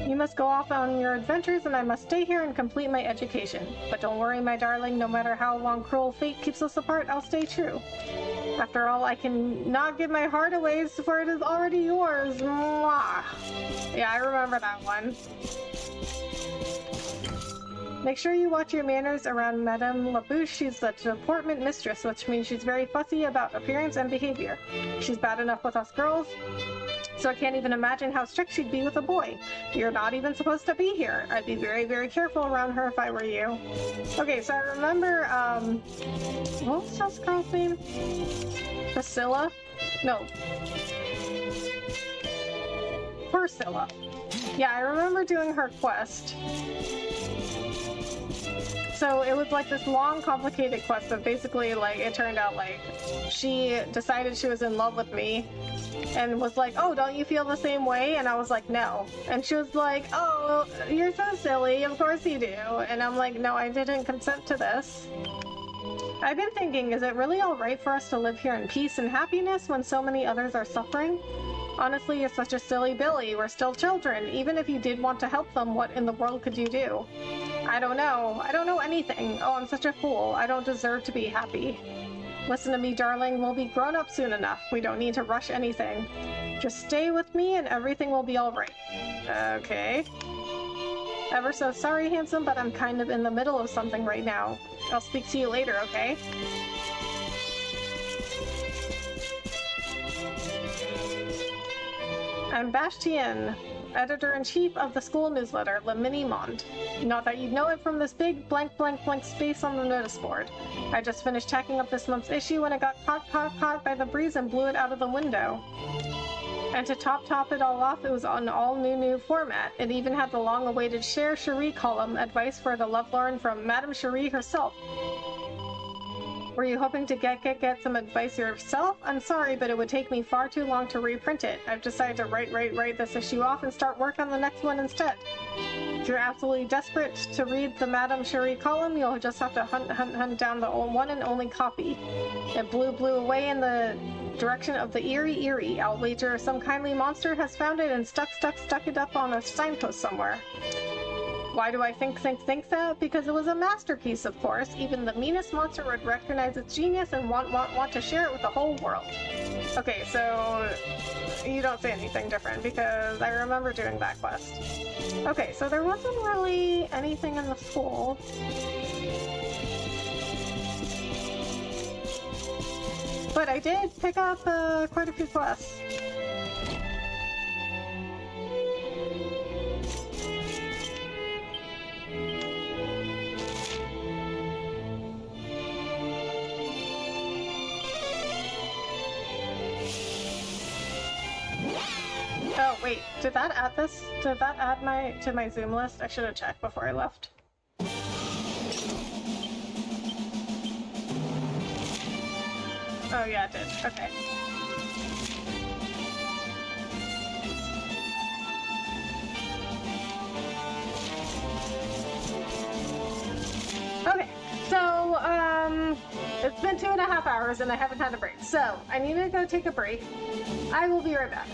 You must go off on your adventures, and I must stay here and complete my education. But don't worry, my darling, no matter how long cruel fate keeps us apart, I'll stay true. After all, I can not give my heart away, for it is already yours. Mwah. Yeah, I remember that one. Make sure you watch your manners around Madame Labouche. She's the deportment mistress, which means she's very fussy about appearance and behavior. She's bad enough with us girls, so I can't even imagine how strict she'd be with a boy. You're not even supposed to be here. I'd be very, very careful around her if I were you. Okay, so I remember, what was this girl's name? Priscilla? No. Priscilla. Yeah, I remember doing her quest. So it was like this long, complicated quest of basically, like, it turned out, like, she decided she was in love with me and was like, oh, don't you feel the same way? And I was like, no. And she was like, oh, you're so silly, of course you do. And I'm like, no, I didn't consent to this. I've been thinking, is it really alright for us to live here in peace and happiness when so many others are suffering? Honestly, you're such a silly Billy. We're still children. Even if you did want to help them, what in the world could you do? I don't know. I don't know anything. Oh, I'm such a fool. I don't deserve to be happy. Listen to me, darling. We'll be grown up soon enough. We don't need to rush anything. Just stay with me and everything will be alright. Okay. Ever so sorry, handsome, but I'm kind of in the middle of something right now. I'll speak to you later, okay? I'm Bastien, editor-in-chief of the school newsletter, Le Mini Monde. Not that you'd know it from this big blank blank blank space on the notice board. I just finished tacking up this month's issue when it got caught by the breeze and blew it out of the window. And to top it all off, it was on all new format. It even had the long-awaited Cher Cherie column, advice for the lovelorn from Madame Cherie herself. Were you hoping to get some advice yourself? I'm sorry, but it would take me far too long to reprint it. I've decided to write this issue off and start work on the next one instead. If you're absolutely desperate to read the Madame Cherie column, you'll just have to hunt down the one and only copy. It blew away in the direction of the Erie. I'll wager some kindly monster has found it and stuck it up on a signpost somewhere. Why do I think that? Because it was a masterpiece, of course. Even the meanest monster would recognize its genius and want to share it with the whole world. Okay, so you don't say anything different because I remember doing that quest. Okay, so there wasn't really anything in the school. But I did pick up quite a few quests. Oh wait, did that add this? Did that add to my Zoom list? I should have checked before I left. Oh yeah, it did. Okay. Okay, so it's been 2.5 hours and I haven't had a break. So I need to go take a break. I will be right back.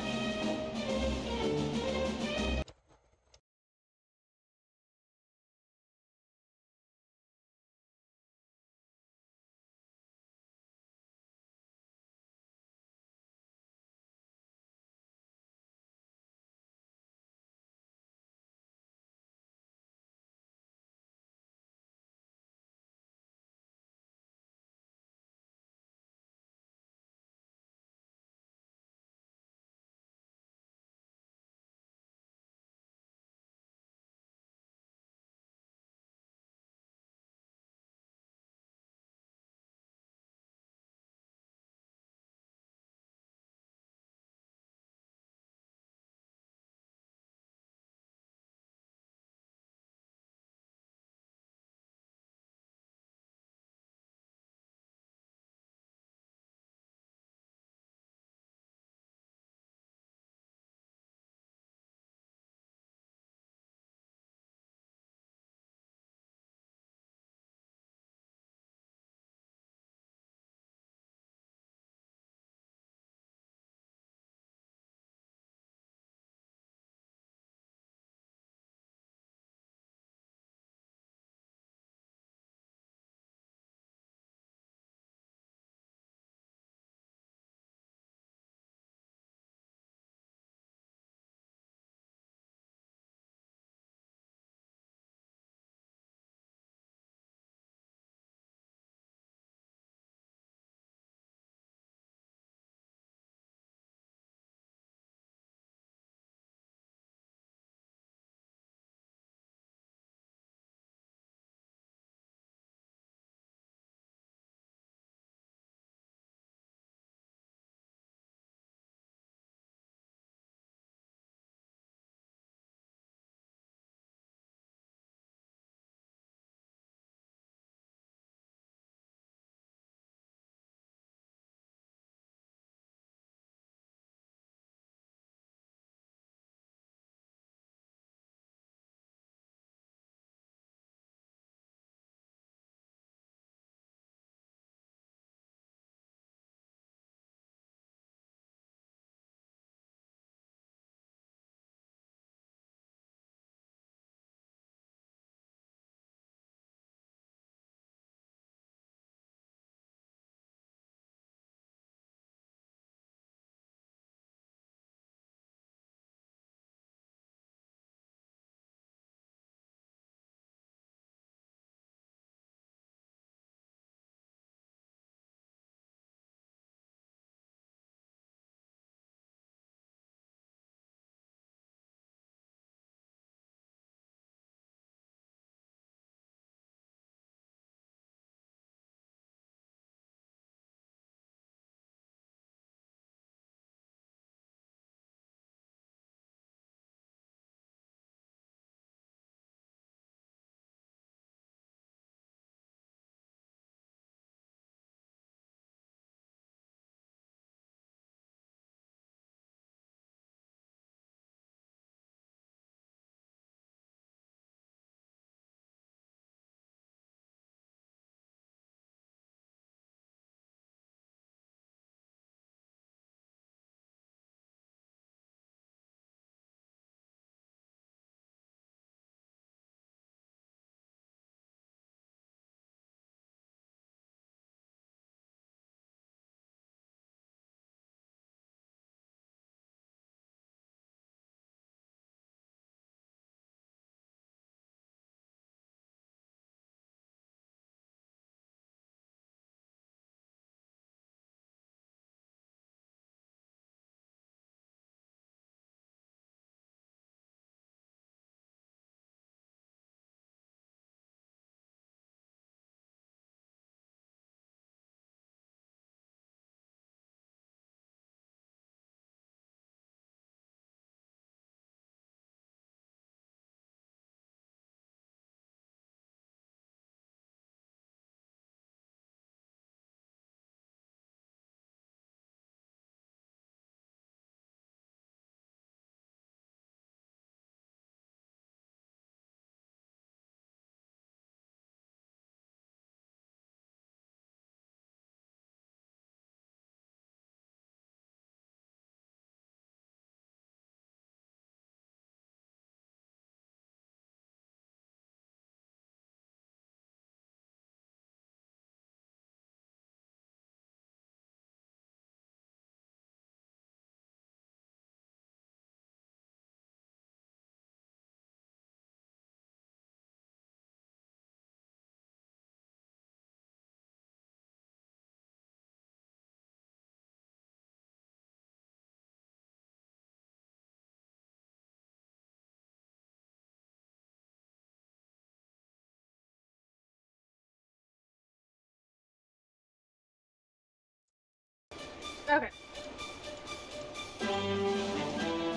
Okay.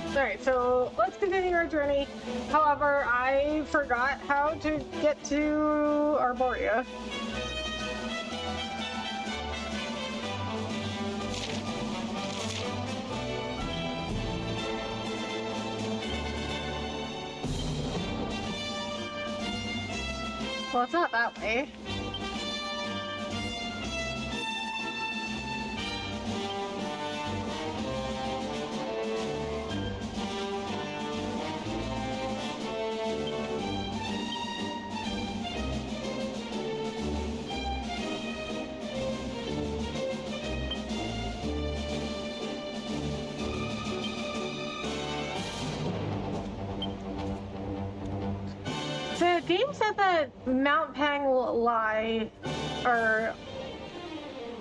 Alright, so let's continue our journey. However, I forgot how to get to Arborea. Well, it's not that way. The game said that Mount Panglai, or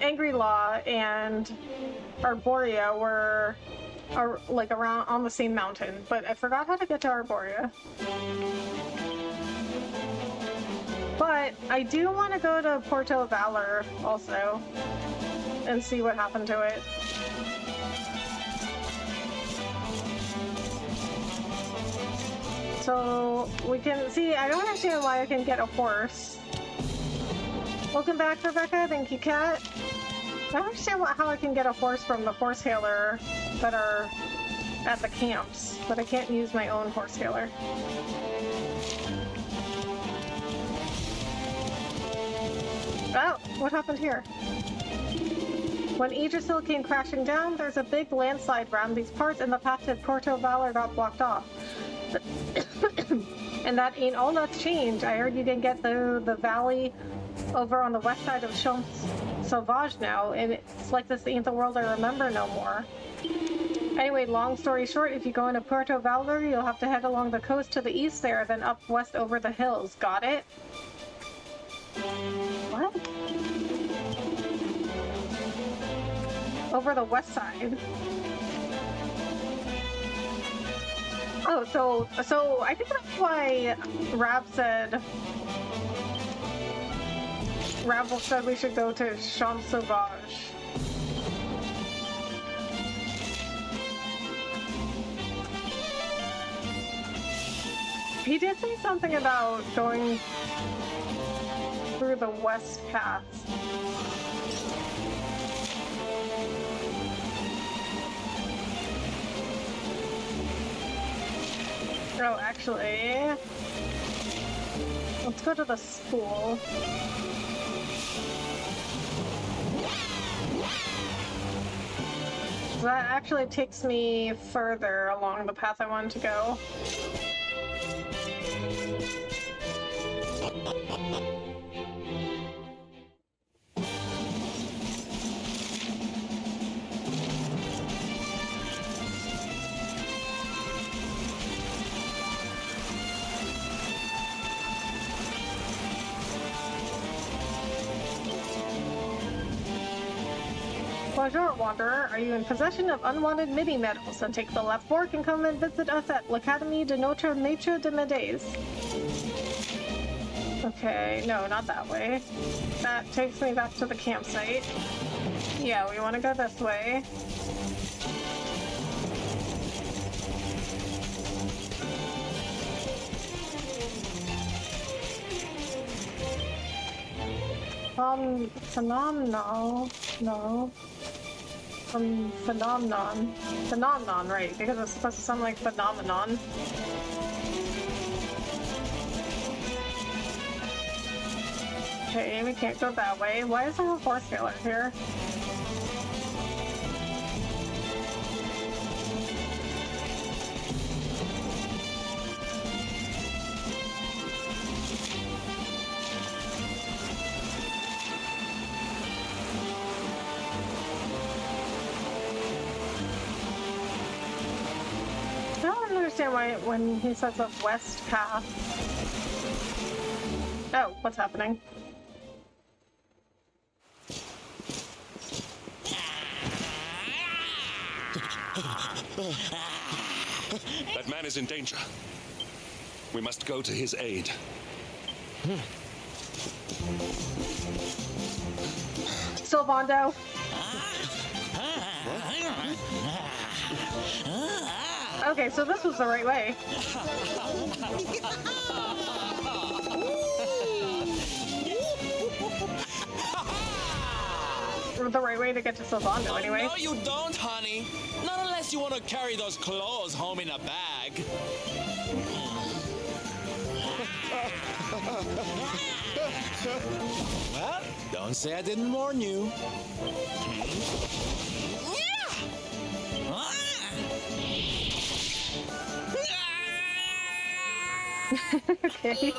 Angry-La, and Arborea were like around on the same mountain, but I forgot how to get to Arborea. But I do want to go to Porto Valor also and see what happened to it. So we can see, I don't understand why I can get a horse. Welcome back, Rebecca. Thank you, Kat. I don't understand how I can get a horse from the horse hailer that are at the camps, but I can't use my own horse hailer. Oh, what happened here? When Idrisil came crashing down, there's a big landslide around these parts and the path to Porto Valor got blocked off. And that ain't all that's changed. I heard you can get the valley over on the west side of Champs Sauvage now, and it's like this ain't the world I remember no more. Anyway, long story short, if you go into Porto Valor, you'll have to head along the coast to the east there, then up west over the hills. Got it? What? Over the west side. Oh, so I think that's why Rab said we should go to Champs Sauvage. He did say something about going through the west path. Oh, actually, let's go to the school. That actually takes me further along the path I wanted to go. Bonjour, Wanderer. Are you in possession of unwanted MIDI medals? Then take the left fork and come and visit us at l'Académie de Notre Maître de Médés. Okay, no, not that way. That takes me back to the campsite. Yeah, we want to go this way. Phenomenal. No. Phenomenon. Phenomenon, right, because it's supposed to sound like phenomenon. Okay, we can't go that way. Why is there a horse dealer here? I don't understand why when he says a west path. Oh, what's happening? That man is in danger. We must go to his aid. Silvando. Okay, so this was the right way. The right way to get to Sylvando, anyway. No, you don't, honey. Not unless you want to carry those clothes home in a bag. Well, don't say I didn't warn you. Okay.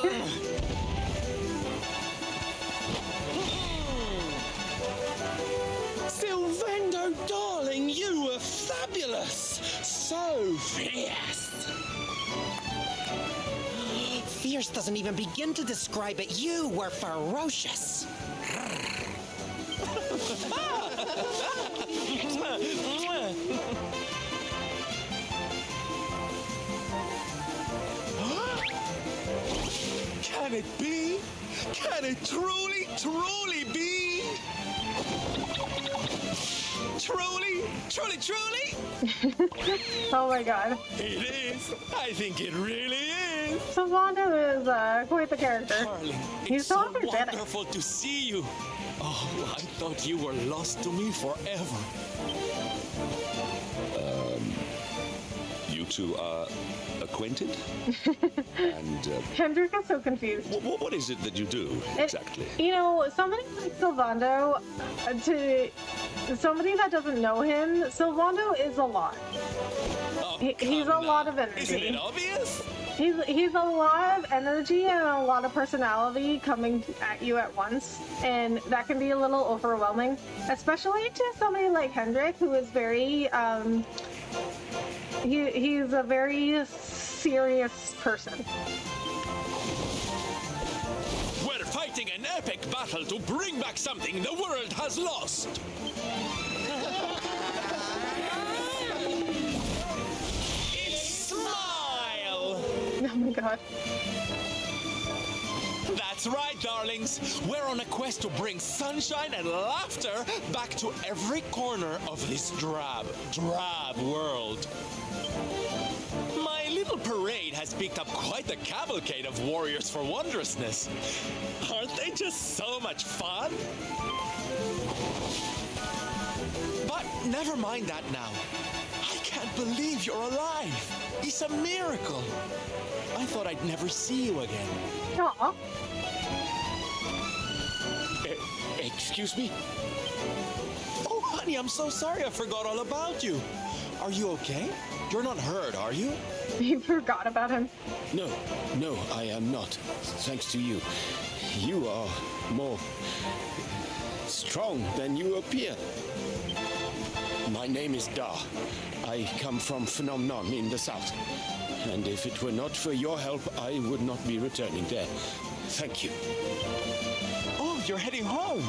Sylvando, darling, you were fabulous. So fierce. Fierce doesn't even begin to describe it. You were ferocious. Can it be? Can it truly, truly be? Truly, truly, truly? Oh my god. It is. I think it really is. Sylvando is quite the character. Darling, He's it's so so energetic. wonderful to see you. Oh, I thought you were lost to me forever. You two are acquainted? And Hendrik is so confused. what is it that you do exactly? You know, somebody like Sylvando, to somebody that doesn't know him, Sylvando is a lot. Oh, He's a come lot now. of energy. Isn't it obvious? He's a lot of energy and a lot of personality coming at you at once, and that can be a little overwhelming, especially to somebody like Hendrik, who is very he's a very serious person. We're fighting an epic battle to bring back something the world has lost. It's Smile! Oh my god. That's right, darlings. We're on a quest to bring sunshine and laughter back to every corner of this drab world. My little parade has picked up quite a cavalcade of warriors for wondrousness. Aren't they just so much fun? But never mind that now. I can't believe you're alive. It's a miracle. I thought I'd never see you again. Aw. Excuse me? Oh, honey, I'm so sorry I forgot all about you. Are you okay? You're not hurt, are you? You forgot about him. No, I am not. Thanks to you. You are more strong than you appear. My name is Da. I come from Phenomenon in the south. And if it were not for your help, I would not be returning there. Thank you. Oh, you're heading home.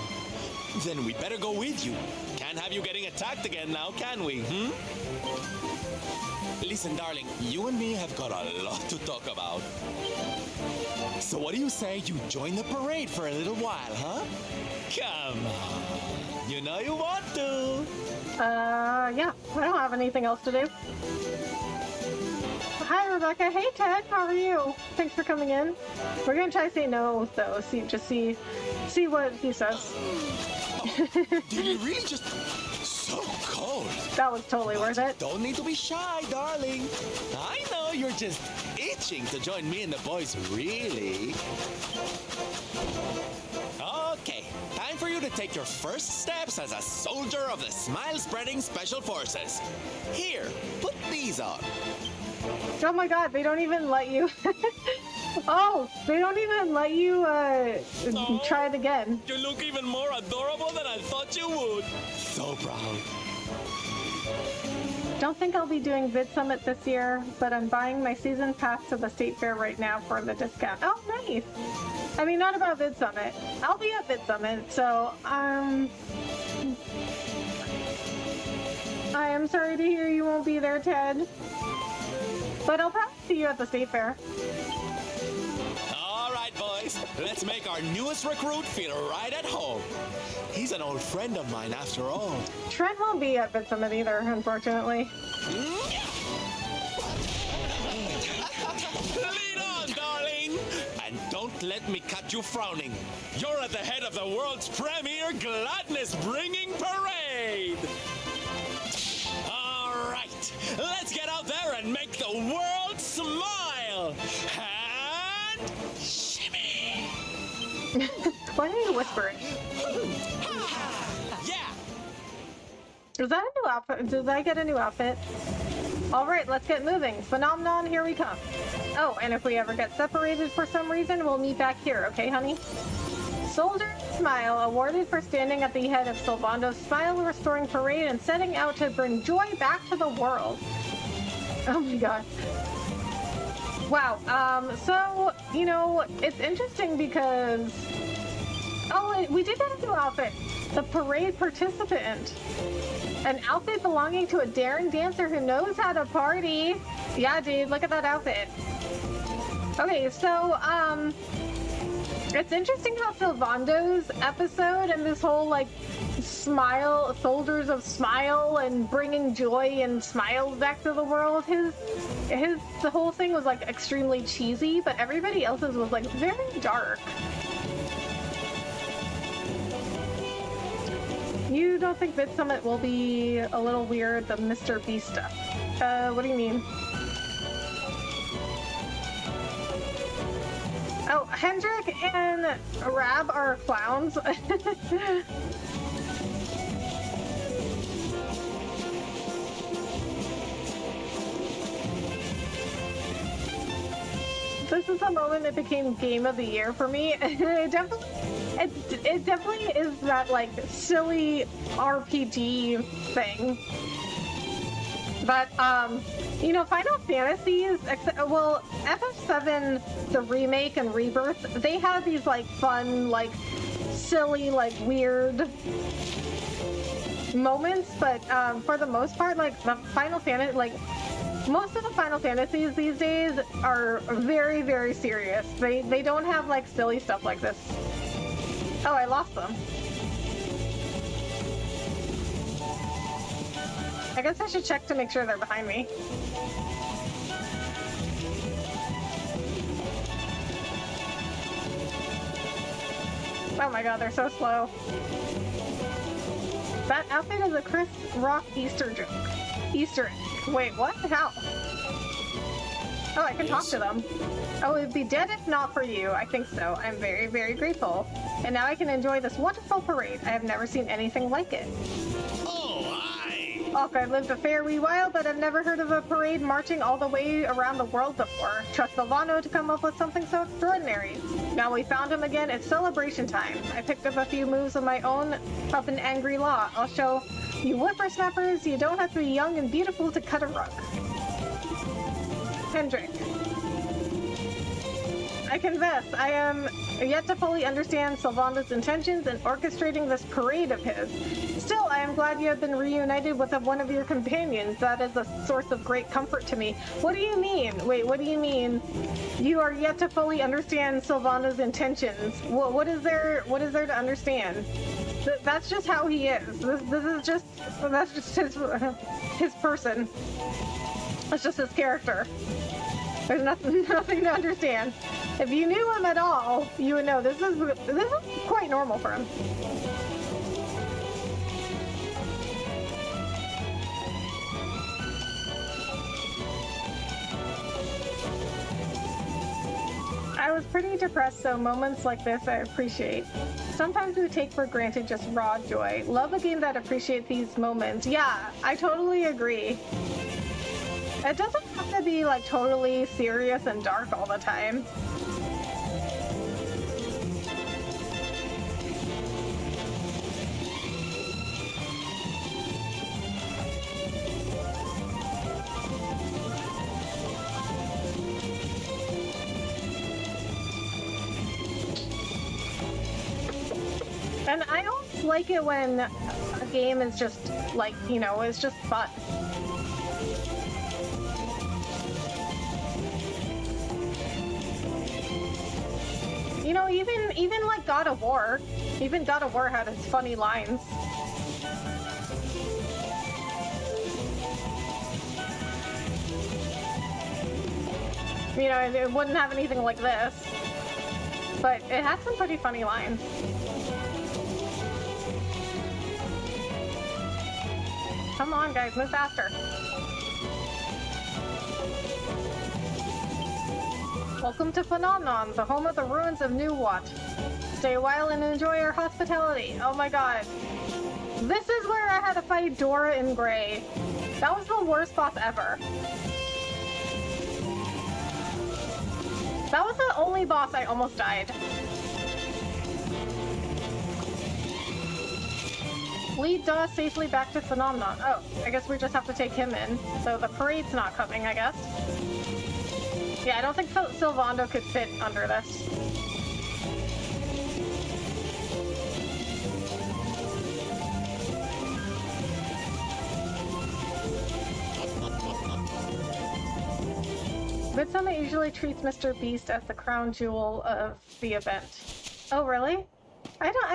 Then we'd better go with you. Can't have you getting attacked again now, can we, Listen, darling, you and me have got a lot to talk about. So what do you say you join the parade for a little while, huh? Come on. You know you want to. Yeah. I don't have anything else to do. Hi, Rebecca. Hey, Ted. How are you? Thanks for coming in. We're gonna try to say no, though. See what he says. Did you really just... So cold. That was totally worth it. Don't need to be shy, darling. I know you're just itching to join me and the boys, really. Okay, time for you to take your first steps as a soldier of the Smile-Spreading Special Forces. Here, put these on. Oh my god, they don't even let you... Oh, they don't even let you, try it again. You look even more adorable than I thought you would. So proud. Don't think I'll be doing Vid Summit this year, but I'm buying my season pass to the state fair right now for the discount. Oh, nice. I mean, not about Vid Summit. I'll be at Vid Summit, so, I am sorry to hear you won't be there, Ted. But I'll probably see you at the state fair. All right, boys. Let's make our newest recruit feel right at home. He's an old friend of mine after all. Trent won't be at Bit Summit either, unfortunately. Lead on, darling! And don't let me cut you frowning. You're at the head of the world's premier gladness-bringing parade! All right, let's get out there and make the world smile! And shimmy! Why are you whispering? Yeah! Is that a new outfit? Did I get a new outfit? All right, let's get moving. Phenomenon, here we come. Oh, and if we ever get separated for some reason, we'll meet back here, okay, honey? Soldier Smile, awarded for standing at the head of Sylvando's smile-restoring parade and setting out to bring joy back to the world. Oh my god. Wow, so, you know, it's interesting because... Oh, we did get a new outfit. The parade participant. An outfit belonging to a daring dancer who knows how to party. Yeah, dude, look at that outfit. Okay, so, it's interesting how Sylvando's episode and this whole, like, smile, soldiers of smile and bringing joy and smiles back to the world, the whole thing was, like, extremely cheesy, but everybody else's was, like, very dark. You don't think Bit Summit will be a little weird, the Mr. Beast stuff? What do you mean? Oh, Hendrik and Rab are clowns. This is the moment that became Game of the Year for me. It definitely is that, like, silly RPG thing. But, you know, Final Fantasies, well, FF7, the remake and Rebirth, they have these, like, fun, like, silly, like, weird moments, but for the most part, like, the Final Fantasy, like, most of the Final Fantasies these days are very, very serious. They don't have, like, silly stuff like this. Oh, I lost them. I guess I should check to make sure they're behind me. Oh my god, they're so slow. That outfit is a Chris Rock Easter joke. Easter egg. Wait, what? How? Oh, I can talk to them. Oh, it'd be dead if not for you. I think so. I'm very, very grateful. And now I can enjoy this wonderful parade. I have never seen anything like it. Oh, aye! Och, I've lived a fair wee while, but I've never heard of a parade marching all the way around the world before. Trust Silvano to come up with something so extraordinary. Now we found him again. It's celebration time. I picked up a few moves of my own up in Angry Law. I'll show you whippersnappers. You don't have to be young and beautiful to cut a rug. Hendrik. I confess, I am yet to fully understand Sylvando's intentions in orchestrating this parade of his. Still, I am glad you have been reunited with one of your companions. That is a source of great comfort to me. What do you mean? Wait, what do you mean? You are yet to fully understand Sylvando's intentions. What is there to understand? That's just how he is. That's just his person. That's just his character. There's nothing to understand. If you knew him at all, you would know this is quite normal for him. I was pretty depressed, so moments like this I appreciate. Sometimes we take for granted just raw joy. Love a game that appreciates these moments. Yeah, I totally agree. It doesn't have to be, like, totally serious and dark all the time. And I always like it when a game is just, like, you know, it's just fun. You know, even like God of War. Even God of War had its funny lines. You know, it wouldn't have anything like this. But it had some pretty funny lines. Come on, guys, move faster. Welcome to Phenomenon, the home of the ruins of New Wat. Stay a while and enjoy our hospitality. Oh my god. This is where I had to fight Dora in Grey. That was the worst boss ever. That was the only boss I almost died. Lead Duh safely back to Phenomenon. Oh, I guess we just have to take him in. So the parade's not coming, I guess. Yeah, I don't think Sylvando could fit under this. Midsummer usually treats Mr. Beast as the crown jewel of the event. Oh, really? I didn't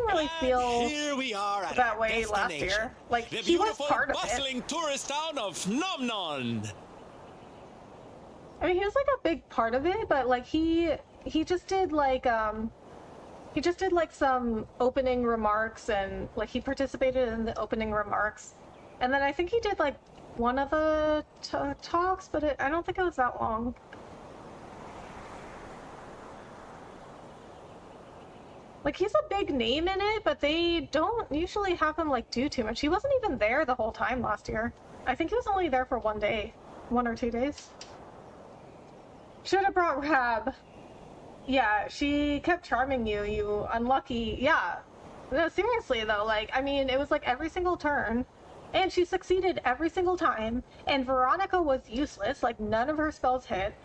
really feel here we are at that way last year. Like, the he was beautiful, part of bustling it. tourist town of Phenomenon. I mean, he was like a big part of it, but like he just did like some opening remarks, and like he participated in the opening remarks, and then I think he did like one of the talks, but I don't think it was that long. Like, he's a big name in it, but they don't usually have him like do too much. He wasn't even there the whole time last year. I think he was only there for 1 day, 1 or 2 days. Should have brought Rab. Yeah, she kept charming you, you unlucky. Yeah. No, seriously though, like, I mean, it was like every single turn. And she succeeded every single time. And Veronica was useless, like none of her spells hit.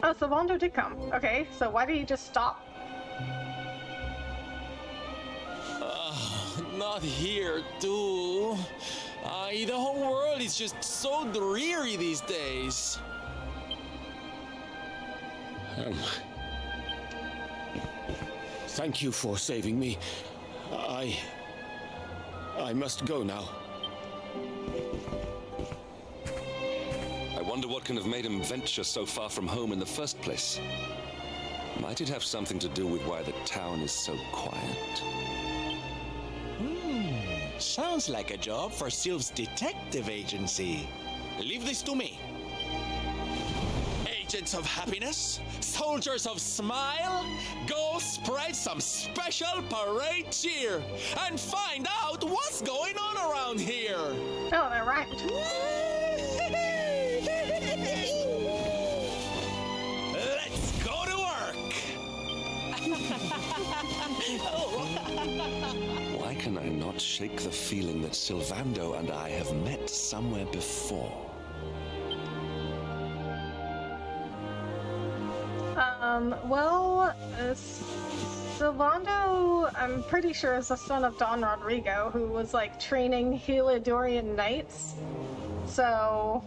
Oh, Sylvando did come. Okay, so why did he just stop? Not here, too. The whole world is just so dreary these days. Thank you for saving me. I must go now. I wonder what can have made him venture so far from home in the first place. Might it have something to do with why the town is so quiet? Sounds like a job for Sylph's detective agency. Leave this to me. Agents of happiness, soldiers of smile, go spread some special parade cheer and find out what's going on around here. Oh, they're right. Let's go to work. Why can I not shake the feeling that Sylvando and I have met somewhere before? Well, Sylvando, I'm pretty sure, is the son of Don Rodrigo, who was like training Helidorian knights. So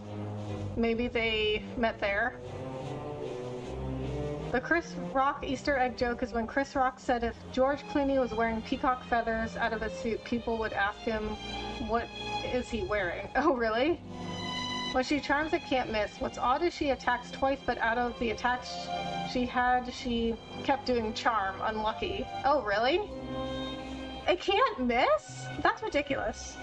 maybe they met there. The Chris Rock Easter egg joke is when Chris Rock said if George Clooney was wearing peacock feathers out of his suit, people would ask him, what is he wearing? Oh, really? When she charms, it can't miss. What's odd is she attacks twice, but out of the attacks she had, she kept doing charm. Unlucky. Oh, really? It can't miss? That's ridiculous.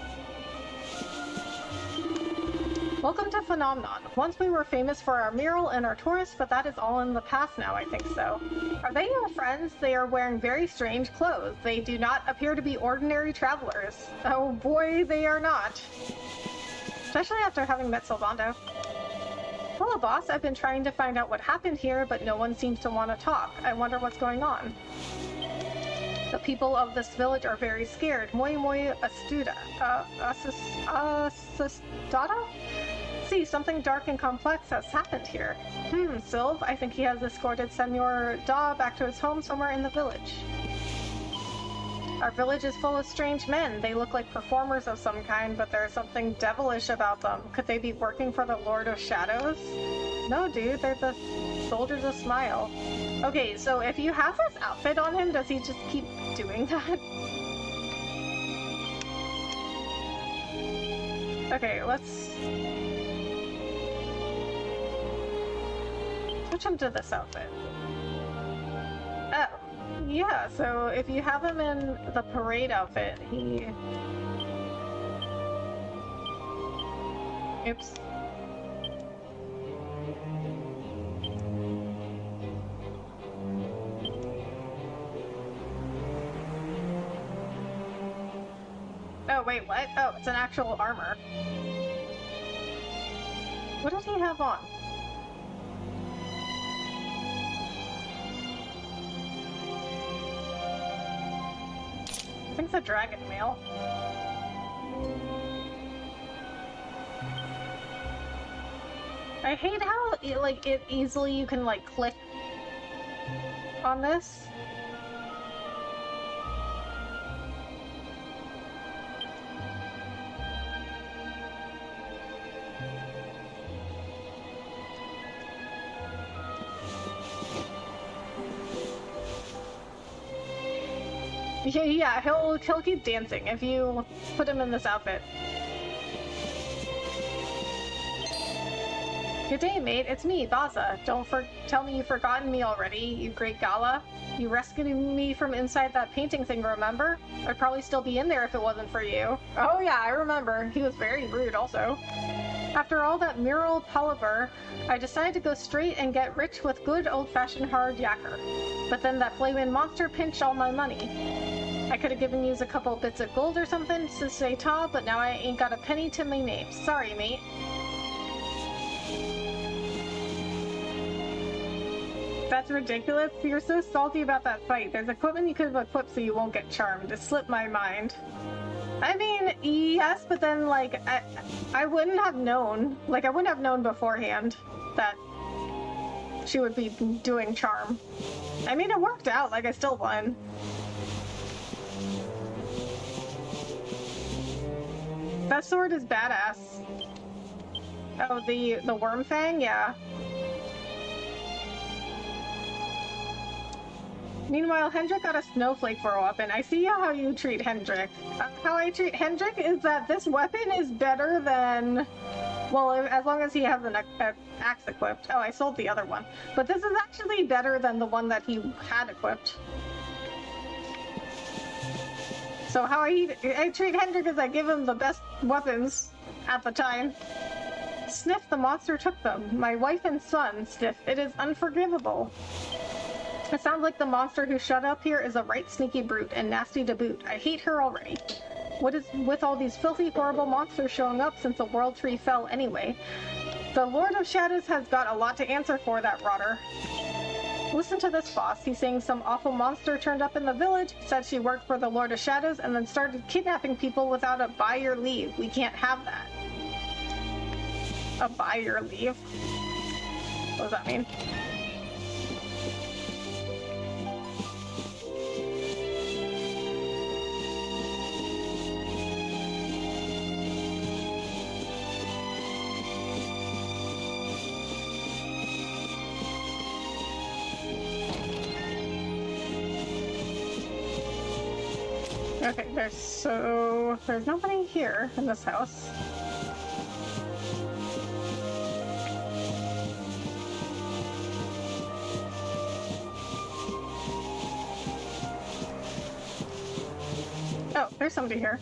Welcome to Phenomenon. Once we were famous for our mural and our tourists, but that is all in the past now, I think so. Are they your friends? They are wearing very strange clothes. They do not appear to be ordinary travelers. Oh boy, they are not. Especially after having met Sylvando. Hello, boss. I've been trying to find out what happened here, but no one seems to want to talk. I wonder what's going on. The people of this village are very scared. Moi moi astuda. Assustado? See, something dark and complex has happened here. Sylv, I think he has escorted Senor Da back to his home somewhere in the village. Our village is full of strange men. They look like performers of some kind, but there's something devilish about them. Could they be working for the Lord of Shadows? No, dude, they're the soldiers of smile. Okay, so if you have this outfit on him, does he just keep doing that? Okay, let's switch him to this outfit. Oh, yeah, so if you have him in the parade outfit, he... Oops. Oh, wait, what? Oh, it's an actual armor. What does he have on? I think it's a dragon mail. I hate how, easily you can, click on this. Yeah, he'll keep dancing if you put him in this outfit. Good day, mate. It's me, Baza. Don't tell me you've forgotten me already, you great Gala. You rescued me from inside that painting thing, remember? I'd probably still be in there if it wasn't for you. Oh yeah, I remember. He was very rude also. After all that mural palaver, I decided to go straight and get rich with good old-fashioned hard yakker. But then that flaming monster pinched all my money. I could have given you a couple bits of gold or something to say ta, but now I ain't got a penny to my name. Sorry, mate. That's ridiculous. You're so salty about that fight. There's equipment you could have equipped so you won't get charmed. It slipped my mind. I mean, yes, but then, I wouldn't have known. I wouldn't have known beforehand that she would be doing charm. I mean, it worked out. I still won. That sword is badass. Oh, the worm fang? Yeah. Meanwhile, Hendrik got a snowflake for a weapon. I see how you treat Hendrik. How I treat Hendrik is that this weapon is better than... Well, as long as he has an axe equipped. Oh, I sold the other one. But this is actually better than the one that he had equipped. So how I treat Hendrik is I give him the best weapons at the time. Sniff, the monster took them. My wife and son, Sniff. It is unforgivable. It sounds like the monster who shut up here is a right sneaky brute and nasty to boot. I hate her already. What is with all these filthy, horrible monsters showing up since the World Tree fell anyway? The Lord of Shadows has got a lot to answer for, that rotter. Listen to this, boss. He's saying some awful monster turned up in the village, said she worked for the Lord of Shadows, and then started kidnapping people without a by your leave. We can't have that. A by your leave? What does that mean? Okay, there's nobody here in this house. Oh, there's somebody here.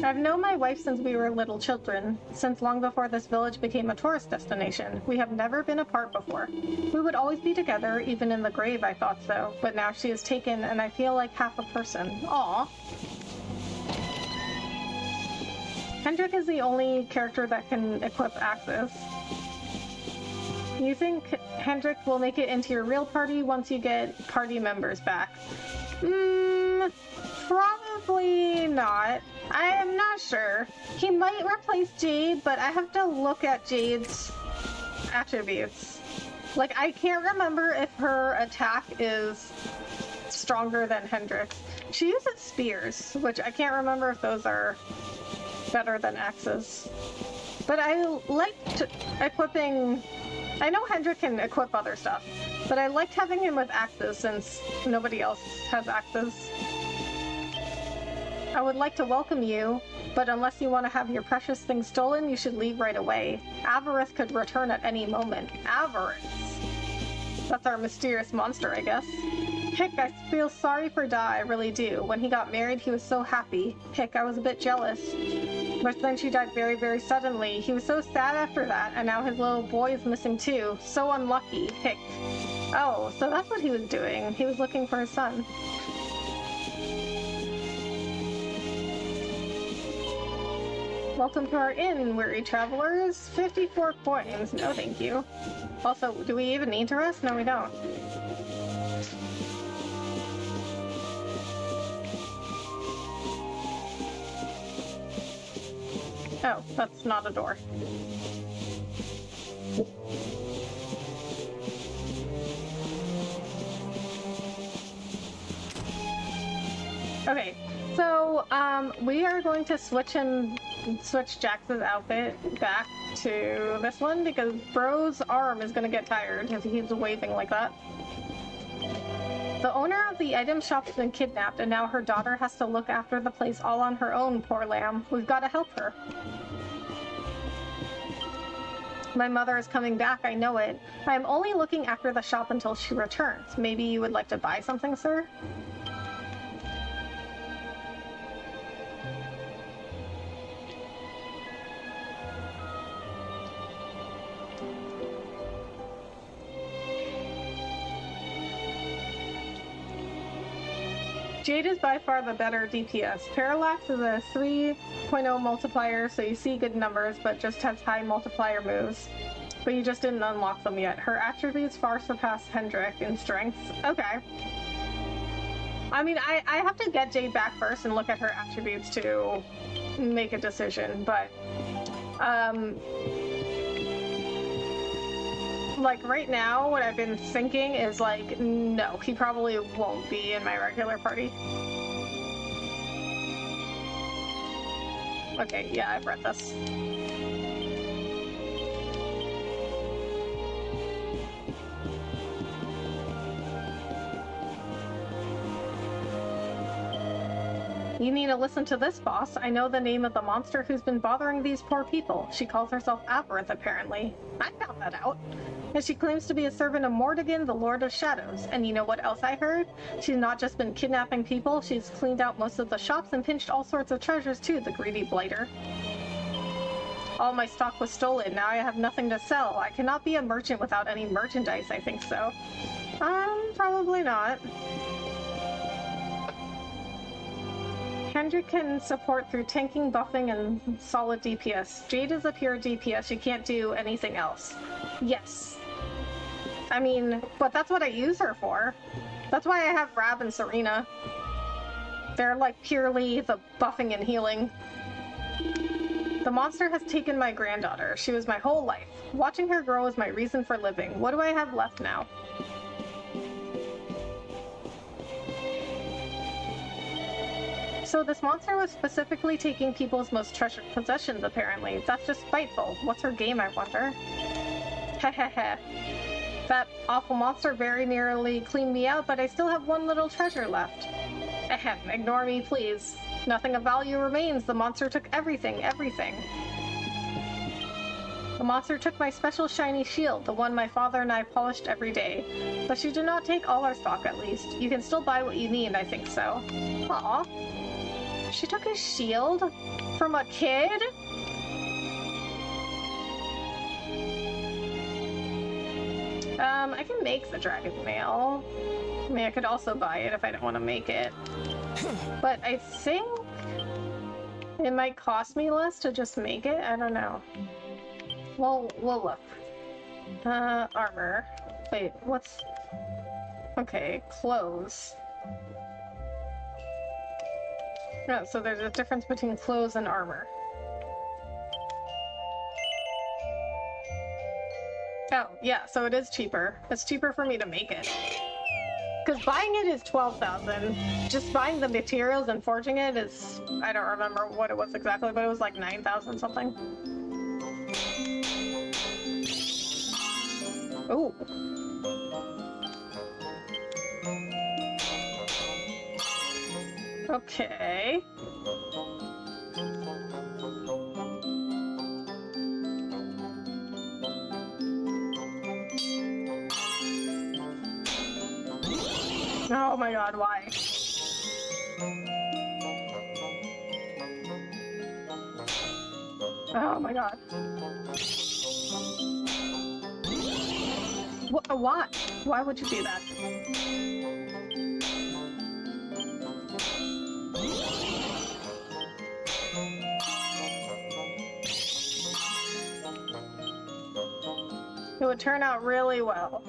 I've known my wife since we were little children, since long before this village became a tourist destination. We have never been apart before. We would always be together, even in the grave, I thought so. But now she is taken, and I feel like half a person. Aww. Hendrik is the only character that can equip axes. You think Hendrik will make it into your real party once you get party members back? Probably not. I am not sure. He might replace Jade, but I have to look at Jade's attributes. I can't remember if her attack is stronger than Hendrik's. She uses spears, which I can't remember if those are better than axes. But I liked equipping... I know Hendrik can equip other stuff, but I liked having him with axes since nobody else has axes. I would like to welcome you, but unless you want to have your precious things stolen, you should leave right away. Avarice could return at any moment. Avarice. That's our mysterious monster, I guess. Hick, I feel sorry for Da, I really do. When he got married, he was so happy. Hick, I was a bit jealous. But then she died very, very suddenly. He was so sad after that, and now his little boy is missing too. So unlucky. Hick. Oh, so that's what he was doing. He was looking for his son. Welcome to our inn, weary travelers. 54 coins. No, thank you. Also, do we even need to rest? No, we don't. Oh, that's not a door. Okay, so we are going to switch Jax's outfit back to this one because Bro's arm is going to get tired if he keeps waving like that. The owner of the item shop has been kidnapped, and now her daughter has to look after the place all on her own, poor lamb. We've got to help her. My mother is coming back, I know it. I am only looking after the shop until she returns. Maybe you would like to buy something, sir? Jade is by far the better DPS. Parallax is a 3.0 multiplier, so you see good numbers, but just has high multiplier moves. But you just didn't unlock them yet. Her attributes far surpass Hendrik in strength. Okay. I mean, I have to get Jade back first and look at her attributes to make a decision, but... like, right now, what I've been thinking is, like, no, he probably won't be in my regular party. Okay, yeah, I've read this. You need to listen to this, boss. I know the name of the monster who's been bothering these poor people. She calls herself Avarice, apparently. I found that out. And she claims to be a servant of Mordegon, the Lord of Shadows. And you know what else I heard? She's not just been kidnapping people, she's cleaned out most of the shops and pinched all sorts of treasures too, the greedy blighter. All my stock was stolen. Now I have nothing to sell. I cannot be a merchant without any merchandise, I think so. Probably not. Hendrik can support through tanking, buffing, and solid DPS. Jade is a pure DPS. She can't do anything else. Yes. I mean, but that's what I use her for. That's why I have Rab and Serena. They're like purely the buffing and healing. The monster has taken my granddaughter. She was my whole life. Watching her grow is my reason for living. What do I have left now? So this monster was specifically taking people's most treasured possessions, apparently. That's just spiteful. What's her game, I wonder? Hehehe. That awful monster very nearly cleaned me out, but I still have one little treasure left. Ahem, ignore me, please. Nothing of value remains. The monster took everything, everything. The monster took my special shiny shield, the one my father and I polished every day. But she did not take all our stock, at least. You can still buy what you need, I think so. Aw. She took his shield? From a kid? I can make the dragon mail. I mean, I could also buy it if I don't want to make it. But I think it might cost me less to just make it. I don't know. Well, we'll look. Armor. Wait, what's... Okay, clothes. No, so there's a difference between clothes and armor. Oh, yeah, so it is cheaper. It's cheaper for me to make it. Because buying it is 12,000. Just buying the materials and forging it is... I don't remember what it was exactly, but it was like 9,000 something. Oh. Okay. Oh my god, why? Oh my god. Why? Why would you do that? It would turn out really well.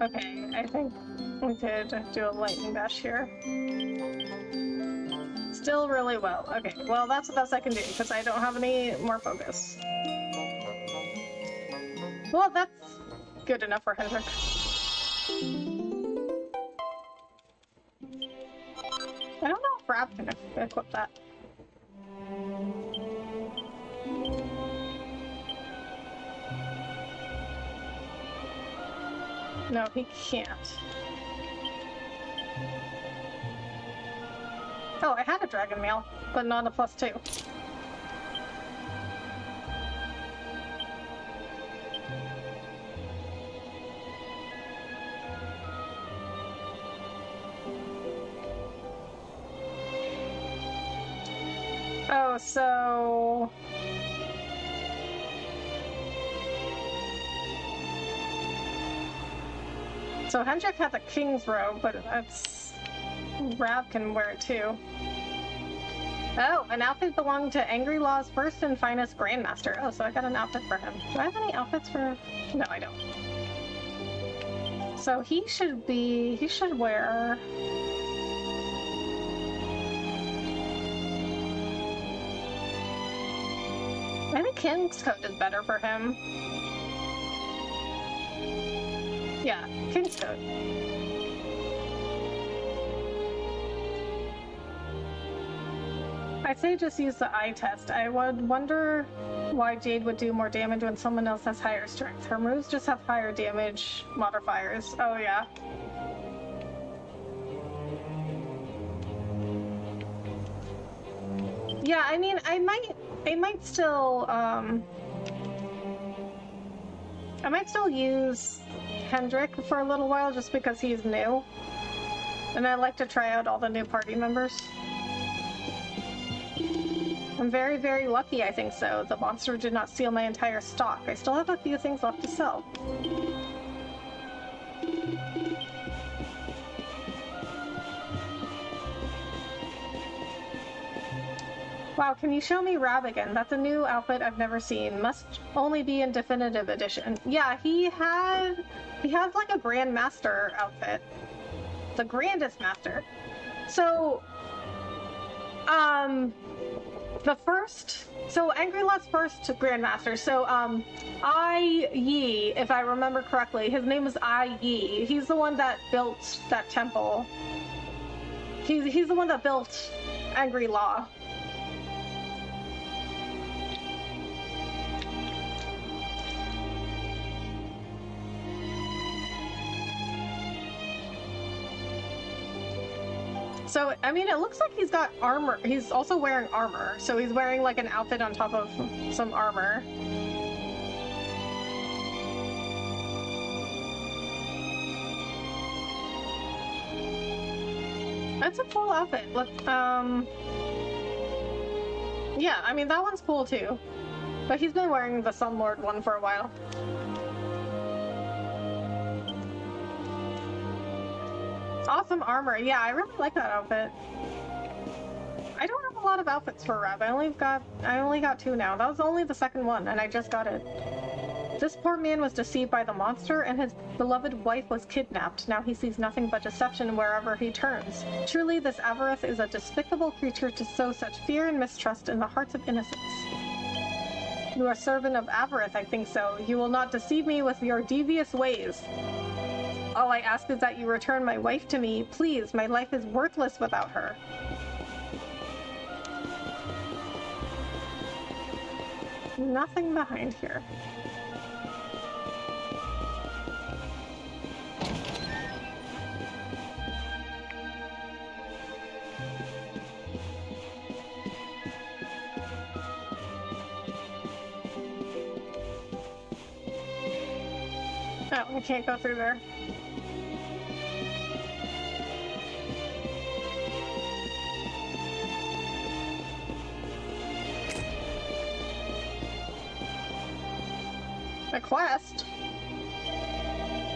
Okay, I think we could do a lightning dash here. Still really well. Okay, well that's the best I can do because I don't have any more focus. Well, that's good enough for Hendrik. I don't know if Rab can equip that. No, he can't. Oh, I had a dragon mail, but not a +2. Oh, so... So Hendrik had the king's robe, but that's... Rab can wear it too. Oh, an outfit belonging to Angry Law's first and finest Grandmaster. Oh, so I got an outfit for him. Do I have any outfits for... No, I don't. So he should wear... I think King's coat is better for him. Yeah, King's coat. I'd say just use the eye test. I would wonder why Jade would do more damage when someone else has higher strength. Her moves just have higher damage modifiers. Oh yeah. Yeah, I mean, I might still use Hendrik for a little while just because he's new. And I like to try out all the new party members. I'm very, very lucky, I think so. The monster did not steal my entire stock. I still have a few things left to sell. Wow, can you show me Rab again? That's a new outfit I've never seen. Must only be in definitive edition. Yeah, he has like a Grand Master outfit. The Grandest Master. So, Angry Law's first Grandmaster. So, Ai Yi, if I remember correctly, his name is Ai Yi. He's the one that built that temple. He's the one that built Angry Law. So, I mean, it looks like he's got armor. He's also wearing armor. So he's wearing like an outfit on top of some armor. That's a cool outfit. Look, yeah, I mean, that one's cool too. But he's been wearing the Sunlord one for a while. Awesome armor. Yeah, I really like that outfit. I don't have a lot of outfits for Rab. I only got 2 now. That was only the second one, and I just got it. This poor man was deceived by the monster, and his beloved wife was kidnapped. Now he sees nothing but deception wherever he turns. Truly, this Avarith is a despicable creature to sow such fear and mistrust in the hearts of innocents. You are a servant of Avarith, I think so. You will not deceive me with your devious ways. All I ask is that you return my wife to me. Please, my life is worthless without her. Nothing behind here. I can't go through there. A quest?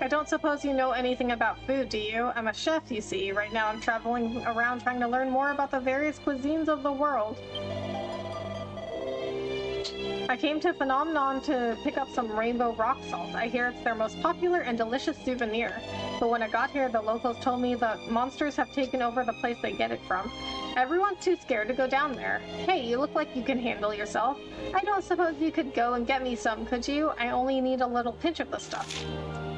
I don't suppose you know anything about food, do you? I'm a chef, you see. Right now I'm traveling around trying to learn more about the various cuisines of the world. I came to Phenomenon to pick up some rainbow rock salt. I hear it's their most popular and delicious souvenir. But when I got here, the locals told me the monsters have taken over the place they get it from. Everyone's too scared to go down there. Hey, you look like you can handle yourself. I don't suppose you could go and get me some, could you? I only need a little pinch of the stuff.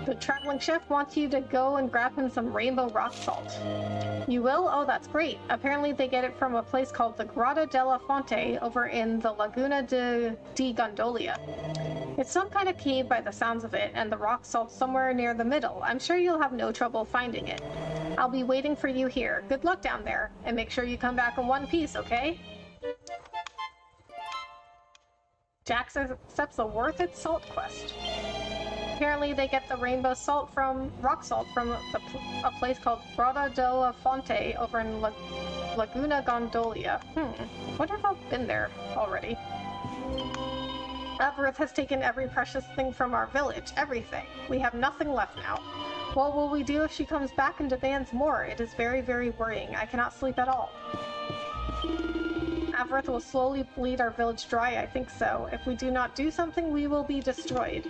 The traveling chef wants you to go and grab him some rainbow rock salt. You will? Oh, that's great. Apparently they get it from a place called the Grotta della Fonte over in the Laguna di Gondolia. It's some kind of cave by the sounds of it, and the rock salt's somewhere near the middle. I'm sure you'll have no trouble finding it. I'll be waiting for you here. Good luck down there, and make sure you come back in one piece, okay? Jax accepts a worth it salt quest. Apparently they get the rainbow salt from rock salt from a place called Grotta della Fonte over in Laguna Gondolia. Wonder if I've been there already. Avarith has taken every precious thing from our village. Everything. We have nothing left now. What will we do if she comes back and demands more? It is very, very worrying. I cannot sleep at all. Avarith will slowly bleed our village dry, I think so. If we do not do something, we will be destroyed.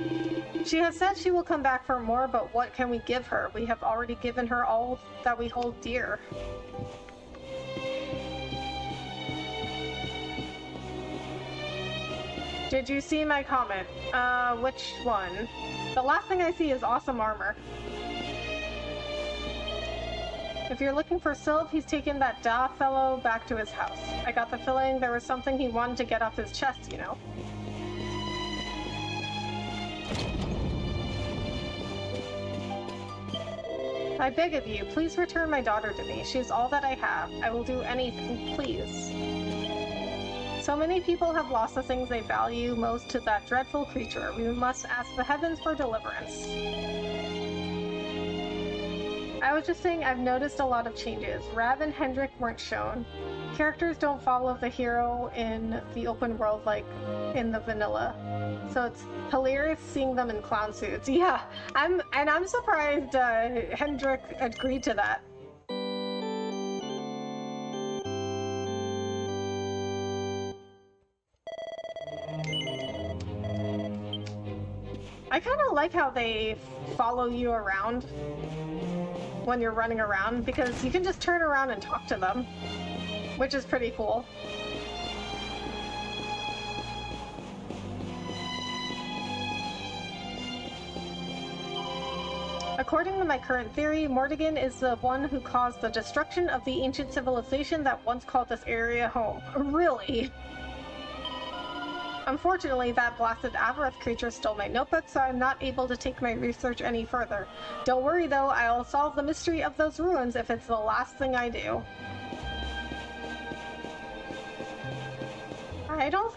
She has said she will come back for more, but what can we give her? We have already given her all that we hold dear. Did you see my comment? Which one? The last thing I see is awesome armor. If you're looking for Sylv, he's taken that Da fellow back to his house. I got the feeling there was something he wanted to get off his chest, you know. I beg of you, please return my daughter to me. She's all that I have. I will do anything, please. So many people have lost the things they value most to that dreadful creature. We must ask the heavens for deliverance. I was just saying I've noticed a lot of changes. Rab and Hendrik weren't shown. Characters don't follow the hero in the open world like in the vanilla. So it's hilarious seeing them in clown suits. Yeah, I'm surprised Hendrik agreed to that. I kind of like how they follow you around when you're running around, because you can just turn around and talk to them, which is pretty cool. According to my current theory, Mordegon is the one who caused the destruction of the ancient civilization that once called this area home. Really? Unfortunately, that blasted Avarith creature stole my notebook, so I'm not able to take my research any further. Don't worry though, I'll solve the mystery of those ruins if it's the last thing I do.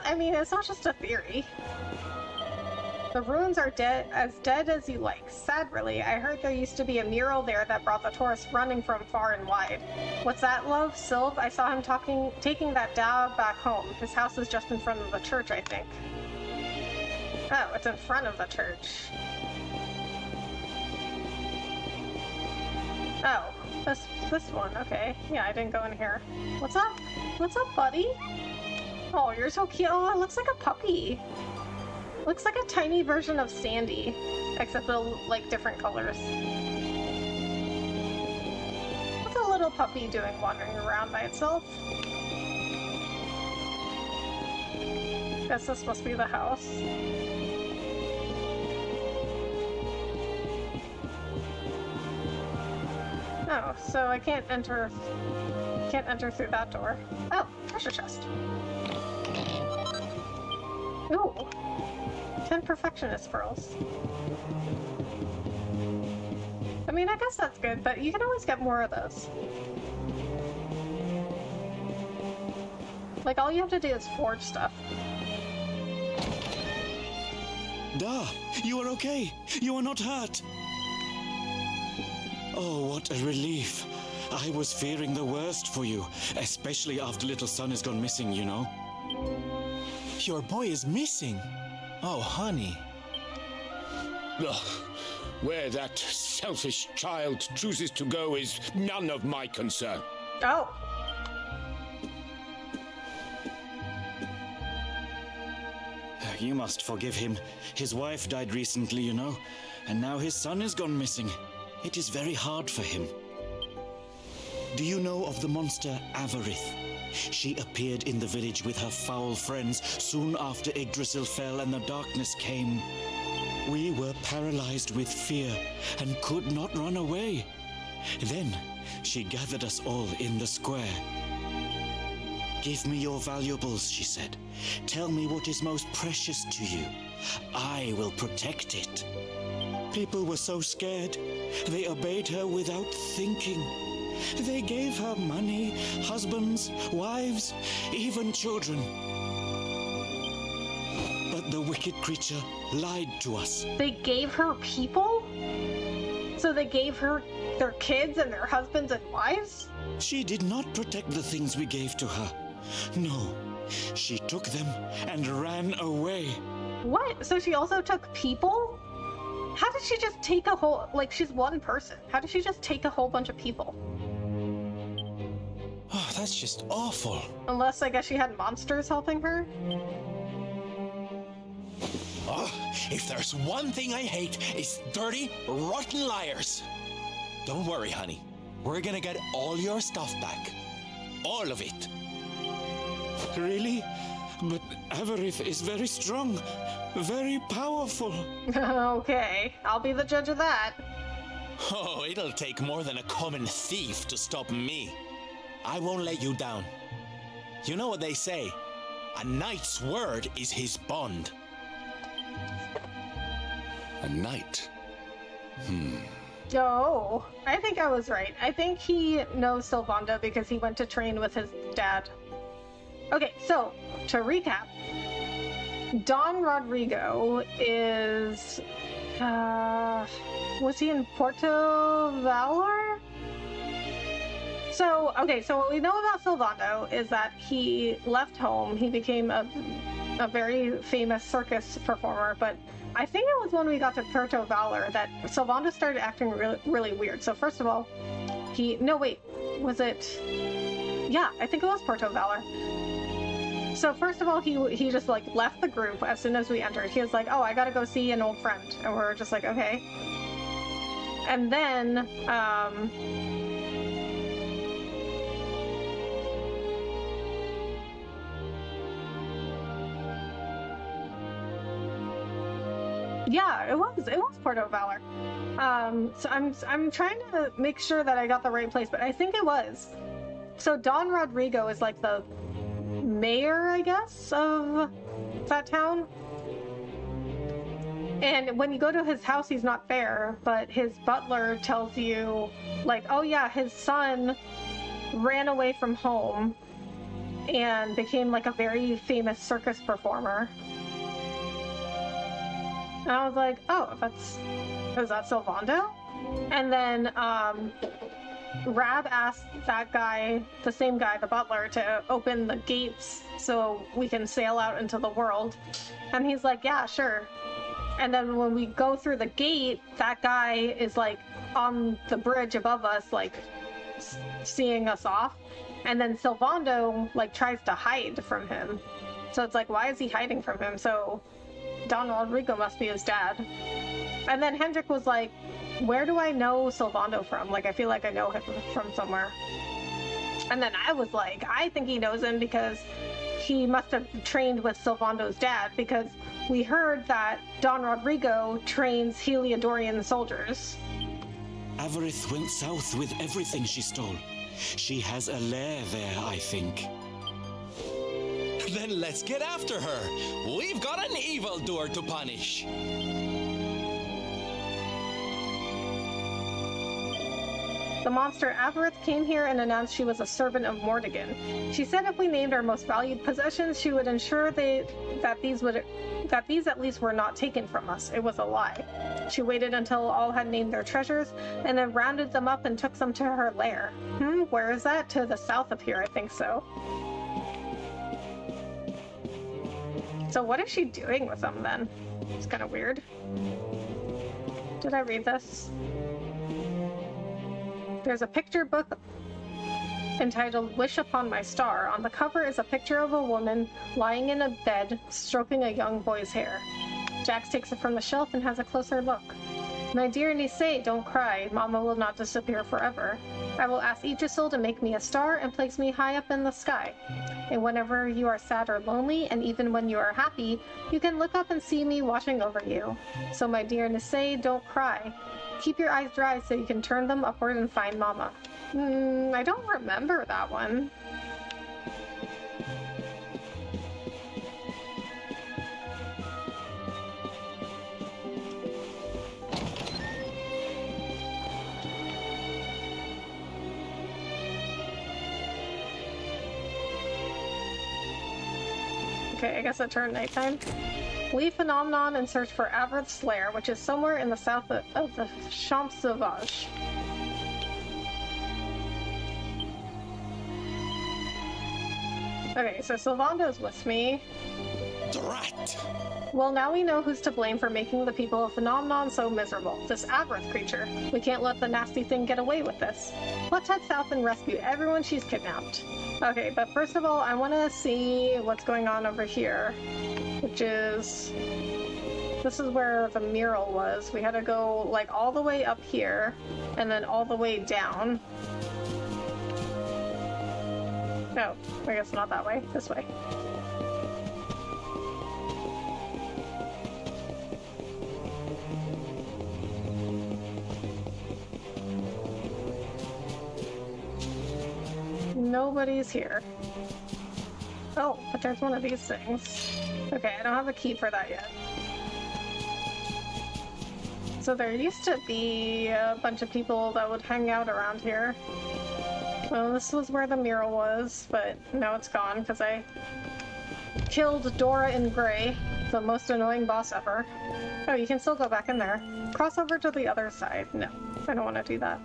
I mean, it's not just a theory. The ruins are dead as you like. Sad, really. I heard there used to be a mural there that brought the tourists running from far and wide. What's that, love? Sylv? I saw him taking that Da back home. His house is just in front of the church, I think. Oh, it's in front of the church. Oh, this one. Okay. Yeah, I didn't go in here. What's up? What's up, buddy? Oh, you're so cute. Oh, it looks like a puppy. Looks like a tiny version of Sandy, except like different colors. What's a little puppy doing wandering around by itself? Guess this must be the house. Oh, so I can't enter through that door. Oh, treasure chest. Ooh. 10 perfectionist pearls. I mean, I guess that's good, but you can always get more of those. Like, all you have to do is forge stuff. Da, you are okay. You are not hurt. Oh, what a relief. I was fearing the worst for you, especially after little son has gone missing, you know. Your boy is missing. Oh, honey. Ugh. Where that selfish child chooses to go is none of my concern. Oh. You must forgive him. His wife died recently, you know, and now his son has gone missing. It is very hard for him. Do you know of the monster Avarith? She appeared in the village with her foul friends soon after Yggdrasil fell and the darkness came. We were paralyzed with fear and could not run away. Then she gathered us all in the square. Give me your valuables, she said. Tell me what is most precious to you. I will protect it. People were so scared. They obeyed her without thinking. They gave her money, husbands, wives, even children. But the wicked creature lied to us. They gave her people? So they gave her their kids and their husbands and wives? She did not protect the things we gave to her. No, she took them and ran away. What? So she also took people? How did she just take a whole, like, she's one person. How did she just take a whole bunch of people? Oh, that's just awful. Unless, I guess, she had monsters helping her? Oh, if there's one thing I hate, it's dirty, rotten liars. Don't worry, honey. We're gonna get all your stuff back. All of it. Really? But Avarith is very strong, very powerful. Okay, I'll be the judge of that. Oh, it'll take more than a common thief to stop me. I won't let you down. You know what they say? A knight's word is his bond. A knight? Oh, I think I was right. I think he knows Sylvando because he went to train with his dad. Okay, so, to recap, Don Rodrigo is, was he in Porto Valor? So, okay, so what we know about Sylvando is that he left home, he became a very famous circus performer, but I think it was when we got to Porto Valor that Sylvando started acting really, really weird. So first of all, was it? Yeah, I think it was Porto Valor. So first of all, he just like left the group as soon as we entered. He was like, "Oh, I gotta go see an old friend," and we're just like, "Okay." And then, yeah, it was Porto Valor. So I'm trying to make sure that I got the right place, but I think it was. So Don Rodrigo is like the mayor, I guess, of that town. And when you go to his house, he's not there, but his butler tells you, like, oh yeah, his son ran away from home and became like a very famous circus performer. And I was like, oh, is that Sylvando? And then Rab asked that guy, the same guy, the butler, to open the gates so we can sail out into the world. And he's like, yeah, sure. And then when we go through the gate, that guy is like on the bridge above us, like seeing us off. And then Sylvando like tries to hide from him. So it's like, why is he hiding from him? So Don Rodrigo must be his dad. And then Hendrik was like, where do I know Sylvando from? Like, I feel like I know him from somewhere. And then I was like, I think he knows him because he must have trained with Sylvando's dad, because we heard that Don Rodrigo trains Heliodorian soldiers. Avarith went south with everything she stole. She has a lair there, I think. Then let's get after her. We've got an evildoer to punish. The monster Avarith came here and announced she was a servant of Mordegon. She said if we named our most valued possessions, she would ensure that these at least were not taken from us. It was a lie. She waited until all had named their treasures, and then rounded them up and took them to her lair. Where is that? To the south of here, I think so. So what is she doing with them then? It's kind of weird. Did I read this? There's a picture book entitled Wish Upon My Star. On the cover is a picture of a woman lying in a bed, stroking a young boy's hair. Jax takes it from the shelf and has a closer look. My dear Nisei, don't cry. Mama will not disappear forever. I will ask Yggdrasil to make me a star and place me high up in the sky. And whenever you are sad or lonely, and even when you are happy, you can look up and see me watching over you. So my dear Nisei, don't cry. Keep your eyes dry so you can turn them upward and find Mama. I don't remember that one. Okay, I guess it turned nighttime. Leave Phenomenon and search for Avarith's lair, which is somewhere in the south of the Champs Sauvages. Okay, so Sylvando's with me. Drat! Well, now we know who's to blame for making the people of Phenomenon so miserable. This Avarith creature. We can't let the nasty thing get away with this. Let's head south and rescue everyone she's kidnapped. Okay, but first of all, I want to see what's going on over here. Which is... This is where the mural was. We had to go, like, all the way up here, and then all the way down. No, I guess not that way. This way. Nobody's here. Oh, but there's one of these things. Okay, I don't have a key for that yet. So there used to be a bunch of people that would hang out around here. Well, this was where the mural was, but now it's gone because I killed Dora in Gray, the most annoying boss ever. Oh, you can still go back in there. Cross over to the other side. No, I don't want to do that.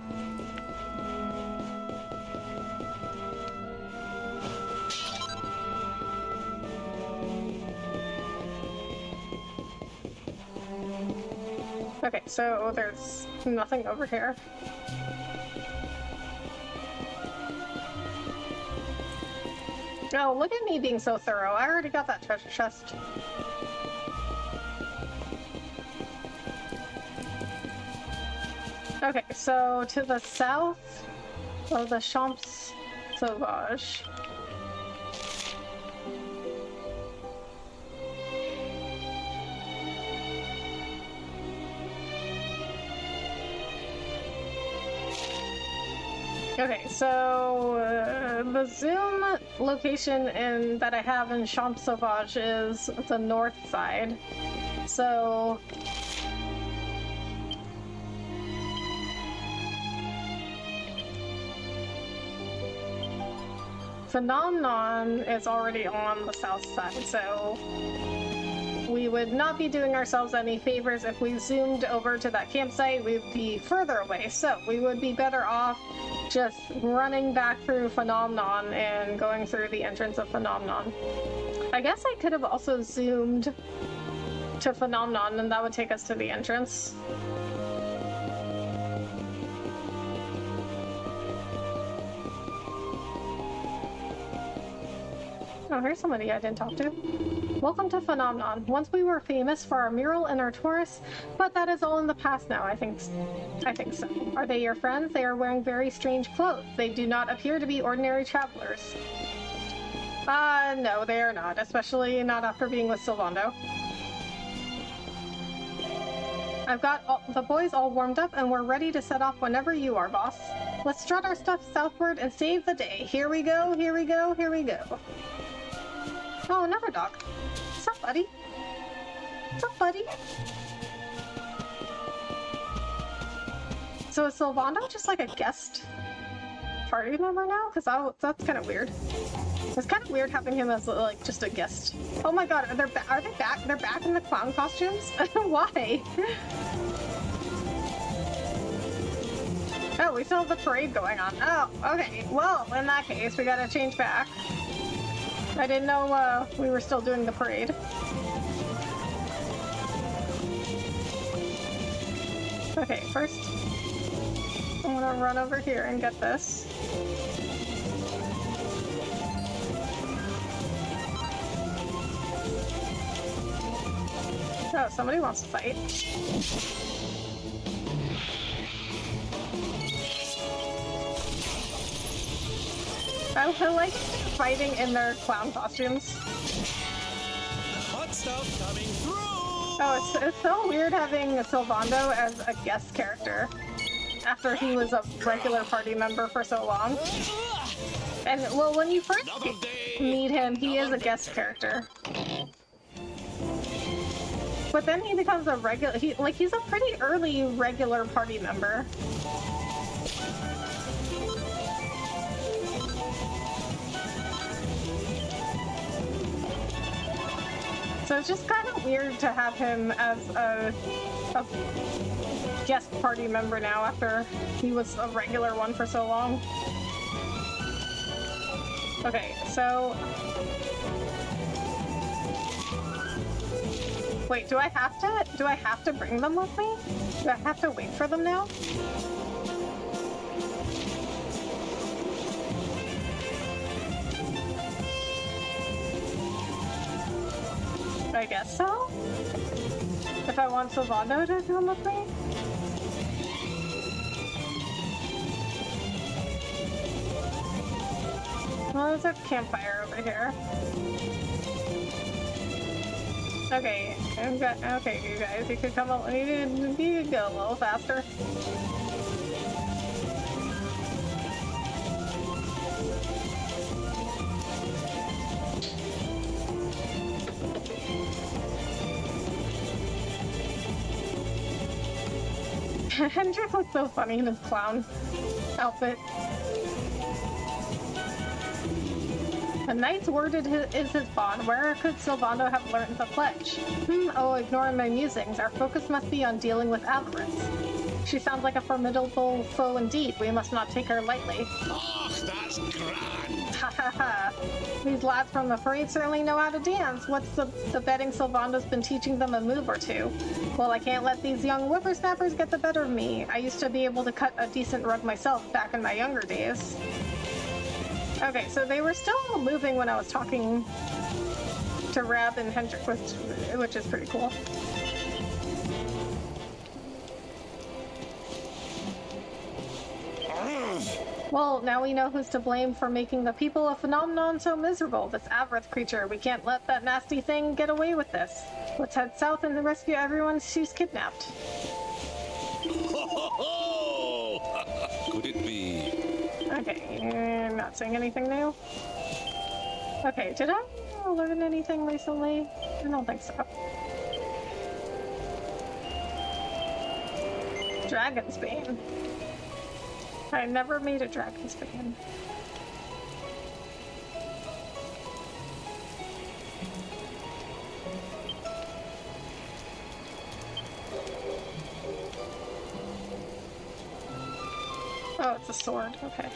Okay, so there's nothing over here. Oh, look at me being so thorough. I already got that treasure chest. Okay, so to the south of the Champs Sauvages. Okay, so the zoom location that I have in Champs Sauvages is the north side. So Phenomenon is already on the south side, so we would not be doing ourselves any favors if we zoomed over to that campsite. We'd be further away, so we would be better off just running back through Phenomenon and going through the entrance of Phenomenon. I guess I could have also zoomed to Phenomenon and that would take us to the entrance. Oh, here's somebody I didn't talk to. Welcome to Phenomenon. Once we were famous for our mural and our tourists, but that is all in the past now, I think so. Are they your friends? They are wearing very strange clothes. They do not appear to be ordinary travelers. No, they are not, especially not after being with Sylvando. I've got the boys all warmed up and we're ready to set off whenever you are, boss. Let's strut our stuff southward and save the day. Here we go, here we go, here we go. Oh, another dog. What's up, buddy? What's up, buddy? So is Sylvando just like a guest party member now? Because that's kind of weird. It's kind of weird having him as like just a guest. Oh my god, are they back? They're back in the clown costumes? Why? Oh, we still have the parade going on. Oh, okay. Well, in that case, we gotta change back. I didn't know we were still doing the parade. Okay, first I'm gonna run over here and get this. Oh, somebody wants to fight. I like fighting in their clown costumes. Hot stuff coming through! Oh, it's so weird having Sylvando as a guest character after he was a regular party member for so long. And, well, when you first meet him, he is a guest character. But then he becomes a regular, he's a pretty early regular party member. So it's just kind of weird to have him as a guest party member now after he was a regular one for so long. Okay, so... Wait, do I have to bring them with me? Do I have to wait for them now? I guess so? If I want Sylvando to come with me? Well, there's a campfire over here. Okay, okay, you guys, you could come a, you could go a little faster. Hendrik looks so funny in his clown outfit. The knight's word is his bond. Where could Sylvando have learned the pledge? Oh, ignoring my musings. Our focus must be on dealing with avarice. She sounds like a formidable foe indeed. We must not take her lightly. Oh, that's grand! Ha ha ha. These lads from the parade certainly know how to dance. What's the betting Sylvando's been teaching them a move or two? Well, I can't let these young whippersnappers get the better of me. I used to be able to cut a decent rug myself back in my younger days. Okay, so they were still moving when I was talking to Rab and Hendrik, which is pretty cool. Well, now we know who's to blame for making the people of Phenomenon so miserable. This Avrith creature. We can't let that nasty thing get away with this. Let's head south and rescue everyone she's kidnapped. Could it be? Okay, I'm not saying anything new. Okay, did I learn anything recently? I don't think so. Dragon's Bane. I never made a Dragon's Bane. Oh, it's a sword. Okay.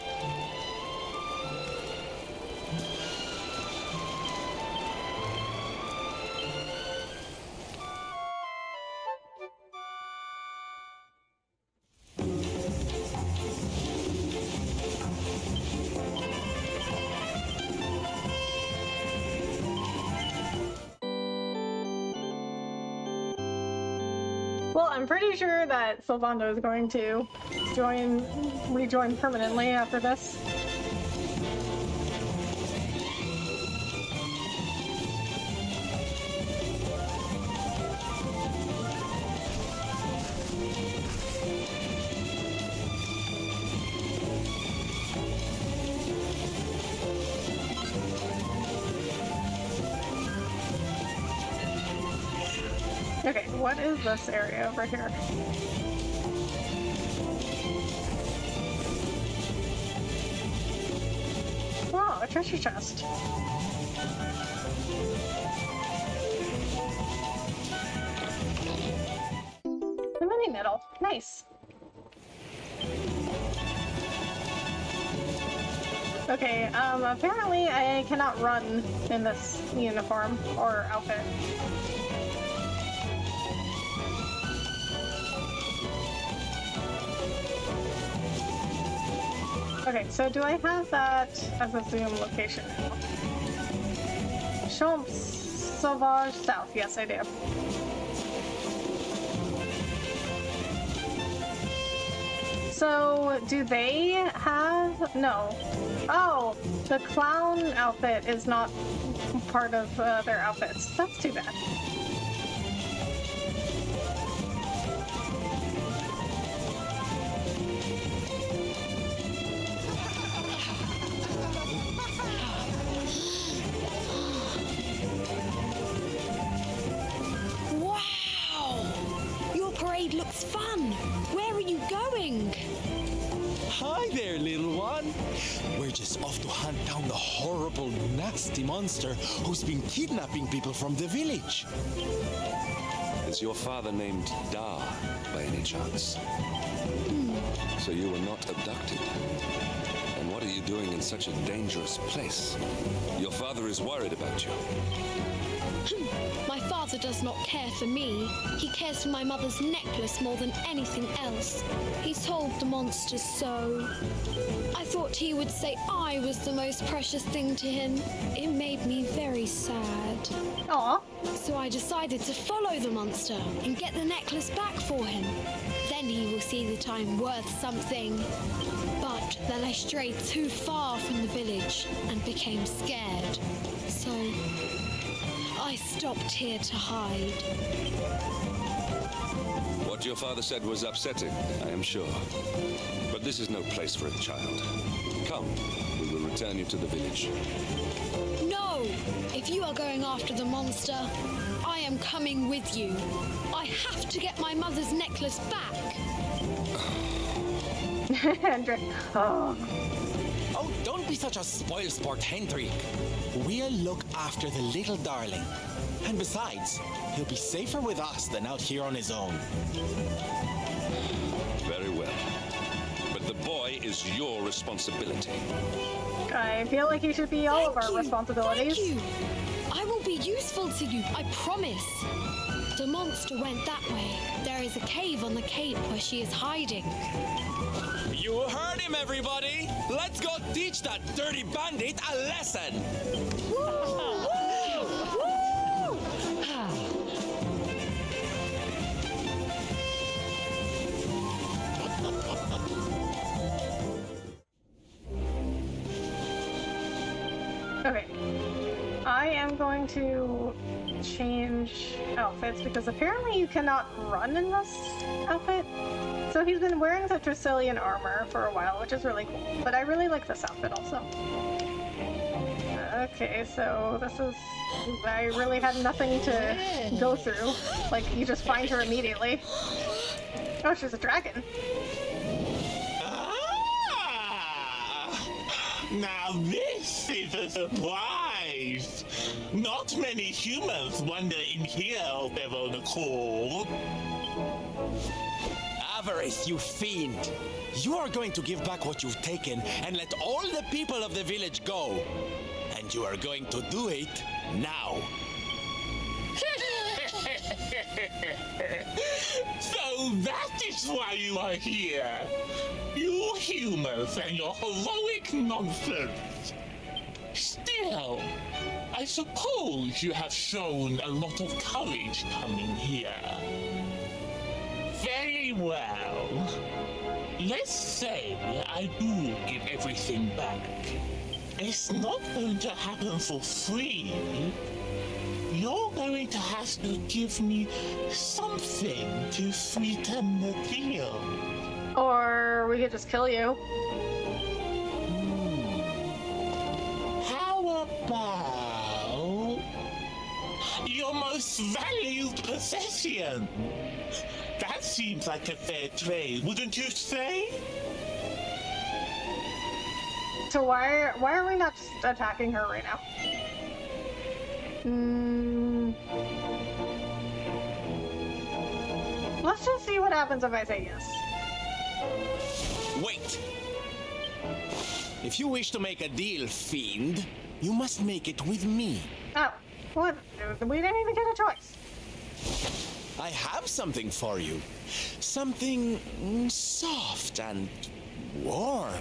Well, I'm pretty sure that Sylvando is going to rejoin permanently after this. Okay, what is this area over here? Oh, a treasure chest. A mini medal. Nice. Okay, apparently I cannot run in this uniform or outfit. Okay, so do I have that as a zoom location? Champs Sauvage South. Yes, I do. So, do they have... No. Oh, the clown outfit is not part of their outfits. That's too bad. Wow! Your parade looks fun. Where are you going? Hi there, little one. We're just off to hunt down the horrible, nasty monster who's been kidnapping people from the village. Is your father named Da, by any chance? So you were not abducted? And what are you doing in such a dangerous place? Your father is worried about you. My father does not care for me. He cares for my mother's necklace more than anything else. He told the monsters so. I thought he would say I was the most precious thing to him. It made me very sad. Aw. So I decided to follow the monster and get the necklace back for him. Then he will see that I'm worth something. But then I strayed too far from the village and became scared. So I stopped here to hide. What your father said was upsetting, I am sure. But this is no place for a child. Come, we will return you to the village. No! If you are going after the monster, I am coming with you. I have to get my mother's necklace back. Hendrik. Oh. Oh, don't be such a spoilsport, Hendrik. We'll look after the little darling. And besides, he'll be safer with us than out here on his own. Very well. But the boy is your responsibility. I feel like he should be all of our responsibilities. Thank you. I will be useful to you, I promise. The monster went that way. There is a cave on the cape where she is hiding. You heard him, everybody! Let's go teach that dirty bandit a lesson! Okay. I am going to change outfits because apparently you cannot run in this outfit. So he's been wearing the Treacherous armor for a while, which is really cool. But I really like this outfit also. Okay, so this is... I really had nothing to go through. Like, you just find her immediately. Oh, she's a dragon. Now this is a surprise! Not many humans wander in here of their own accord. Avarice, you fiend! You are going to give back what you've taken and let all the people of the village go. And you are going to do it now. So that is why you are here. You humans and your heroic nonsense. Still, I suppose you have shown a lot of courage coming here. Very well. Let's say I do give everything back. It's not going to happen for free. You're going to have to give me something to sweeten the deal. Or we could just kill you. How about your most valued possession? That seems like a fair trade, wouldn't you say? So why are we not just attacking her right now? Let's just see what happens if I say yes. Wait! If you wish to make a deal, fiend, you must make it with me. Oh, what? We didn't even get a choice. I have something for you. Something soft and warm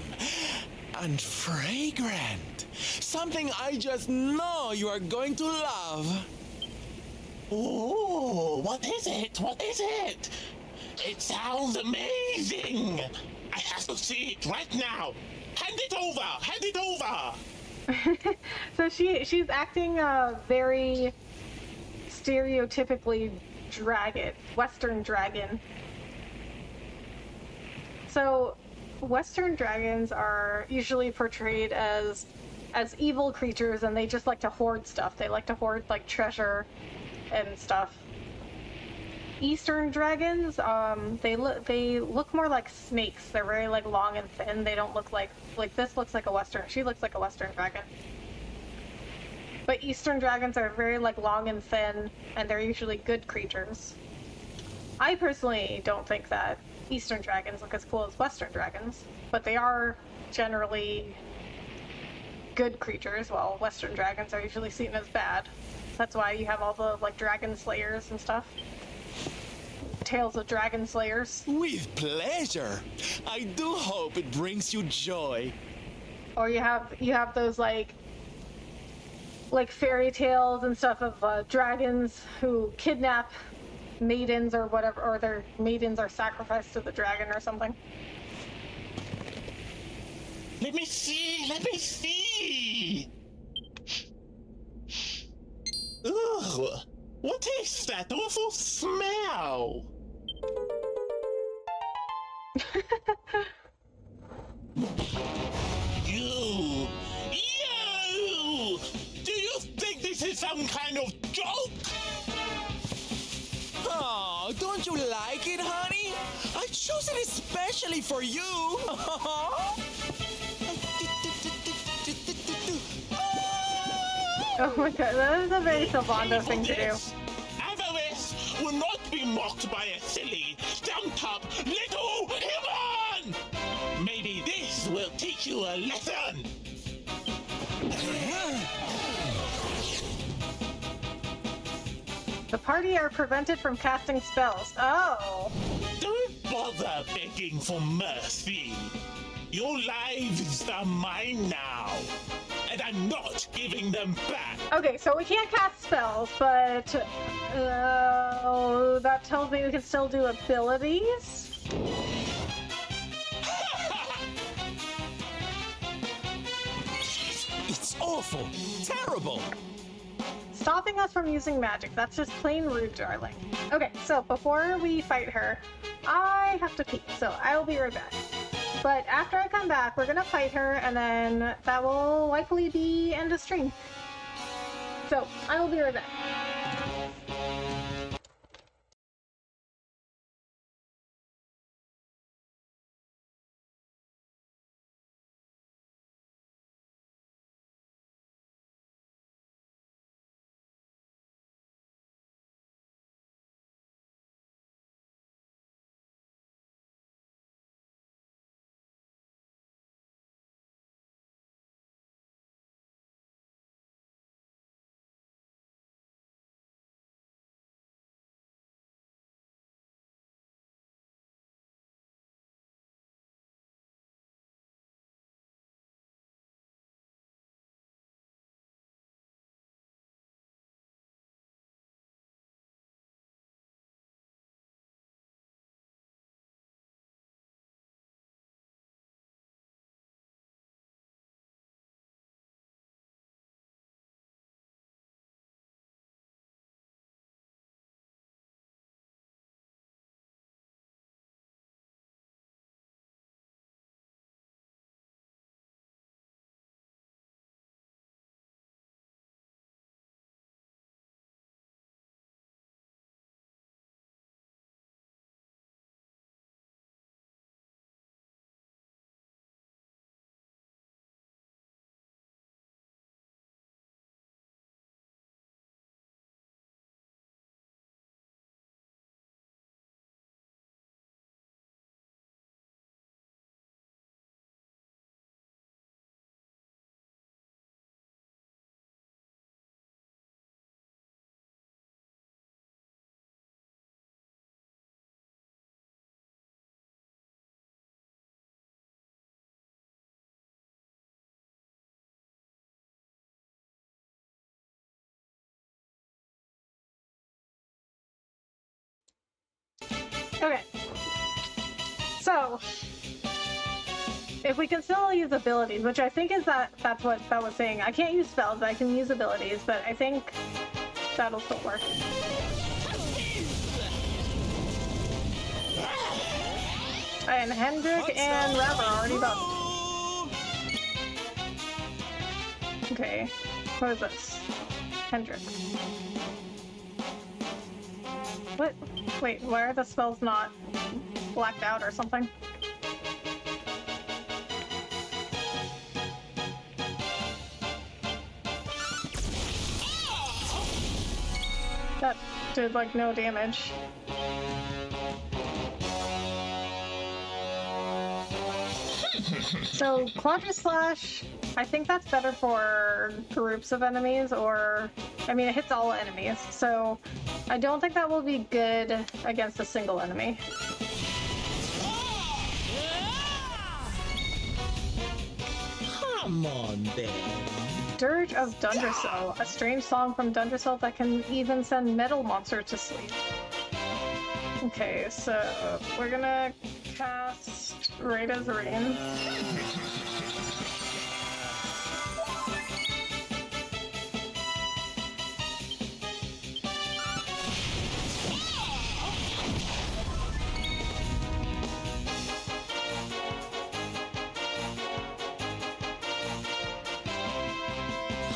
and fragrant. Something I just know you are going to love. Oh, what is it? What is it? It sounds amazing. I have to see it right now. Hand it over! Hand it over! So she's acting very stereotypically Western dragon. So Western dragons are usually portrayed as evil creatures, and they just like to hoard stuff. They like to hoard like treasure and stuff. Eastern dragons, they look more like snakes. They're very like long and thin. They don't look like this looks like a Western. She looks like a Western dragon. But Eastern dragons are very like long and thin, and they're usually good creatures. I personally don't think that Eastern dragons look as cool as Western dragons, but they are generally good creatures, while Western dragons are usually seen as bad. That's why you have all the like dragon slayers and stuff. Tales of dragon slayers. With pleasure. I do hope it brings you joy. Or you have those like fairy tales and stuff of dragons who kidnap maidens or whatever, or their maidens are sacrificed to the dragon or something. Let me see! Let me see! Ugh! What is that awful smell? You! You! Do you think this is some kind of joke? Oh, don't you like it, honey? I chose it especially for you. Oh my god, that is a very Sylvando thing to do. Avarice will not be mocked by a silly, stumped-up little human! Maybe this will teach you a lesson! The party are prevented from casting spells. Oh. Don't bother begging for mercy. Your lives are mine now, and I'm not giving them back. Okay, so we can't cast spells, but that tells me we can still do abilities. It's awful, terrible. Stopping us from using magic. That's just plain rude, darling. Okay, so before we fight her, I have to pee, so I will be right back. But after I come back, we're gonna fight her, and then that will likely be end of stream. So, I will be right back. Okay. So, if we can still use abilities, which I think is that's what that was saying. I can't use spells, but I can use abilities, but I think that'll still work. And Hendrik and Rav are already both. Okay, what is this? Hendrik. What? Wait, why are the spells not blacked out or something? That did like no damage. So Quadra Slash, I think that's better for groups of enemies, or I mean it hits all enemies, so I don't think that will be good against a single enemy. Come on, then. Dirge of Dundercell, a strange song from Dundercell that can even send metal monsters to sleep. Okay, so we're gonna cast Rada's Rain.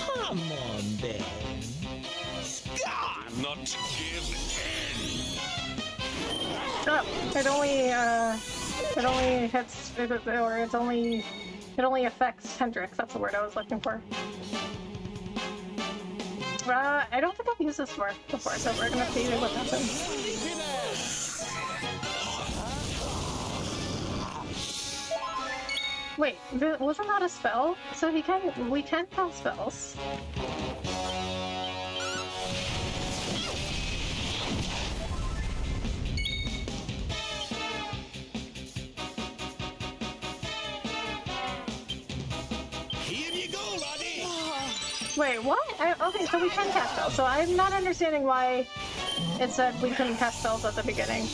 Come on, then. Not give in. Oh, it only hits, or it only affects Hendrix. That's the word I was looking for. I don't think I've used this before, so we're gonna see what happens. Wait, wasn't that a spell? So we can cast spells. Here you go, laddie! Wait, what? Okay, so we can cast spells. So I'm not understanding why it said we couldn't cast spells at the beginning.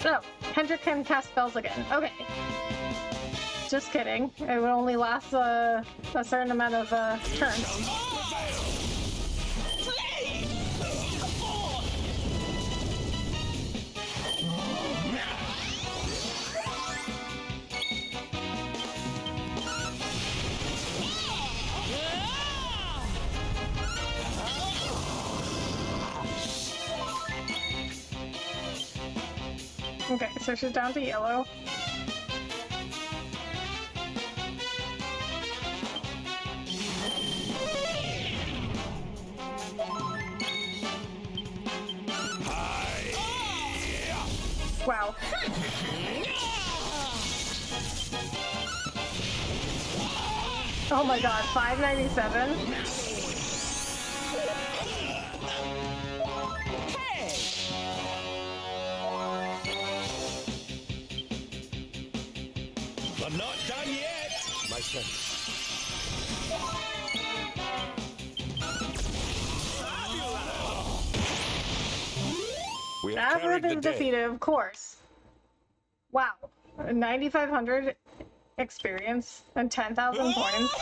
Oh, Hendrik can cast spells again. Okay. Just kidding. It would only last a certain amount of turns. Okay, so she's down to yellow. Wow. Oh my god, 597? I'm not done yet, my friend. We have carried Avrith the is day. defeated, of course. Wow. 9,500 experience and 10,000 points.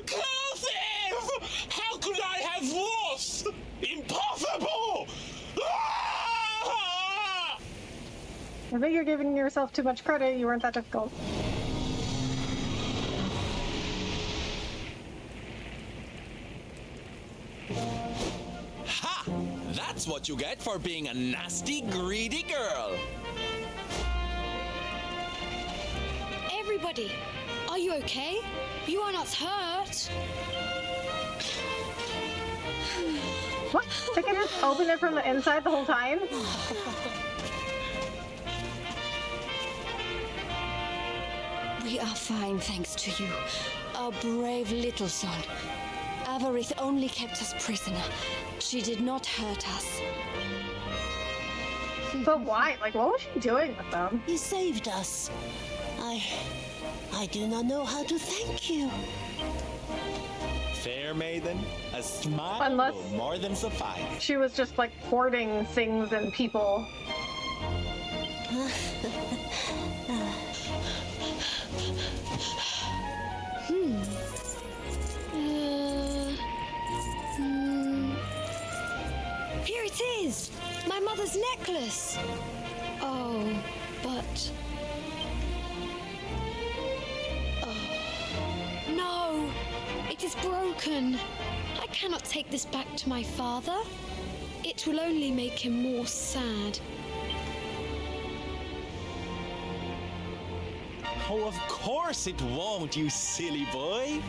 Cursive! How could I have lost? Impossible! I think you're giving yourself too much credit. You weren't that difficult. Ha! That's what you get for being a nasty, greedy girl. Everybody, are you okay? You are not hurt. What? They can just open it from the inside the whole time? We are fine, thanks to you. Our brave little son. Avarith only kept us prisoner. She did not hurt us. But why? Like, what was she doing with them? You saved us. I do not know how to thank you. Fair maiden, a smile Unless- will more than suffice. She was just like hoarding things and people. Here it is! My mother's necklace! Oh, but... Oh, no! It is broken! I cannot take this back to my father. It will only make him more sad. Oh, of course it won't, you silly boy.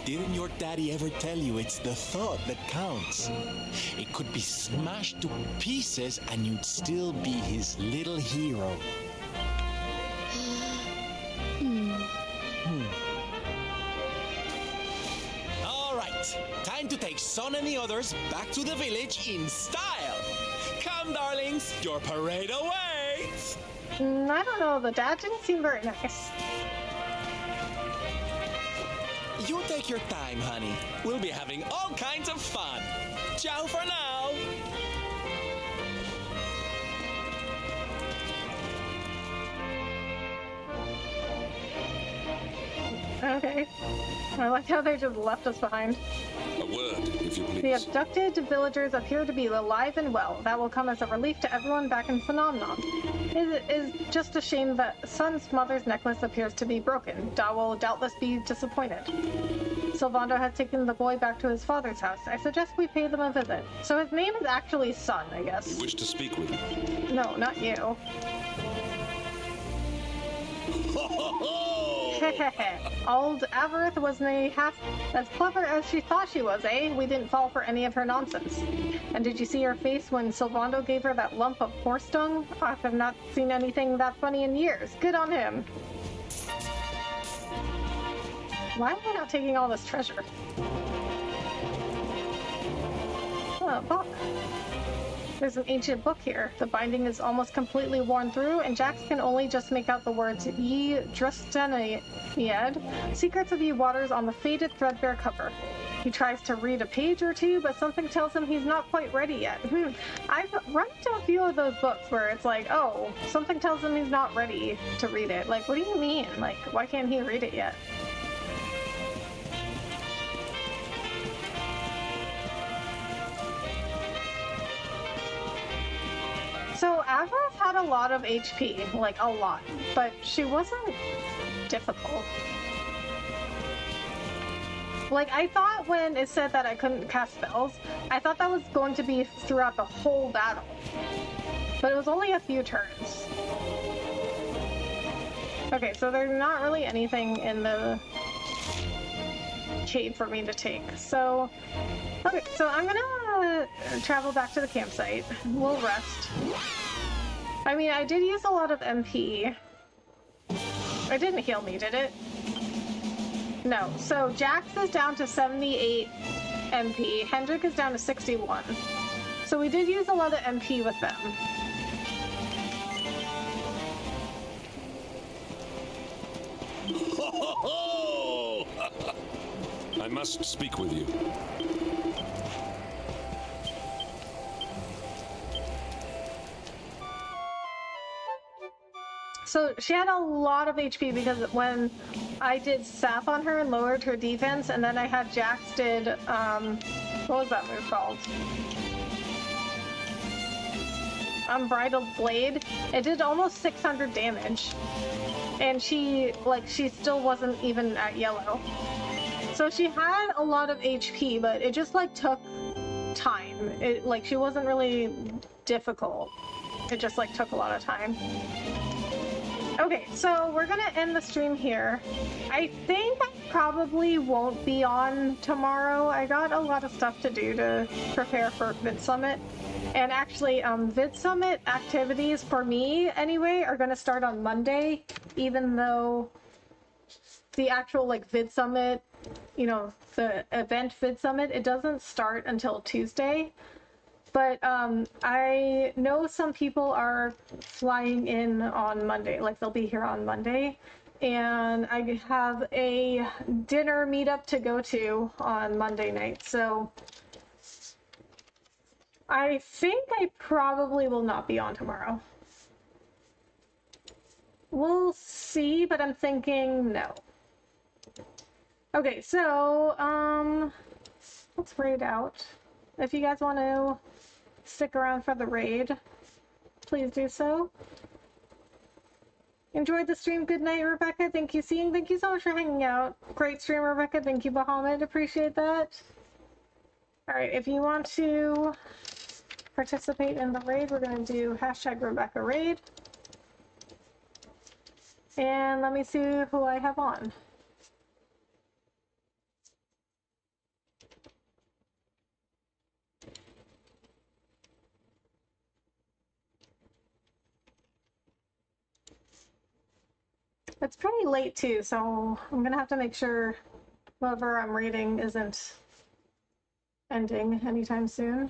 Didn't your daddy ever tell you it's the thought that counts? It could be smashed to pieces and you'd still be his little hero. All right, time to take Son and the others back to the village in style. Come, darlings, your parade awaits. I don't know, the dad didn't seem very nice. You take your time, honey. We'll be having all kinds of fun. Ciao for now. Okay. I like how they just left us behind. A word, if you The please. abducted villagers appear to be alive and well. That will come as a relief to everyone back in Phenomenon. It is just a shame that Sun's mother's necklace appears to be broken. Da will doubtless be disappointed. Sylvando has taken the boy back to his father's house. I suggest we pay them a visit. So his name is actually Sun, I guess. You wish to speak with me? No, not you. Old Avarith wasn't half as clever as she thought she was, eh? We didn't fall for any of her nonsense. And did you see her face when Sylvando gave her that lump of horse dung? I have not seen anything that funny in years. Good on him. Why am I not taking all this treasure? Oh, book. There's an ancient book here. The binding is almost completely worn through, and Jax can only just make out the words Ye Drusteniad, Secrets of Ye Waters on the faded threadbare cover. He tries to read a page or two, but something tells him he's not quite ready yet. I've run into a few of those books where it's like, oh, something tells him he's not ready to read it. Like, what do you mean? Like, why can't he read it yet? So Avarith had a lot of HP, like a lot, but she wasn't difficult. Like, I thought when it said that I couldn't cast spells, I thought that was going to be throughout the whole battle. But it was only a few turns. Okay, so there's not really anything in the cave for me to take. So, okay, so I'm gonna travel back to the campsite. We'll rest. I mean, I did use a lot of MP. It didn't heal me, did it? No. So Jax is down to 78 MP. Hendrik is down to 61. So we did use a lot of MP with them. I must speak with you. So she had a lot of HP because when I did sap on her and lowered her defense, and then I had Jax did, what was that move called? Unbridled Blade. It did almost 600 damage. And she still wasn't even at yellow. So she had a lot of HP, but it just, like, took time. It, like, she wasn't really difficult. It just, like, took a lot of time. Okay, so we're gonna end the stream here. I think I probably won't be on tomorrow. I got a lot of stuff to do to prepare for Vid Summit. And actually, Vid Summit activities for me, anyway, are gonna start on Monday, even though the actual, like, Vid Summit, you know, the event Vid Summit, it doesn't start until Tuesday. But I know some people are flying in on Monday, like they'll be here on Monday. And I have a dinner meetup to go to on Monday night. So I think I probably will not be on tomorrow. We'll see, but I'm thinking no. Okay, so let's raid out. If you guys want to stick around for the raid, please do so. Enjoyed the stream. Good night, Rebecca. Thank you, Seeing. Thank you so much for hanging out. Great stream, Rebecca. Thank you, Bahamut. Appreciate that. All right, if you want to participate in the raid, we're going to do hashtag Rebecca raid. And let me see who I have on. It's pretty late too, so I'm gonna have to make sure whoever I'm raiding isn't ending anytime soon.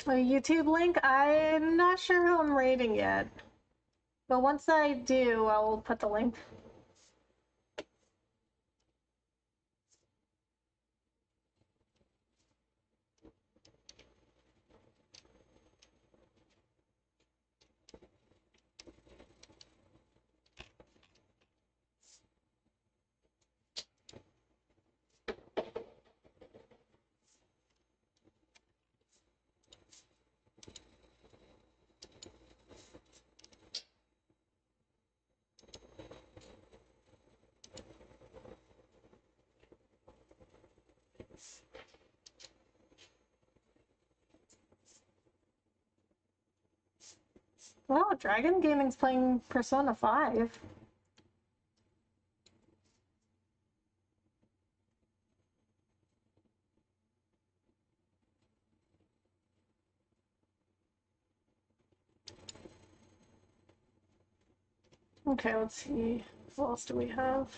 A YouTube link? I'm not sure who I'm raiding yet, but once I do, I'll put the link. Wow, Dragon Gaming's playing Persona 5. Okay, let's see. What else do we have?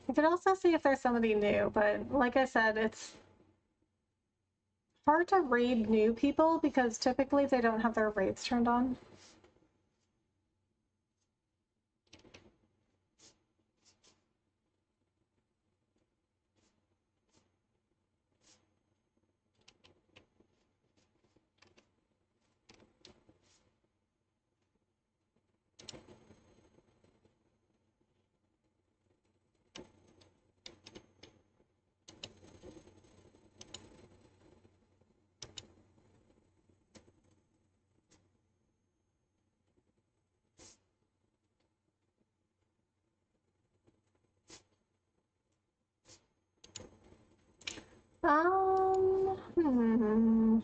I could also see if there's somebody new, but like I said, it's hard to raid new people because typically they don't have their raids turned on. Hmm.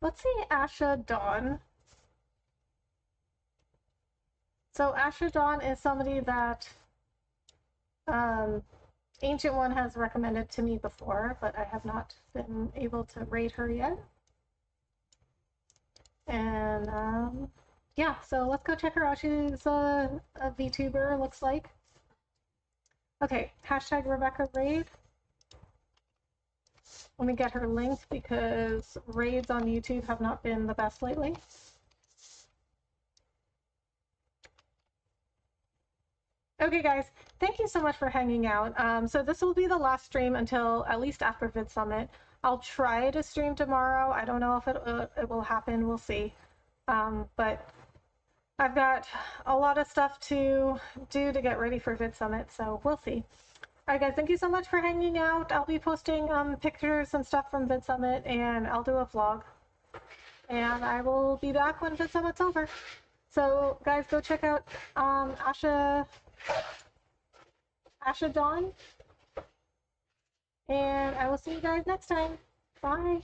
Let's see Asha Dawn. So Asha Dawn is somebody that Ancient One has recommended to me before, but I have not been able to raid her yet. And yeah, so let's go check her out. She's a VTuber, looks like. Okay, hashtag Rebecca raid. Let me get her link because raids on YouTube have not been the best lately. Okay, guys, thank you so much for hanging out. So this will be the last stream until at least after Vid Summit. I'll try to stream tomorrow. I don't know if it will happen. We'll see. But I've got a lot of stuff to do to get ready for Vid Summit, so we'll see. Alright guys, thank you so much for hanging out. I'll be posting pictures and stuff from Vid Summit, and I'll do a vlog. And I will be back when Vid Summit's over. So guys, go check out Asha Dawn. And I will see you guys next time. Bye.